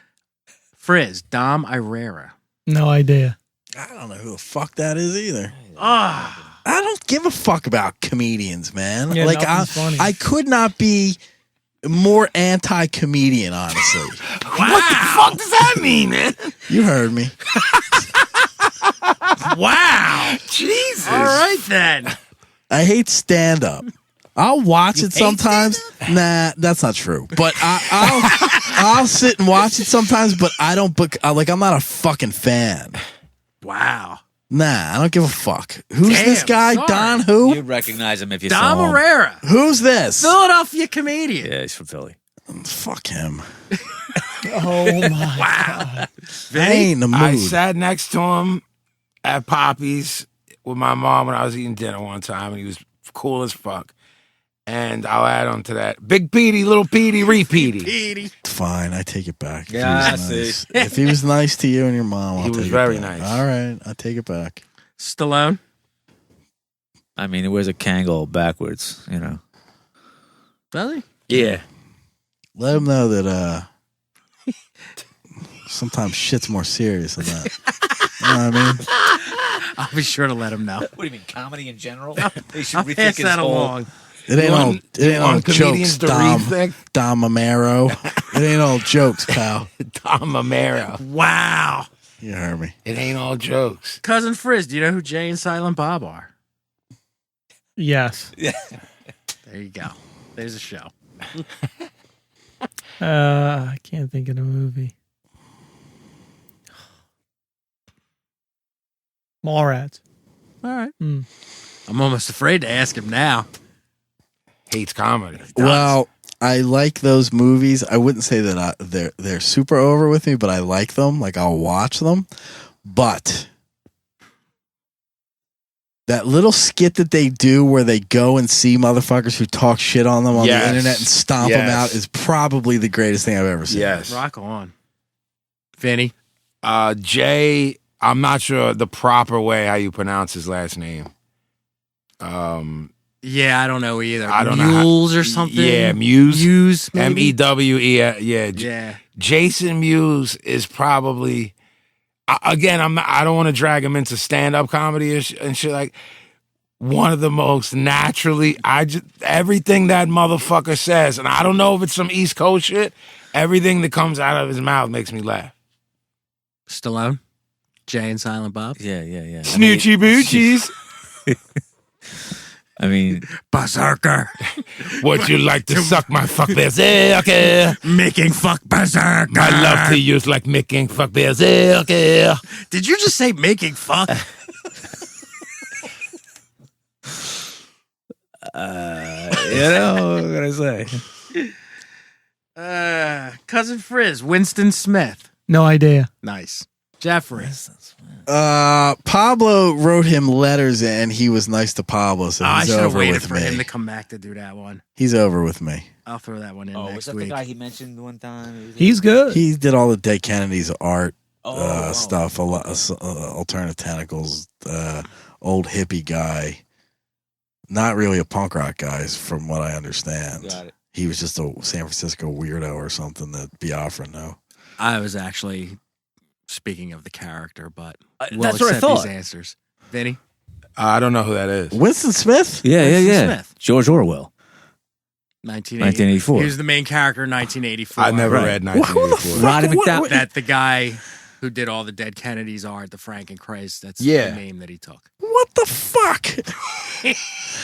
Frizz, Dom Irera. No idea. I don't know who the fuck that is either. Ah, I don't give a fuck about comedians, man. Yeah, like nothing's funny. I could not be more anti-comedian, honestly. What the fuck does that mean, man? You heard me. wow. Jesus. All right then. I hate stand-up. I'll watch it sometimes. Nah, that's not true. But I'll sit and watch it sometimes. But I don't. I'm not a fucking fan. Wow. Nah, I don't give a fuck. Who's Damn, this guy? sorry. Don who? You'd recognize him if you Dom saw him. Irera. Who's this? Philadelphia comedian. Yeah, he's from Philly. Fuck him. Oh my. Wow. I ain't in the mood. I sat next to him at Poppy's with my mom when I was eating dinner one time, and he was cool as fuck. And I'll add on to that. Big Petey, little Petey, repeaty. Petey. Fine, I take it back. Yeah, if he was see. nice. If he was nice to you and your mom, I'll He take was it very back. nice. All right, I take it back. Stallone. I mean, he wears a Kangol backwards, you know. Really? Yeah. Let him know that sometimes shit's more serious than that. You know what I mean? I'll be sure to let him know. What do you mean, comedy in general? They should I'll pass that along. It ain't all jokes, comedians to Dom rethink? Amaro. It ain't all jokes, pal. Tom Amaro. Wow. You heard me. It ain't all jokes. Cousin Frizz, do you know who Jay and Silent Bob are? Yes. There you go. There's a show. I can't think of the movie. Mallrats. All right. Hmm. I'm almost afraid to ask him now. Hates comedy. Well, I like those movies. I wouldn't say that they're super over with me, but I like them. Like I'll watch them. But that little skit that they do where they go and see motherfuckers who talk shit on them on Yes. the internet and stomp them Yes. out is probably the greatest thing I've ever seen. Yes. Rock on. Vinny. Jay, I'm not sure the proper way how you pronounce his last name. Yeah, I don't know either. I don't know how- Mules or something? Yeah, Muse. Muse, maybe? MEWE. Yeah. Yeah. Jason Mewes is probably again. I don't want to drag him into stand-up comedy and shit like. One of the most naturally, everything that motherfucker says, and I don't know if it's some East Coast shit. Everything that comes out of his mouth makes me laugh. Stallone. Jay and Silent Bob. Yeah. Snoochie boochies. I mean, Berserker. Would you like to suck my fuck berserker? Making fuck berserker. I love to use like making fuck berserker. Did you just say making fuck? you know what can I say? Cousin Frizz. Winston Smith. No idea. Nice. Jeffrey. Pablo wrote him letters and he was nice to Pablo, so I he's should have over waited with for me. him to come back to do that one. He's over with me. I'll throw that one in Oh, was next that week. the guy he mentioned one time? He's good. He did all the Dead Kennedys art Oh. stuff, a lot, Alternative Tentacles, old hippie guy. Not really a punk rock guy, from what I understand. Got it. He was just a San Francisco weirdo or something that Biafra knew. I was actually speaking of the character, but we'll that's what I accept thought. these answers. Vinny? I don't know who that is. Winston Smith? Yeah, Winston Smith. George Orwell. 1984. 1984. He was the main character in 1984. I never Right. read Who the 1984. fuck? Roddy What- McDowell. That the guy who did all the dead Kennedys art, the Frankenchrist. That's Yeah. the name that he took. What the fuck?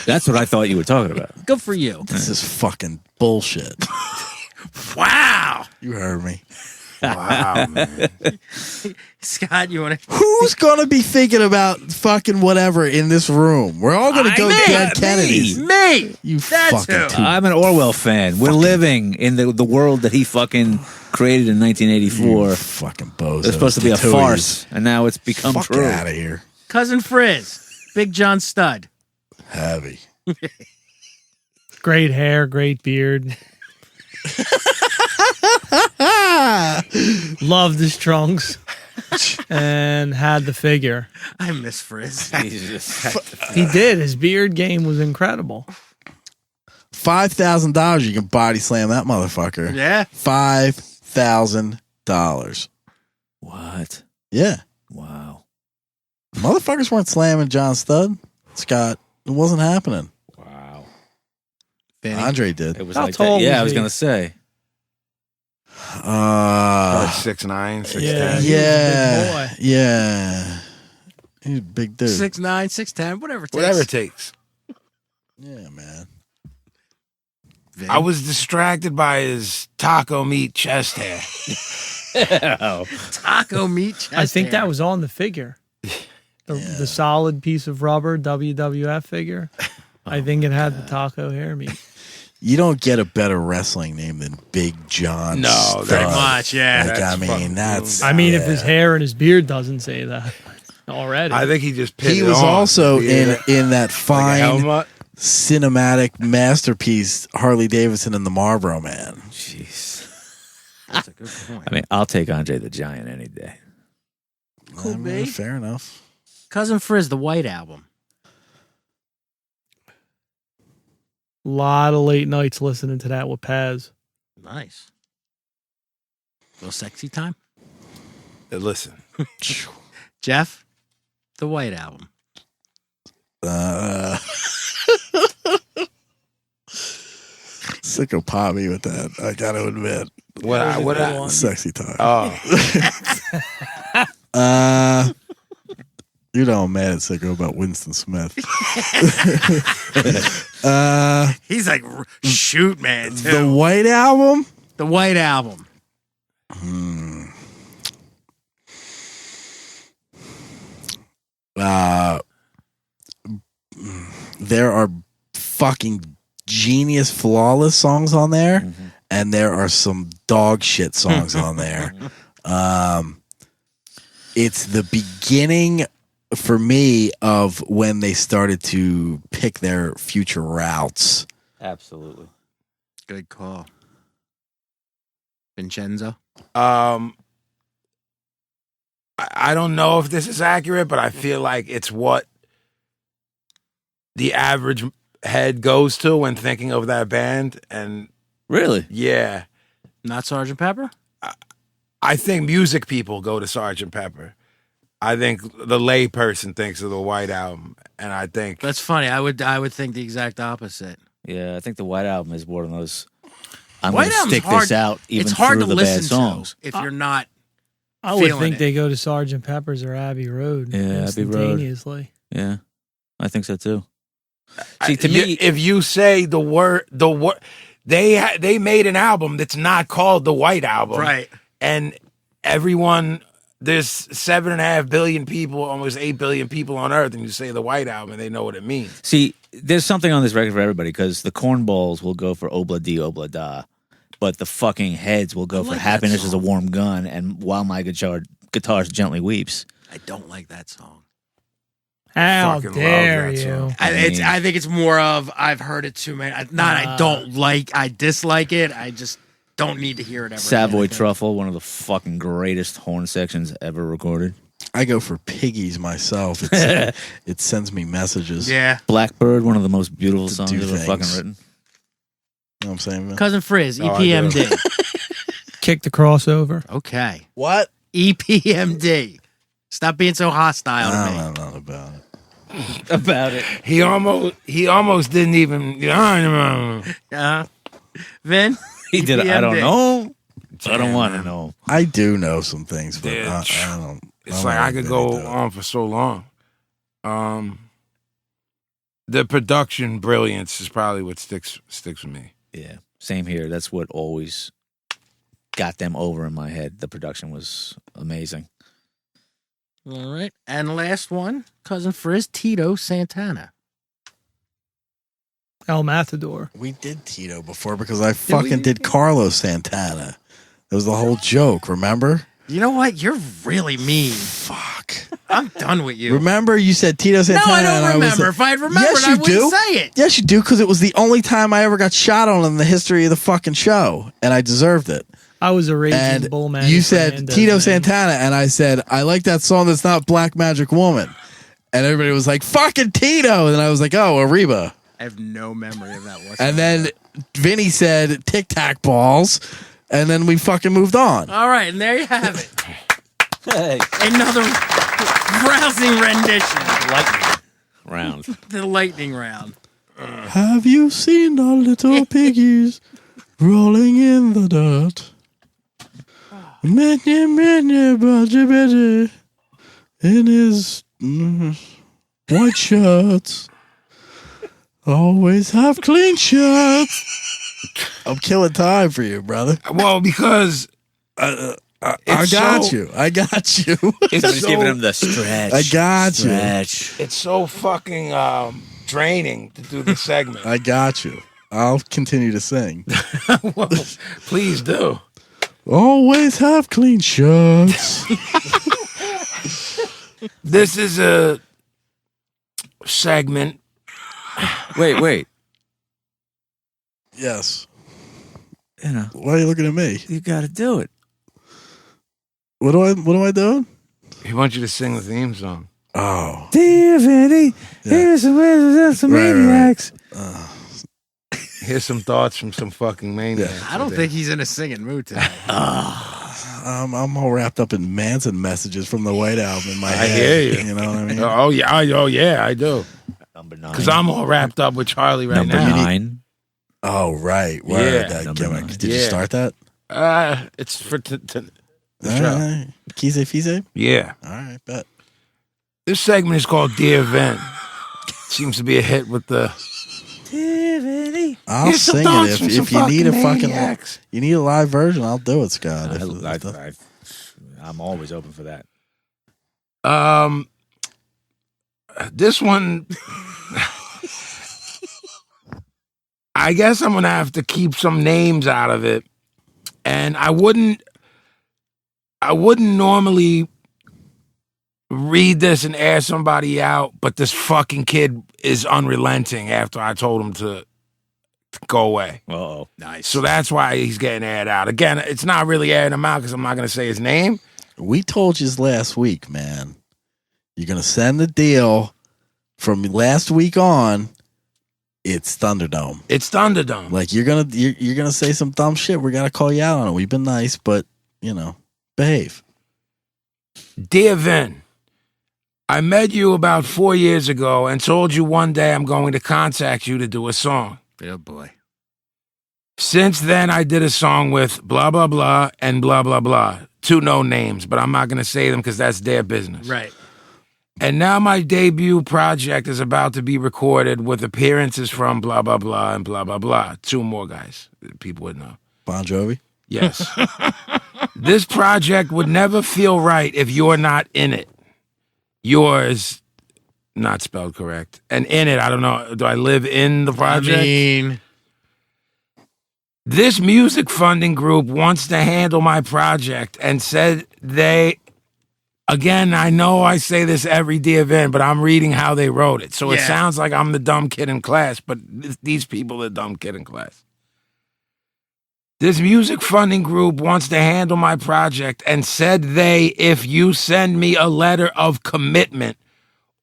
That's what I thought you were talking about. Good for you. This is fucking bullshit. Wow. You heard me. Wow, man. Scott, you want to? Who's gonna be thinking about fucking whatever in this room? We're all gonna go Me. dead Kennedys. Me. You That's fucking who. two. I'm an Orwell fan. We're living in the world that he fucking created in 1984. You fucking bozos. It's supposed to be a Tatoies. farce, and now it's become Fuck true. out of here. Cousin Frizz. Big John Stud. Heavy. Great hair, great beard. Loved his trunks and had the figure. I miss Frizz. He did. His beard game was incredible. $5,000. You can body slam that motherfucker. Yeah. $5,000. What? Yeah. Wow. Motherfuckers weren't slamming John Stud. Scott, it wasn't happening. Wow. Vinny. Andre did. It was How like tall that. Yeah, was I was he? gonna say. Like 6'9", 6'10". Yeah. Yeah. Big boy. Yeah. He's a big dude. 6'9", 6'10", whatever it takes. Whatever it takes. Yeah, man. Vin. I was distracted by his taco meat chest hair. taco meat chest I think hair. that was on the figure. The solid piece of rubber WWF figure. I think it had the taco hair meat. You don't get a better wrestling name than Big John. No, Stud. Pretty much, yeah. Like, That's I mean, fucking that's. I mean, if yeah. his hair and his beard doesn't say that already. I think he just pinned He it was on. also Yeah. in that Like a fine helmet. cinematic masterpiece, Harley Davidson and the Marlboro Man. Jeez. That's a good point. I mean, I'll take Andre the Giant any day. Cool, I mean, babe. fair enough. Cousin Frizz, the White Album. A lot of late nights listening to that with Paz. Nice. Little sexy time. Listen. Jeff, the White Album. Sicko pop me with that. I gotta admit, What? sexy time. Oh, You know I'm mad at Sicko about Winston Smith. He's like, shoot, man, too. The White Album. The White Album. There are fucking genius, flawless songs on there, and there are some dog shit songs on there. It's the beginning for me of when they started to pick their future routes. Absolutely. Good call. Vincenzo. I don't know if this is accurate, but I feel like it's what the average head goes to when thinking of that band. And Really? yeah, Not Sgt. Pepper? I think music people go to Sgt. Pepper. I think the lay person thinks of the White Album, and I think That's funny. I would think the exact opposite. Yeah, I think the White Album is one of those. I'm White going to Album's stick hard- this out even it's hard through to the bad listen songs. to if you're not. I would Feeling think it. they go to Sgt. Pepper's or Abbey Road. Yeah, Abbey Road. instantaneously. Yeah, I think so too. See, to me, if you say the word, they made an album that's not called the White Album, Right. And everyone, there's 7.5 billion people, almost 8 billion people on Earth, and you say the White Album, and they know what it means. see, there's something on this record for everybody because the cornballs will go for Obla Di Obla Da, but the fucking heads will go for like that Happiness is a song. Warm Gun and While My Guitar Gently Weeps. I don't like that song. How Fucking love dare that you? song. I think it's more of I've heard it too many. I dislike it. I just don't need to hear it ever. Savoy again. Truffle, one of the fucking greatest horn sections ever recorded. I go for Piggies myself. It sends me messages. Yeah. Blackbird, one of the most beautiful To songs do ever things. fucking written. You know what I'm saying, man? Cousin Frizz, Oh, I do. EPMD. Kick the crossover. Okay. What? EPMD. Stop being so hostile to me. I don't know about it. about it. He almost didn't even. Vin? He did. I don't EPMD. know. I don't Damn, want to man. know. I do know some things, but Yeah, I don't. It's I'm like I not could gonna go do it. on for so long. The production brilliance is probably what sticks with me. Yeah, same here. That's what always got them over in my head. The production was amazing. All right. And last one, Cousin Frizz, Tito Santana. El Matador. We did Tito before because I fucking did Carlos Santana. That was the whole joke, remember? You know what? You're really mean. Fuck. I'm done with you. Remember you said Tito No, Santana? I and don't was remember. like- If I had remembered, Yes, I you wouldn't do. say it. Yes, you do, because it was the only time I ever got shot on in the history of the fucking show, and I deserved it. I was a raging And bull man. you said Tito Santana, and I said, I like that song that's not Black Magic Woman. And everybody was like, fucking Tito. And I was like, oh, Ariba. I have no memory of that whatsoever. And then Vinny said Tic Tac Balls, and then we fucking moved on. All right, and there you have it. Hey, Another rousing rendition. lightning round. The lightning round. Have you seen the little piggies rolling in the dirt? In his white shirts. Always have clean shirts. I'm killing time for you, brother. Well, because I it's got so- you. I got you. it's Somebody's so, giving him the stretch. I got you. stretch. it's so fucking draining to do this segment. I got you. I'll continue to sing. Well, please do. Always have clean shirts. This is a segment. Wait. Yes. You know, Why are you looking at me? you got to do it. What am I doing? He wants you to sing the theme song. Oh. Dear Vinny, here's some Right, maniacs. Here's some thoughts from some fucking maniac. I don't think he's in a singing mood today. I'm all wrapped up in Manson messages from the White Album in my head. hear you. You know what I mean? Oh yeah, I do. Number 9. Because I'm all wrapped up with Charlie right Number now. 9. Oh, right. Word, Yeah. that Number gimmick. 9. Did you Yeah. start that? It's for the All show. right. Kise Fise? Yeah. All right, bet. This segment is called Dear Vin. Seems to be a hit with the. Dear Vinny. I'll Here's some sing thoughts it from if some you need a fucking fucking maniacs. you need a live version. I'll do it, Scott. I'm always open for that. This one. I guess I'm gonna have to keep some names out of it, and I wouldn't normally read this and air somebody out, but this fucking kid is unrelenting after I told him to go away. Uh-oh. Nice. So that's why he's getting aired out. Again, it's not really airing him out because I'm not going to say his name. We told you last week, man. You're gonna send the deal from last week on. It's Thunderdome. It's Thunderdome. Like you're gonna say some dumb shit. We're gonna call you out on it. We've been nice, but behave. Dear Vin, I met you about 4 years ago and told you one day I'm going to contact you to do a song. Oh, boy. Since then, I did a song with blah, blah, blah and blah, blah, blah. 2 no names, but I'm not going to say them because that's their business. Right. And now my debut project is about to be recorded with appearances from blah, blah, blah and blah, blah, blah. 2 more guys. People would know. Bon Jovi. Yes. This project would never feel right if you're not in it. Yours, not spelled correct. And in it, I don't know. Do I live in the project? I mean, This music funding group wants to handle my project and said again, I know I say this every day event, but I'm reading how they wrote it. So it Yeah. sounds like I'm the dumb kid in class, but these people are the dumb kid in class. This music funding group wants to handle my project and said if you send me a letter of commitment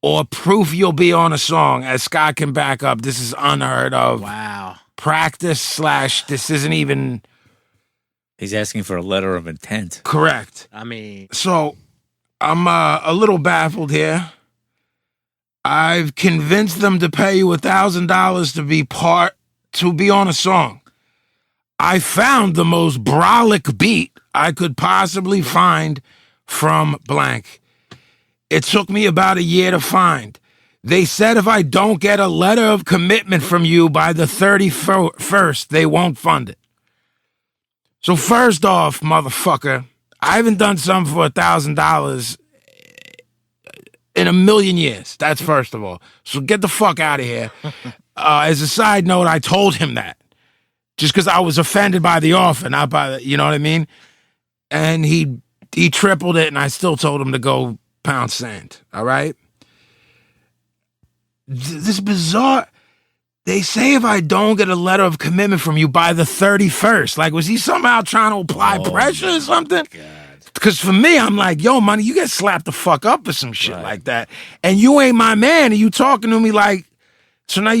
or proof you'll be on a song, as Scott can back up, this is unheard of. wow. Practice / this isn't even He's asking for a letter of intent. correct. I mean, So I'm a little baffled here. I've convinced them to pay you $1,000 to be on a song. I found the most brolic beat I could possibly find from blank. It took me about a year to find. They said if I don't get a letter of commitment from you by the 31st, they won't fund it. So first off, motherfucker, I haven't done something for $1,000 in a million years. That's first of all. So get the fuck out of here. As a side note, I told him that. Just because I was offended by the offer, not by the, you know what I mean? And he tripled it, and I still told him to go pound sand, all right? This bizarre, they say if I don't get a letter of commitment from you by the 31st, like, was he somehow trying to apply pressure or something? Because for me, I'm like, yo, money, you get slapped the fuck up for some shit like that. And you ain't my man, and you talking to me like, so now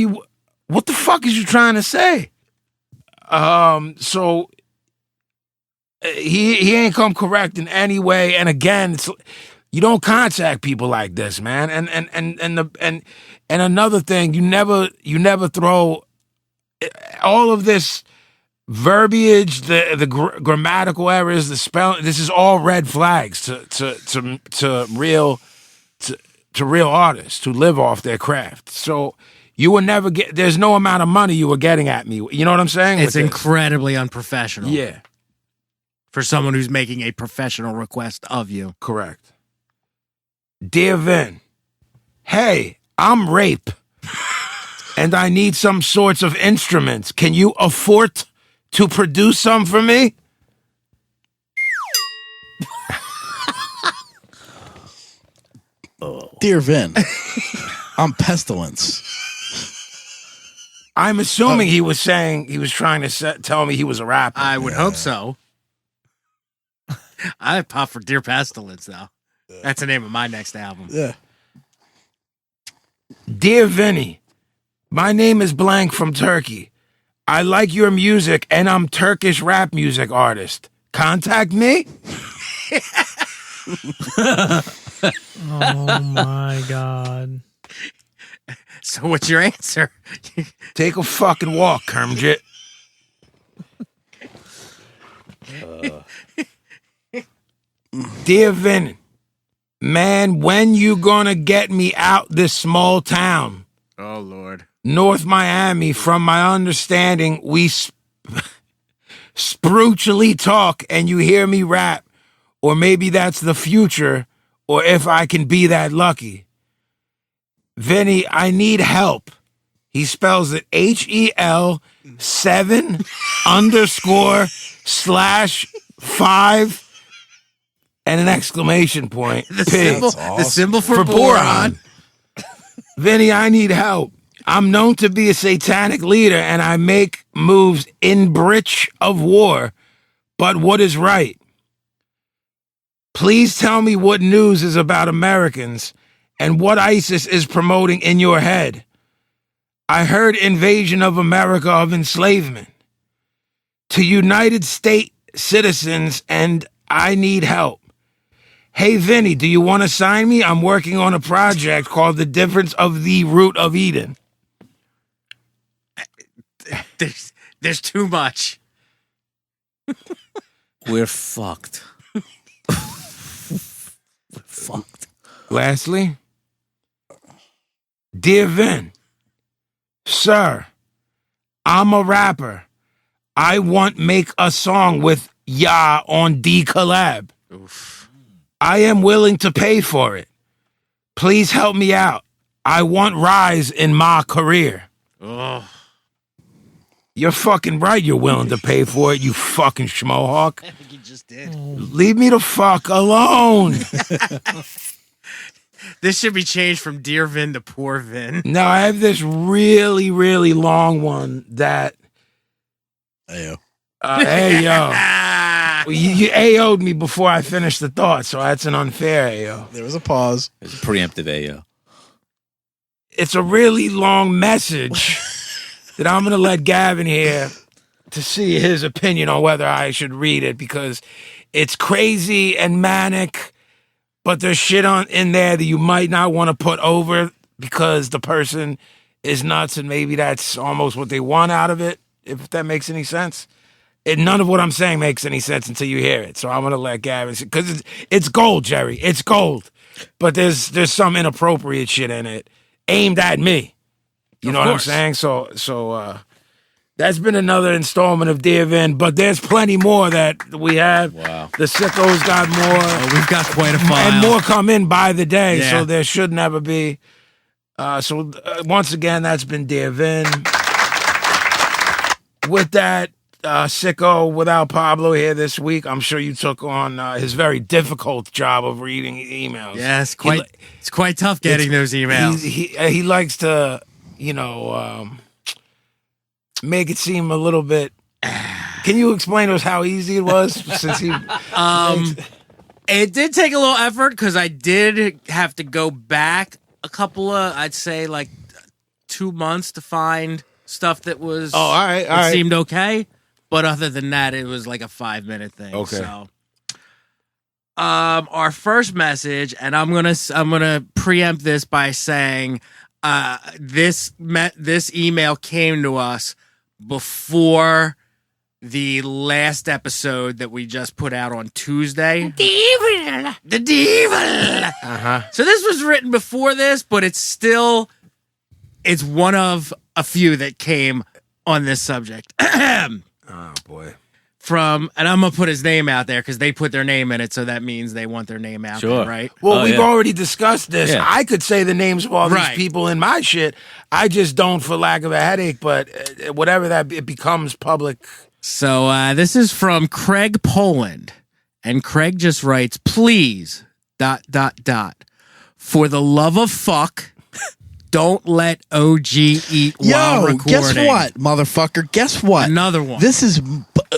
what the fuck is you trying to say? So he ain't come correct in any way. And again, you don't contact people like this, man. And another thing, you never throw all of this verbiage, the grammatical errors, the spelling. This is all red flags to real artists who live off their craft. So you will never get. There's no amount of money you were getting at me. You know what I'm saying? It's incredibly unprofessional. Yeah. For someone who's making a professional request of you. Correct. Dear Vin, hey, I'm Rape, and I need some sorts of instruments. Can you afford to produce some for me? Dear Vin, I'm Pestilence. I'm assuming he was trying to tell me he was a rapper. I would hope so. I pop for Dear Pestilence, though. That's the name of my next album. Yeah. Dear Vinny, my name is Blank from Turkey. I like your music, and I'm Turkish rap music artist. Contact me? Oh my God. So what's your answer? Take a fucking walk, Kermit. Dear Vin, man, when you gonna get me out this small town? Oh, Lord. North Miami, from my understanding, we spiritually talk and you hear me rap. Or maybe that's the future, or if I can be that lucky. Vinny, I need help. He spells it HEL 7_/5 and an exclamation point. The P. symbol for boron. Vinny, I need help. I'm known to be a satanic leader and I make moves in breach of war. But what is right? Please tell me what news is about Americans and what ISIS is promoting in your head. I heard invasion of America of enslavement. To United States citizens, and I need help. Hey, Vinny, do you want to sign me? I'm working on a project called The Difference of the Root of Eden. There's too much. We're fucked. We're fucked. Lastly, dear Vin, sir, I'm a rapper. I want make a song with Ya on D collab. Oof. I am willing to pay for it. Please help me out. I want rise in my career. Oh. You're fucking right you're willing to pay for it, you fucking schmohawk. I think you just did. Leave me the fuck alone. This should be changed from Dear Vin to Poor Vin. Now, I have this really, really long one that... Ayo. Hey, yo. You AO'd me before I finished the thought, so that's an unfair AO. There was a pause. It's a preemptive AO. It's a really long message that I'm going to let Gavin hear to see his opinion on whether I should read it, because it's crazy and manic, but there's shit in there that you might not want to put over because the person is nuts and maybe that's almost what they want out of it, if that makes any sense. None of what I'm saying makes any sense until you hear it. So I'm gonna let Gavin, because it's gold, Jerry. It's gold, but there's some inappropriate shit in it aimed at me. You know what I'm saying? So that's been another installment of Dear Vin, but there's plenty more that we have. Wow. The sickos got more. Oh, we've got quite a file. And more come in by the day, Yeah. so there should never be. Once again, that's been Dear Vin. With that, sicko without Pablo here this week, I'm sure you took on his very difficult job of reading emails. Yeah, it's quite tough getting those emails. He likes to, make it seem a little bit. Can you explain to us how easy it was? Since he, it did take a little effort because I did have to go back a couple of, I'd say like 2 months to find stuff that was. Oh, all right. Seemed okay. But other than that, it was like a 5-minute thing. Okay. So, our first message, and I'm gonna preempt this by saying, this email came to us before the last episode that we just put out on Tuesday. The devil. So this was written before this, but it's one of a few that came on this subject. oh boy. And I'm gonna put his name out there because they put their name in it, so that means they want their name out there, right? Well, we've already discussed this. Yeah. I could say the names of all these Right. people in my shit. I just don't for lack of a headache, but whatever that it becomes public. So this is from Craig Poland, and Craig just writes, "Please, ... for the love of fuck, don't let OG eat while Yo, recording." guess what, motherfucker? Guess what? Another one. This is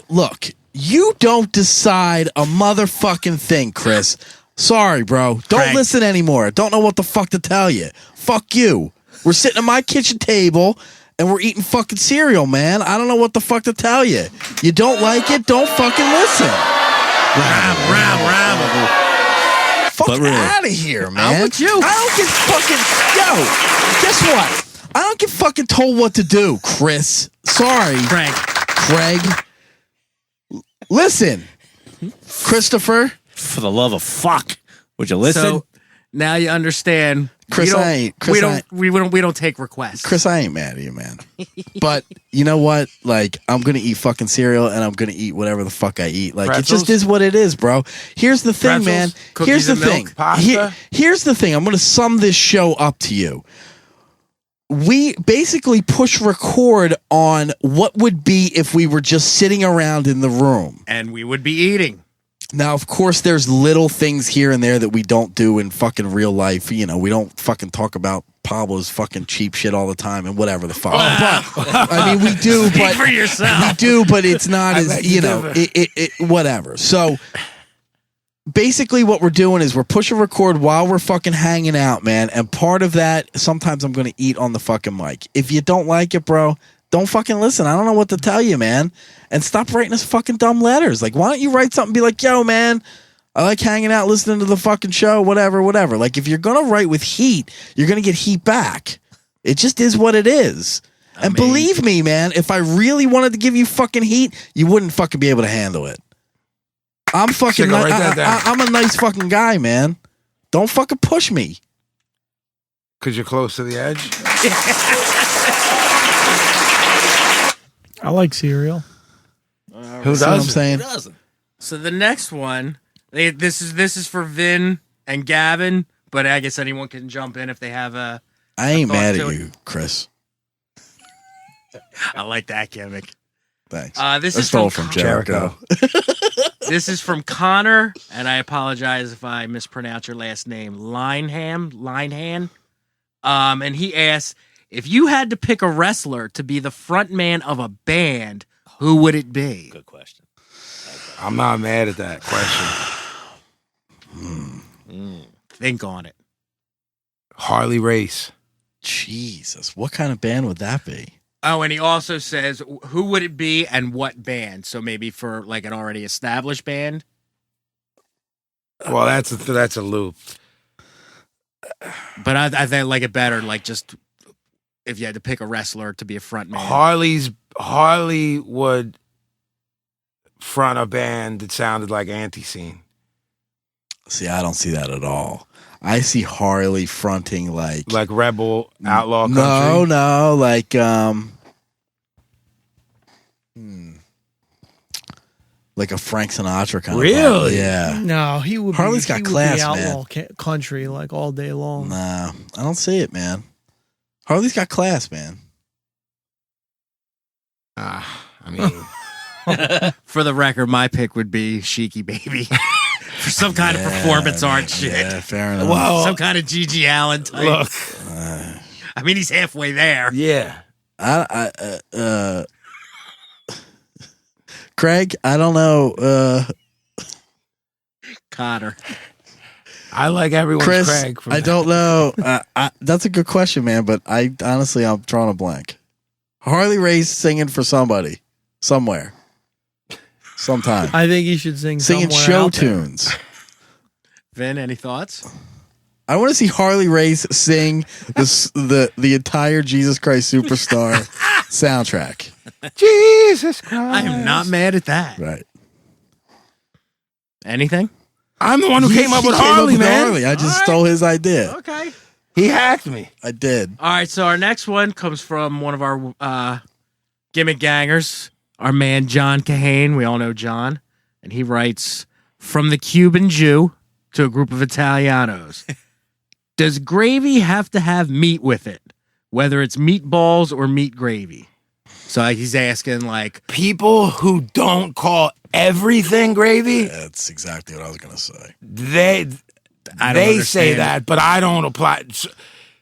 look. You don't decide a motherfucking thing, Chris. Sorry, bro. Don't Craig. listen anymore. Don't know what the fuck to tell you. Fuck you. We're sitting at my kitchen table and we're eating fucking cereal, man. I don't know what the fuck to tell you. You don't like it? Don't fucking listen. Fuck But really, out of here, man. I'm with you. I don't get fucking guess what? I don't get fucking told what to do, Chris. Sorry, Craig. Listen, Christopher. for the love of fuck, would you listen? So now you understand. Chris, we don't take requests. Chris, I ain't mad at you, man. But you know what? Like, I'm gonna eat fucking cereal and I'm gonna eat whatever the fuck I eat. Like, Pretzels? it just is what it is, bro. Here's the thing, Pretzels? man. Cookies Here's the and milk? thing. Pasta? Here's the thing. I'm gonna sum this show up to you. We basically push record on what would be if we were just sitting around in the room. And we would be eating. Now, of course, there's little things here and there that we don't do in fucking real life. You know, we don't fucking talk about Pablo's fucking cheap shit all the time and whatever the fuck. But, I mean, we do, but for yourself. we do, but it's not I as, beg to you know, differ. whatever. So basically what we're doing is we're pushing record while we're fucking hanging out, man. And part of that, sometimes I'm going to eat on the fucking mic. If you don't like it, bro, don't fucking listen. I don't know what to tell you, man. And stop writing us fucking dumb letters. Like, why don't you write something and be like, yo, man, I like hanging out, listening to the fucking show, whatever. Like, if you're going to write with heat, you're going to get heat back. It just is what it is. And believe me, man, if I really wanted to give you fucking heat, you wouldn't fucking be able to handle it. I'm fucking, Sicko, write that down. I'm a nice fucking guy, man. Don't fucking push me. Because you're close to the edge. I like cereal. Who See what I'm does? saying? So the next one, this is for Vin and Gavin, but I guess anyone can jump in if they have a. I ain't thought mad to at it. you, Chris. I like that gimmick. Thanks. This I is stole from from Jericho. This is from Connor, and I apologize if I mispronounce your last name. Linehan. And he asks, if you had to pick a wrestler to be the front man of a band, who would it be? Good question. I'm not mad at that question. Think on it. Harley Race. Jesus, what kind of band would that be? Oh, and he also says, who would it be and what band? So maybe for like an already established band. Well, that's a loop. But I think I like it better, like just if you had to pick a wrestler to be a front man. Harley would front a band that sounded like Anti-Scene. See, I don't see that at all. I see Harley fronting like Rebel Outlaw Country. No, like like a Frank Sinatra kind of Really? vibe. Yeah. No, he would. Harley's be, got he class, would be man. outlaw country like all day long. Nah, I don't see it, man. Harley's got class, man. I mean, For the record, my pick would be Sheiky Baby for some kind of performance art shit. Yeah, fair enough. well, Some kind of Gigi Allen type. look, I mean, he's halfway there. yeah. Craig, I don't know. Connor. I like everyone's Chris, Craig. I don't know. That's a good question, man, but I'm drawing a blank. Harley Race singing for somebody, somewhere, sometime. I think he should sing Singing somewhere show out there. tunes. Vin, any thoughts? I want to see Harley Race sing the entire Jesus Christ Superstar soundtrack. Jesus Christ. I am not mad at that. Right. Anything? I'm the one who came up with Harley, man. Harley. I just All right. stole his idea. Okay. He hacked me. I did. All right, so our next one comes from one of our gimmick gangers, our man John Kahane. We all know John. And he writes, from the Cuban Jew to a group of Italianos. Does gravy have to have meat with it? Whether it's meatballs or meat gravy? So he's asking, like, People who don't call everything gravy, That's exactly what I was going to say. they I don't say understand that, but I don't apply.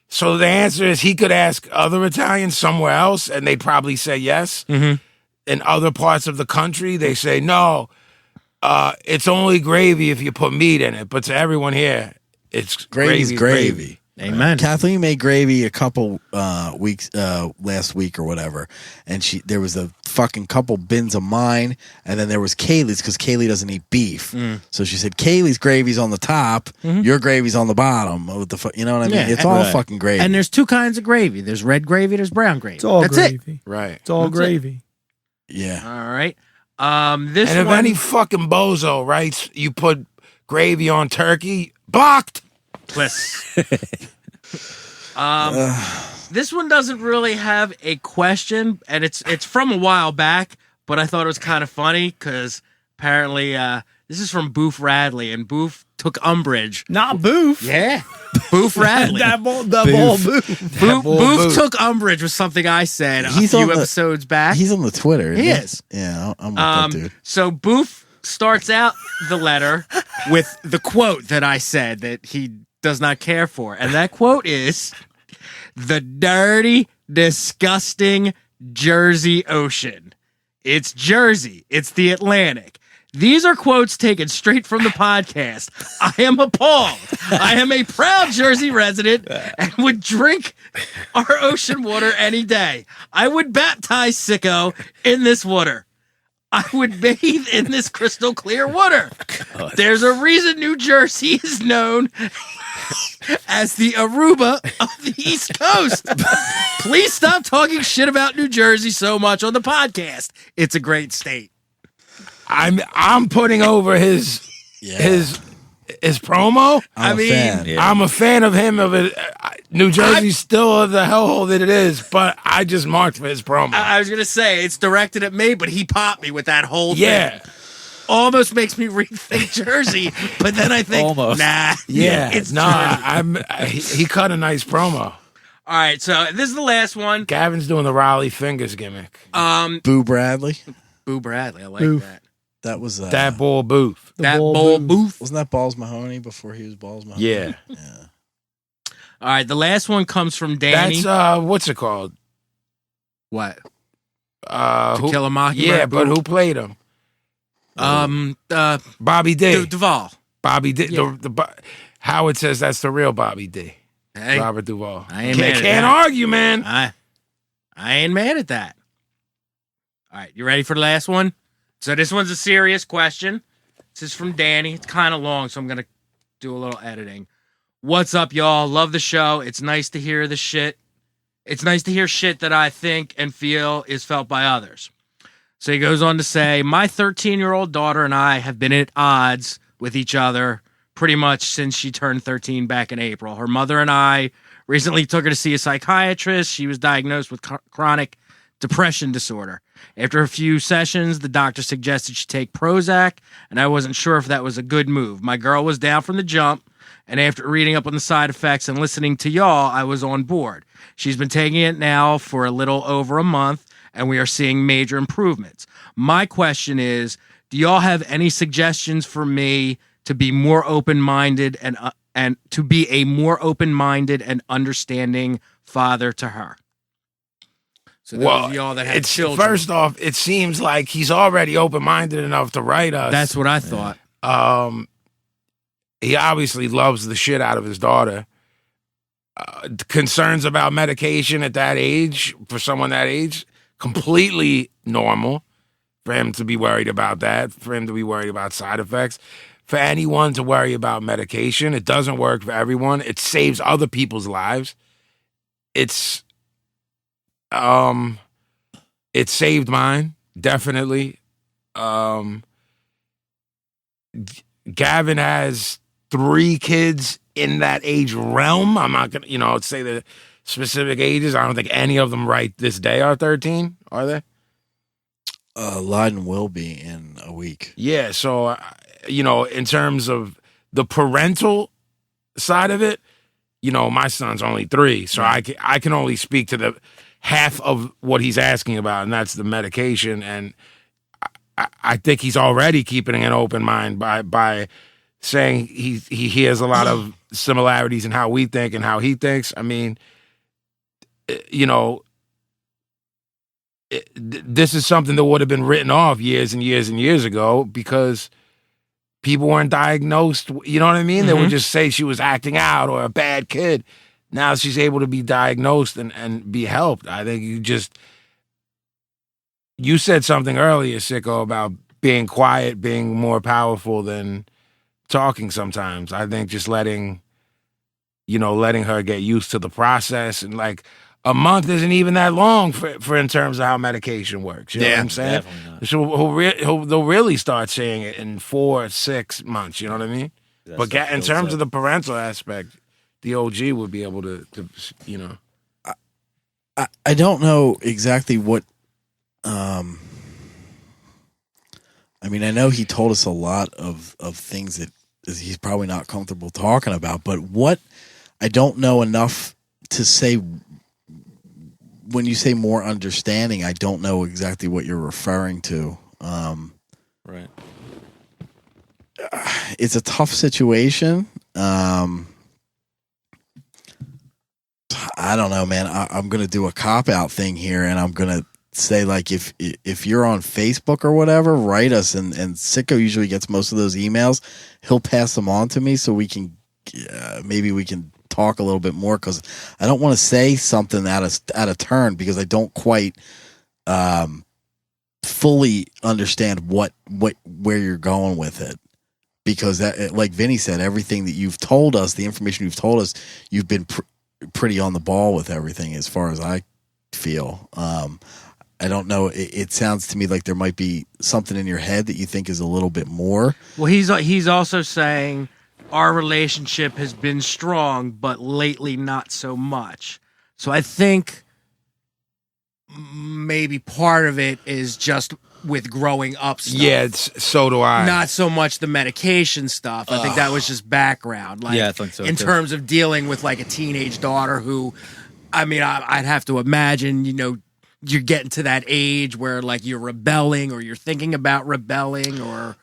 So the answer is he could ask other Italians somewhere else, and they'd probably say yes. Mhm. In other parts of the country, they say no. It's only gravy if you put meat in it. But to everyone here, it's Gravy's gravy. Amen. Kathleen made gravy a couple weeks last week or whatever, and there was a fucking couple bins of mine, and then there was Kaylee's because Kaylee doesn't eat beef, so she said Kaylee's gravy's on the top, your gravy's on the bottom. What the fuck, you know what I mean? Yeah, It's all right. fucking gravy. And there's two kinds of gravy. There's red gravy, there's brown gravy. It's all That's gravy. Right. It's all That's it. gravy. yeah, All right. This And if one, any fucking bozo writes you put gravy on turkey, blocked. This one doesn't really have a question, and it's from a while back, but I thought it was kind of funny because apparently this is from Boof Radley, and Boof took umbrage. Not Boof. Yeah, Boof Radley. That ball Boof. Boof took umbrage with something I said He's a on few the- episodes back. he's on the Twitter. Isn't He is. Yeah, I'm with that dude. So Boof starts out the letter with the quote that I said that he does not care for. And that quote is, the dirty, disgusting Jersey Ocean. It's Jersey. It's the Atlantic. These are quotes taken straight from the podcast. I am appalled. I am a proud Jersey resident and would drink our ocean water any day. I would baptize Sicko in this water. I would bathe in this crystal clear water. There's a reason New Jersey is known as the Aruba of the East Coast. Please stop talking shit about New Jersey so much on the podcast. It's a great state. I'm putting over his promo. I'm a fan. Yeah. I'm a fan of him. Of it, New Jersey's still the hellhole that it is, but I just marked for his promo. I was gonna say it's directed at me, but he popped me with that whole yeah, thing. Almost makes me rethink Jersey, but then I think, Almost. nah, yeah. it's no, Jersey. he cut a nice promo. All right, so this is the last one. Gavin's doing the Raleigh fingers gimmick. Boo Bradley. Boo Bradley, I like Boof. that. That was That bull booth. That Bull bull Boof. booth. wasn't that Balls Mahoney before he was Balls Mahoney? Yeah, All right, the last one comes from Danny. that's what's it called? What? To Kill a Mockingbird? Yeah, but who played him? Bobby D. Duvall. Bobby D. Yeah. Howard says that's the real Bobby D. Hey, Robert Duvall. I ain't mad at Can't that. argue, man. I ain't mad at that. All right, you ready for the last one? So this one's a serious question. This is from Danny. It's kind of long, so I'm going to do a little editing. What's up, y'all? Love the show. It's nice to hear the shit. It's nice to hear shit that I think and feel is felt by others. So he goes on to say, my 13-year-old daughter and I have been at odds with each other pretty much since she turned 13 back in April. Her mother and I recently took her to see a psychiatrist. She was diagnosed with chronic depression disorder. After a few sessions, the doctor suggested she take Prozac, and I wasn't sure if that was a good move. My girl was down from the jump, and after reading up on the side effects and listening to y'all, I was on board. She's been taking it now for a little over a month, and we are seeing major improvements. My question is, do y'all have any suggestions for me to be more open-minded and to be a more open-minded and understanding father to her? So those of y'all that have children. First off, it seems like he's already open-minded enough to write us. That's what I thought. He obviously loves the shit out of his daughter. Concerns about medication at that age, for someone that age, completely normal for him to be worried about that, for him to be worried about side effects. For anyone to worry about medication, it doesn't work for everyone. It saves other people's lives. It saved mine, definitely. Gavin has 3 kids in that age realm. I'm not gonna, say the specific ages. I don't think any of them right this day are 13, are they? Lyden will be in a week. Yeah, so, in terms of the parental side of it, my son's only 3, so I can only speak to the half of what he's asking about, and that's the medication. And I think he's already keeping an open mind by saying he hears a lot of similarities in how we think and how he thinks. I mean, this is something that would have been written off years and years and years ago because people weren't diagnosed. You know what I mean? Mm-hmm. They would just say she was acting out or a bad kid. Now she's able to be diagnosed and be helped. I think you said something earlier, Sicko, about being quiet, being more powerful than talking sometimes. I think just letting her get used to the process, and like a month isn't even that long for in terms of how medication works. You know what I'm saying? So they'll really start seeing it in 4 or 6 months. You know what I mean? But in terms of the parental aspect, the OG would be able to. I don't know exactly what. I mean, I know he told us a lot of things that he's probably not comfortable talking about, but what I don't know enough to say. When you say more understanding, I don't know exactly what you're referring to. Right. It's a tough situation. I don't know, man. I'm going to do a cop-out thing here, and I'm going to say, like, if you're on Facebook or whatever, write us, and Sicko usually gets most of those emails. He'll pass them on to me so we can maybe we can talk a little bit more, because I don't want to say something out of turn because I don't quite fully understand where you're going with it. Because that, like Vinny said, everything that you've told us, the information you've told us, you've been pretty on the ball with everything as far as I feel. I don't know. It sounds to me like there might be something in your head that you think is a little bit more. Well, he's also saying our relationship has been strong, but lately not so much. So I think maybe part of it is just with growing up stuff. Yeah, so do I. Not so much the medication stuff. I think that was just background. Like, yeah, I think so, in terms of dealing with like a teenage daughter who, I mean, I'd have to imagine, you're getting to that age where like you're rebelling or you're thinking about rebelling or.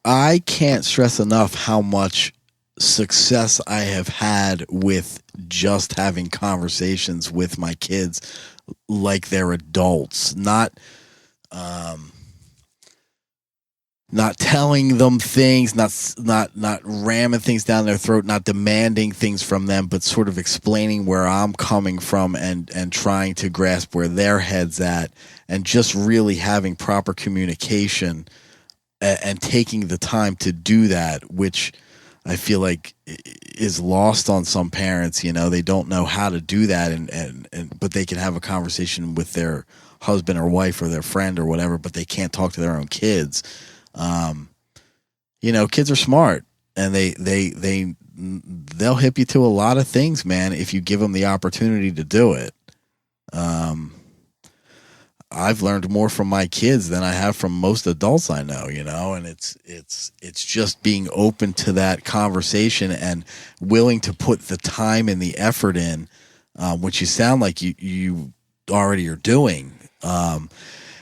I can't stress enough how much success I have had with just having conversations with my kids like they're adults, not telling them things, not ramming things down their throat, not demanding things from them, but sort of explaining where I'm coming from and trying to grasp where their head's at, and just really having proper communication and taking the time to do that, which I feel like is lost on some parents. You know, they don't know how to do that, and but they can have a conversation with their husband or wife or their friend or whatever, but they can't talk to their own kids. You know, kids are smart, and they'll hip you to a lot of things, man, if you give them the opportunity to do it. I've learned more from my kids than I have from most adults I know, you know, and it's just being open to that conversation and willing to put the time and the effort in, which you sound like you already are doing.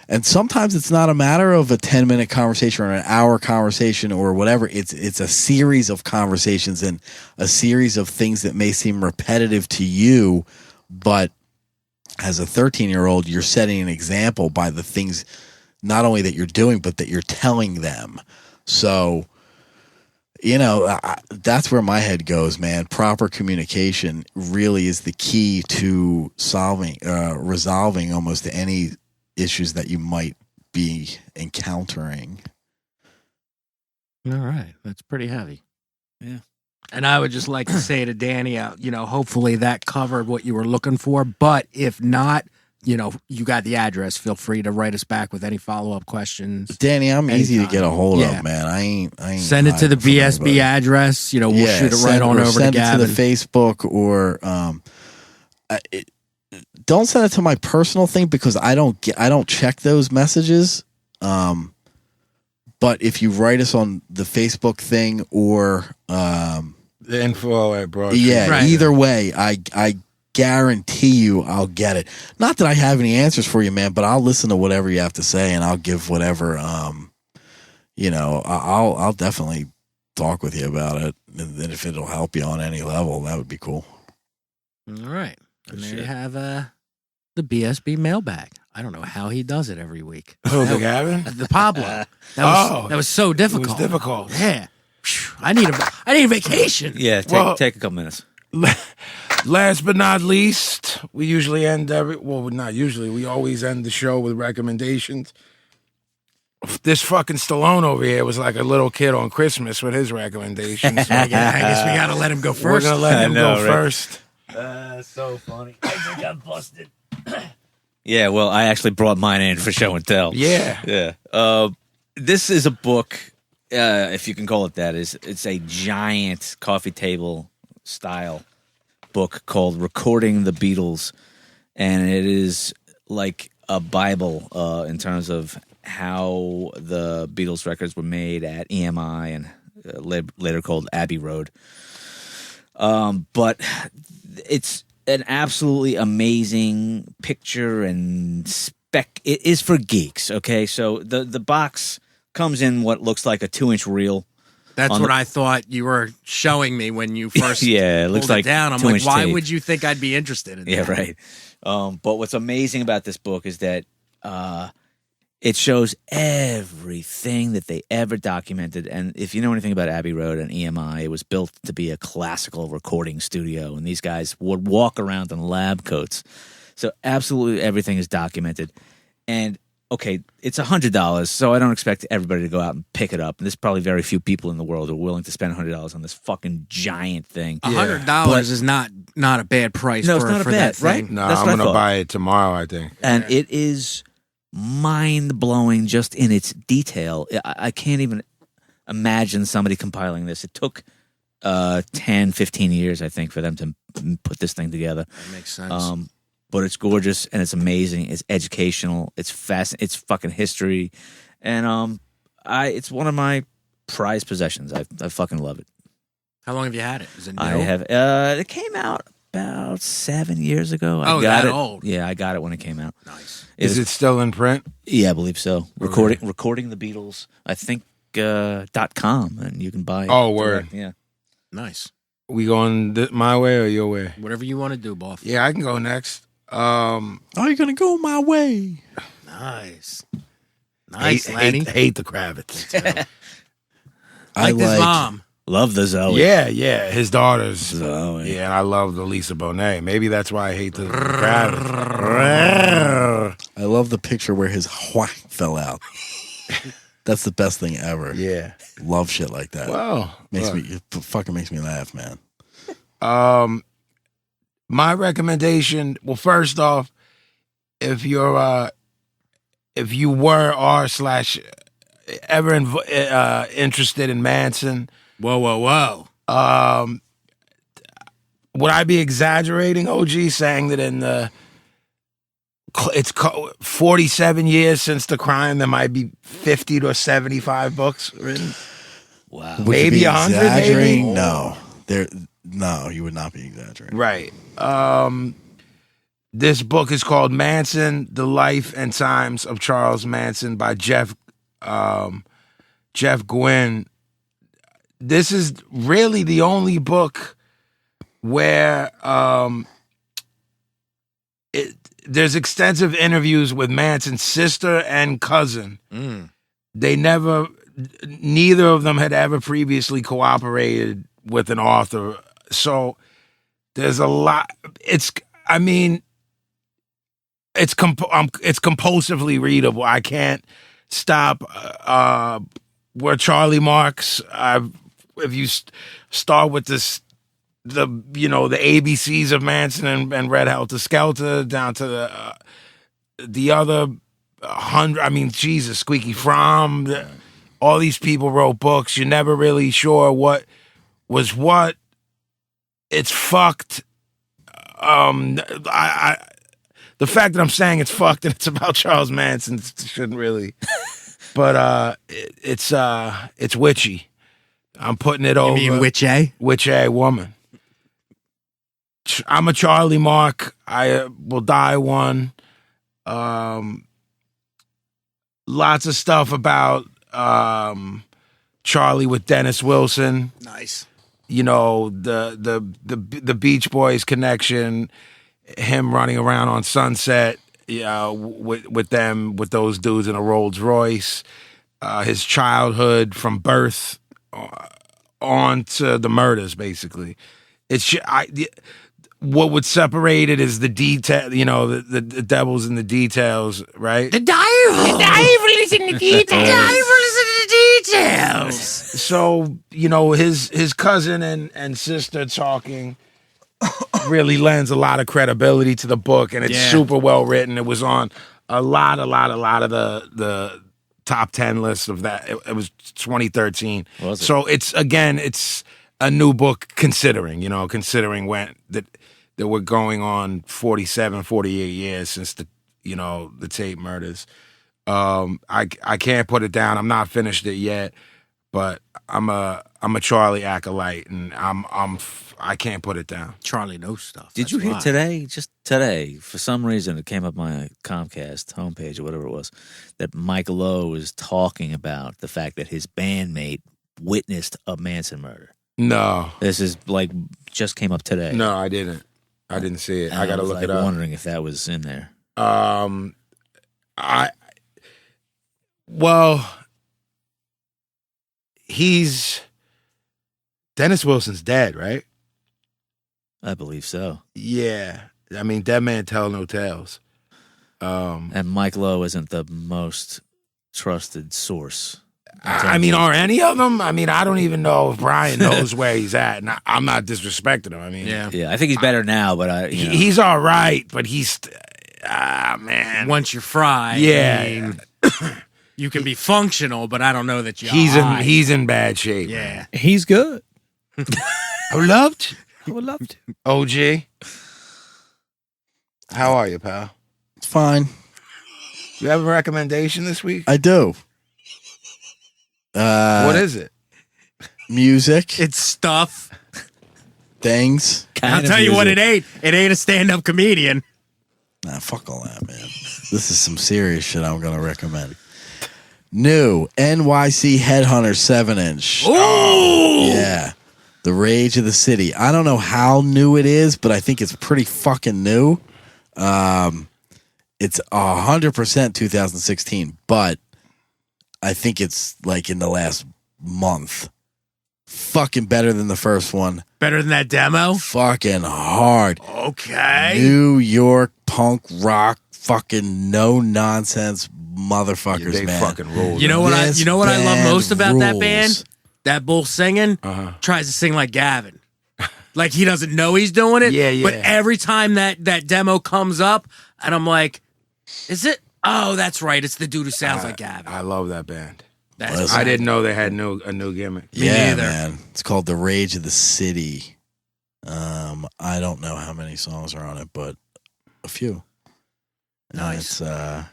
And sometimes it's not a matter of a 10-minute conversation or an hour conversation or whatever. It's a series of conversations and a series of things that may seem repetitive to you, but as a 13-year-old, you're setting an example by the things not only that you're doing, but that you're telling them. So, you know, that's where my head goes, man. Proper communication really is the key to resolving almost any issues that you might be encountering. All right. That's pretty heavy. Yeah. And I would just like to say to Danny, you know, hopefully that covered what you were looking for. But if not, you know, you got the address. Feel free to write us back with any follow-up questions. Danny, I'm easy to Anytime. get a hold Yeah. of, man. I ain't Send it to the hiding from BSB anybody. address. You know, we'll shoot it right on over to Send it Gavin. to the Facebook or don't send it to my personal thing because I don't check those messages. But if you write us on the Facebook thing or The info at Broad. yeah, Right. either way, I guarantee you I'll get it. Not that I have any answers for you, man, but I'll listen to whatever you have to say and I'll give whatever. You know, I'll definitely talk with you about it, and then if it'll help you on any level, that would be cool. All right. And there you Shit. have the BSB mailbag. I don't know how he does it every week. Who, the Gavin? The Pablo. Oh, that was so It difficult. was difficult. Yeah. Phew, I need a vacation. Yeah, take a couple minutes. Last but not least, we usually end not usually, we always end the show with recommendations. This fucking Stallone over here was like a little kid on Christmas with his recommendations. So I guess we got to let him go we're first. going to let him know, go right? first. So funny. I just got busted. Yeah, well, I actually brought mine in for show and tell. Yeah. Yeah. This is a book, if you can call it that. It's a giant coffee table style book called Recording the Beatles. And it is like a Bible in terms of how the Beatles records were made at EMI and later called Abbey Road. But it's an absolutely amazing picture and spec. It is for geeks, okay? So the box comes in what looks like a 2-inch reel. That's on what the- I thought you were showing me when you first Yeah, it looks pulled like it down. I'm like, 2-inch why tape. would you think I'd be interested in that? Yeah, right. But what's amazing about this book is that it shows everything that they ever documented. And if you know anything about Abbey Road and EMI, it was built to be a classical recording studio. And these guys would walk around in lab coats. So absolutely everything is documented. And, okay, it's $100, so I don't expect everybody to go out and pick it up. And there's probably very few people in the world who are willing to spend $100 on this fucking giant thing. $100 is not a bad price No, it's for, not a for bad, that right? thing. No, That's I'm what I going to thought. buy it tomorrow, I think. And it is mind-blowing just in its detail. I can't even imagine somebody compiling this. It took 10, 15 years, I think, for them to put this thing together. That makes sense. But it's gorgeous and it's amazing. It's educational. It's it's fucking history. And it's one of my prized possessions. I fucking love it. How long have you had it? Is it new? I have it came out about 7 years ago. I Oh, got that it. old. Yeah, I got it when it came out. Nice. Is it still in print? Yeah, I believe so. Recording the Beatles. I think .com, and you can buy it. Oh, word. direct, yeah. Nice. We going my way or your way? Whatever you want to do, boss. Yeah, I can go next. Are you gonna go my way? Nice. Nice, Lenny. hate the Kravitz. Like his mom. Love the Zoe. Yeah, his daughters. Zoe. Yeah, and I love the Lisa Bonet. Maybe that's why I hate the Kravitz. I love the picture where his whack fell out. That's the best thing ever. Yeah. Love shit like that. Well, It fucking makes me laugh, man. my recommendation. Well, first off, if you were are slash ever interested in Manson, Whoa. would I be exaggerating, OG, saying that in the 47 years since the crime, there might be 50 to 75 books written? Wow. Would Maybe you be 100, exaggerating? maybe? No, you would not be exaggerating. Right. This book is called Manson: The Life and Times of Charles Manson by Jeff Gwynne. This is really the only book where there's extensive interviews with Manson's sister and cousin. Neither of them had ever previously cooperated with an author. So there's a lot. It's compulsively readable. I can't stop where Charlie marks. If you start with the ABCs of Manson and Red Helter Skelter down to the other 100. Jesus, Squeaky Fromm. All these people wrote books. You're never really sure what was what. It's fucked. The fact that I'm saying it's fucked and it's about Charles Manson shouldn't really, but it's witchy. I'm putting it over. You mean witch A? Witch A woman. I'm a Charlie Mark. I will die one. Lots of stuff about Charlie with Dennis Wilson. Nice. The Beach Boys connection. Him running around on Sunset, with those dudes in a Rolls Royce. His childhood from birth on to the murders, basically. What would separate it is the detail. The devil's in the details, right? The devil is in the details. The devil is in the details. So his cousin and sister talking really lends a lot of credibility to the book, and it's super well written. It was on a lot of the top 10 lists of that. It was 2013. So it's a new book considering when that we're going on 47, 48 years since the Tate murders. I can't put it down. I'm not finished it yet, but I'm a Charlie acolyte, and I can't put it down. Charlie knows stuff. Did you hear today? Just today, for some reason, it came up my Comcast homepage or whatever it was, that Mike Lowe was talking about the fact that his bandmate witnessed a Manson murder. No, this is just came up today. No, I didn't. I didn't see it. And I got to look it up. Wondering if that was in there. Dennis Wilson's dead, right? I believe so. Yeah. Dead man tell no tales. And Mike Lowe isn't the most trusted source. Are any of them? I don't even know if Brian knows where he's at. And I'm not disrespecting him. Yeah, I think he's better now, but he's all right, but he's, man. Once you're fried, yeah. You can be functional, but I don't know that he's in bad shape. Yeah, man. He's good. I would love to. OG, how are you, pal? It's fine. You have a recommendation this week? I do. What is it? Music. it's stuff. Things. I'll tell you what it ain't. It ain't a stand-up comedian. Nah, fuck all that, man. This is some serious shit I'm going to recommend. New NYC Headhunter 7-inch. Ooh! Yeah. The Rage of the City. I don't know how new it is, but I think it's pretty fucking new. It's 100% 2016, but I think it's in the last month. Fucking better than the first one. Better than that demo? Fucking hard. Okay. New York punk rock, fucking no nonsense motherfuckers, They man. fucking rule. You know what This I love band most about that rules. band? That bull singing tries to sing like Gavin. Like he doesn't know he's doing it. Yeah, yeah. But every time that demo comes up, and I'm like, is it? Oh, that's right. It's the dude who sounds like Gavin. I love that band. That's Listen. I didn't know they had a new gimmick. Yeah, neither. man. It's called The Rage of the City. I don't know how many songs are on it, but a few. And Nice. It's, I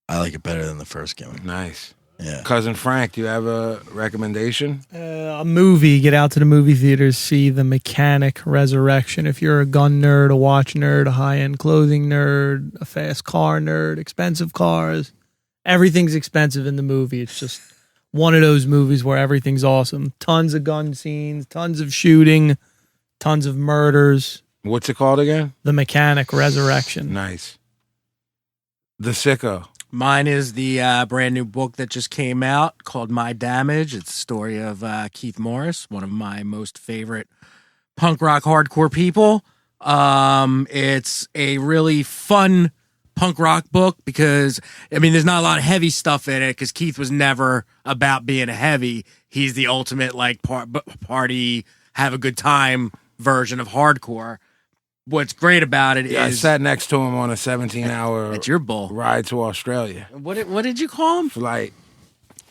like it better than the first gimmick. Nice. Yeah. Cousin Frank, do you have a recommendation? A movie. Get out to the movie theaters. See The Mechanic Resurrection. If you're a gun nerd, a watch nerd, a high-end clothing nerd, a fast car nerd, expensive cars, everything's expensive in the movie. It's just one of those movies where everything's awesome. Tons of gun scenes, tons of shooting, tons of murders. What's it called again? The Mechanic Resurrection. Nice. The Sicko. Mine is the brand new book that just came out called My Damage. It's the story of Keith Morris, one of my most favorite punk rock hardcore people. It's a really fun punk rock book because, I mean, there's not a lot of heavy stuff in it because Keith was never about being a heavy. He's the ultimate, like, party, have a good time version of hardcore. What's great about it I is sat next to him on a 17-hour it's your bull. ride to Australia. What did you call him? Flight.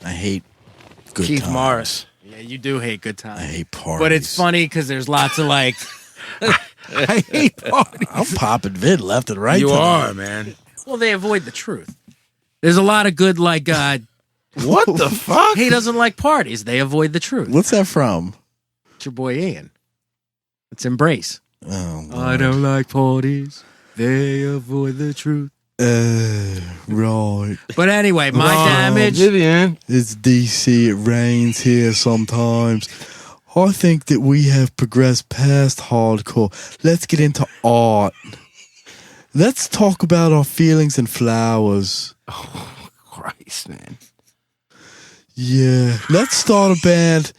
I hate good Keith times. Morris. Yeah, you do hate good I times. hate parties. But it's funny because there's lots of like, I hate parties. I'm popping vid left and right. You tonight. are, man. well, they avoid the truth. There's a lot of good like, What the fuck? he doesn't like parties. They avoid the truth. What's that from? It's your boy Ian. It's Embrace. Oh, I don't like parties. They avoid the truth. right. But anyway, my damage. Vivian. It's DC. It rains here sometimes. I think that we have progressed past hardcore. Let's get into art. Let's talk about our feelings and flowers. Christ, man. Yeah. Let's start a band.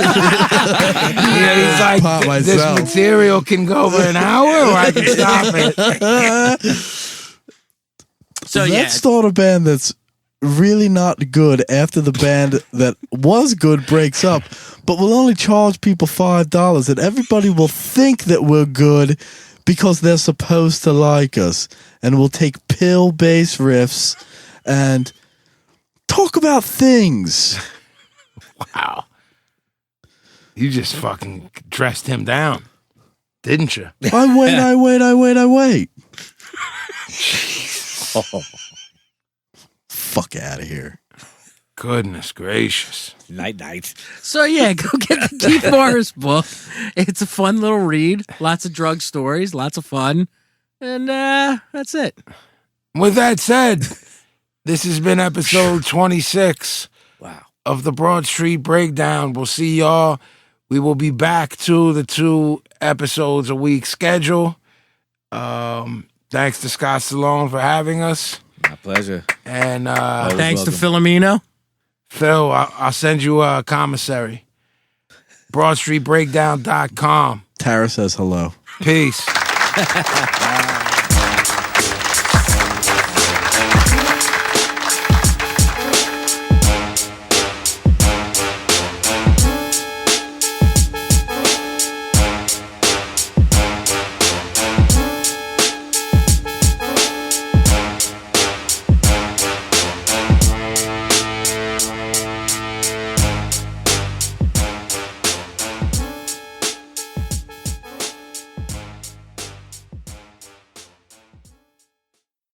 Yeah, he's like, Pop this myself. material can go for an hour or I can stop it. So Let's yeah, start a band that's really not good after the band that was good breaks up, but we'll only charge people $5 and everybody will think that we're good because they're supposed to like us. And we'll take pill bass riffs and talk about things. Wow. You just fucking dressed him down, didn't you? I wait. Fuck out of here. Goodness gracious. Night. so yeah, go get the Keith Morris book. It's a fun little read. Lots of drug stories. Lots of fun. And that's it. With that said, this has been episode 26 Wow. of the Broad Street Breakdown. We'll see y'all. We will be back to the 2 episodes a week schedule. Thanks to Scott Stallone for having us. My pleasure. And Thanks to welcome. Filomeno. Phil, I'll send you a commissary. BroadStreetBreakdown.com. Tara says hello. Peace.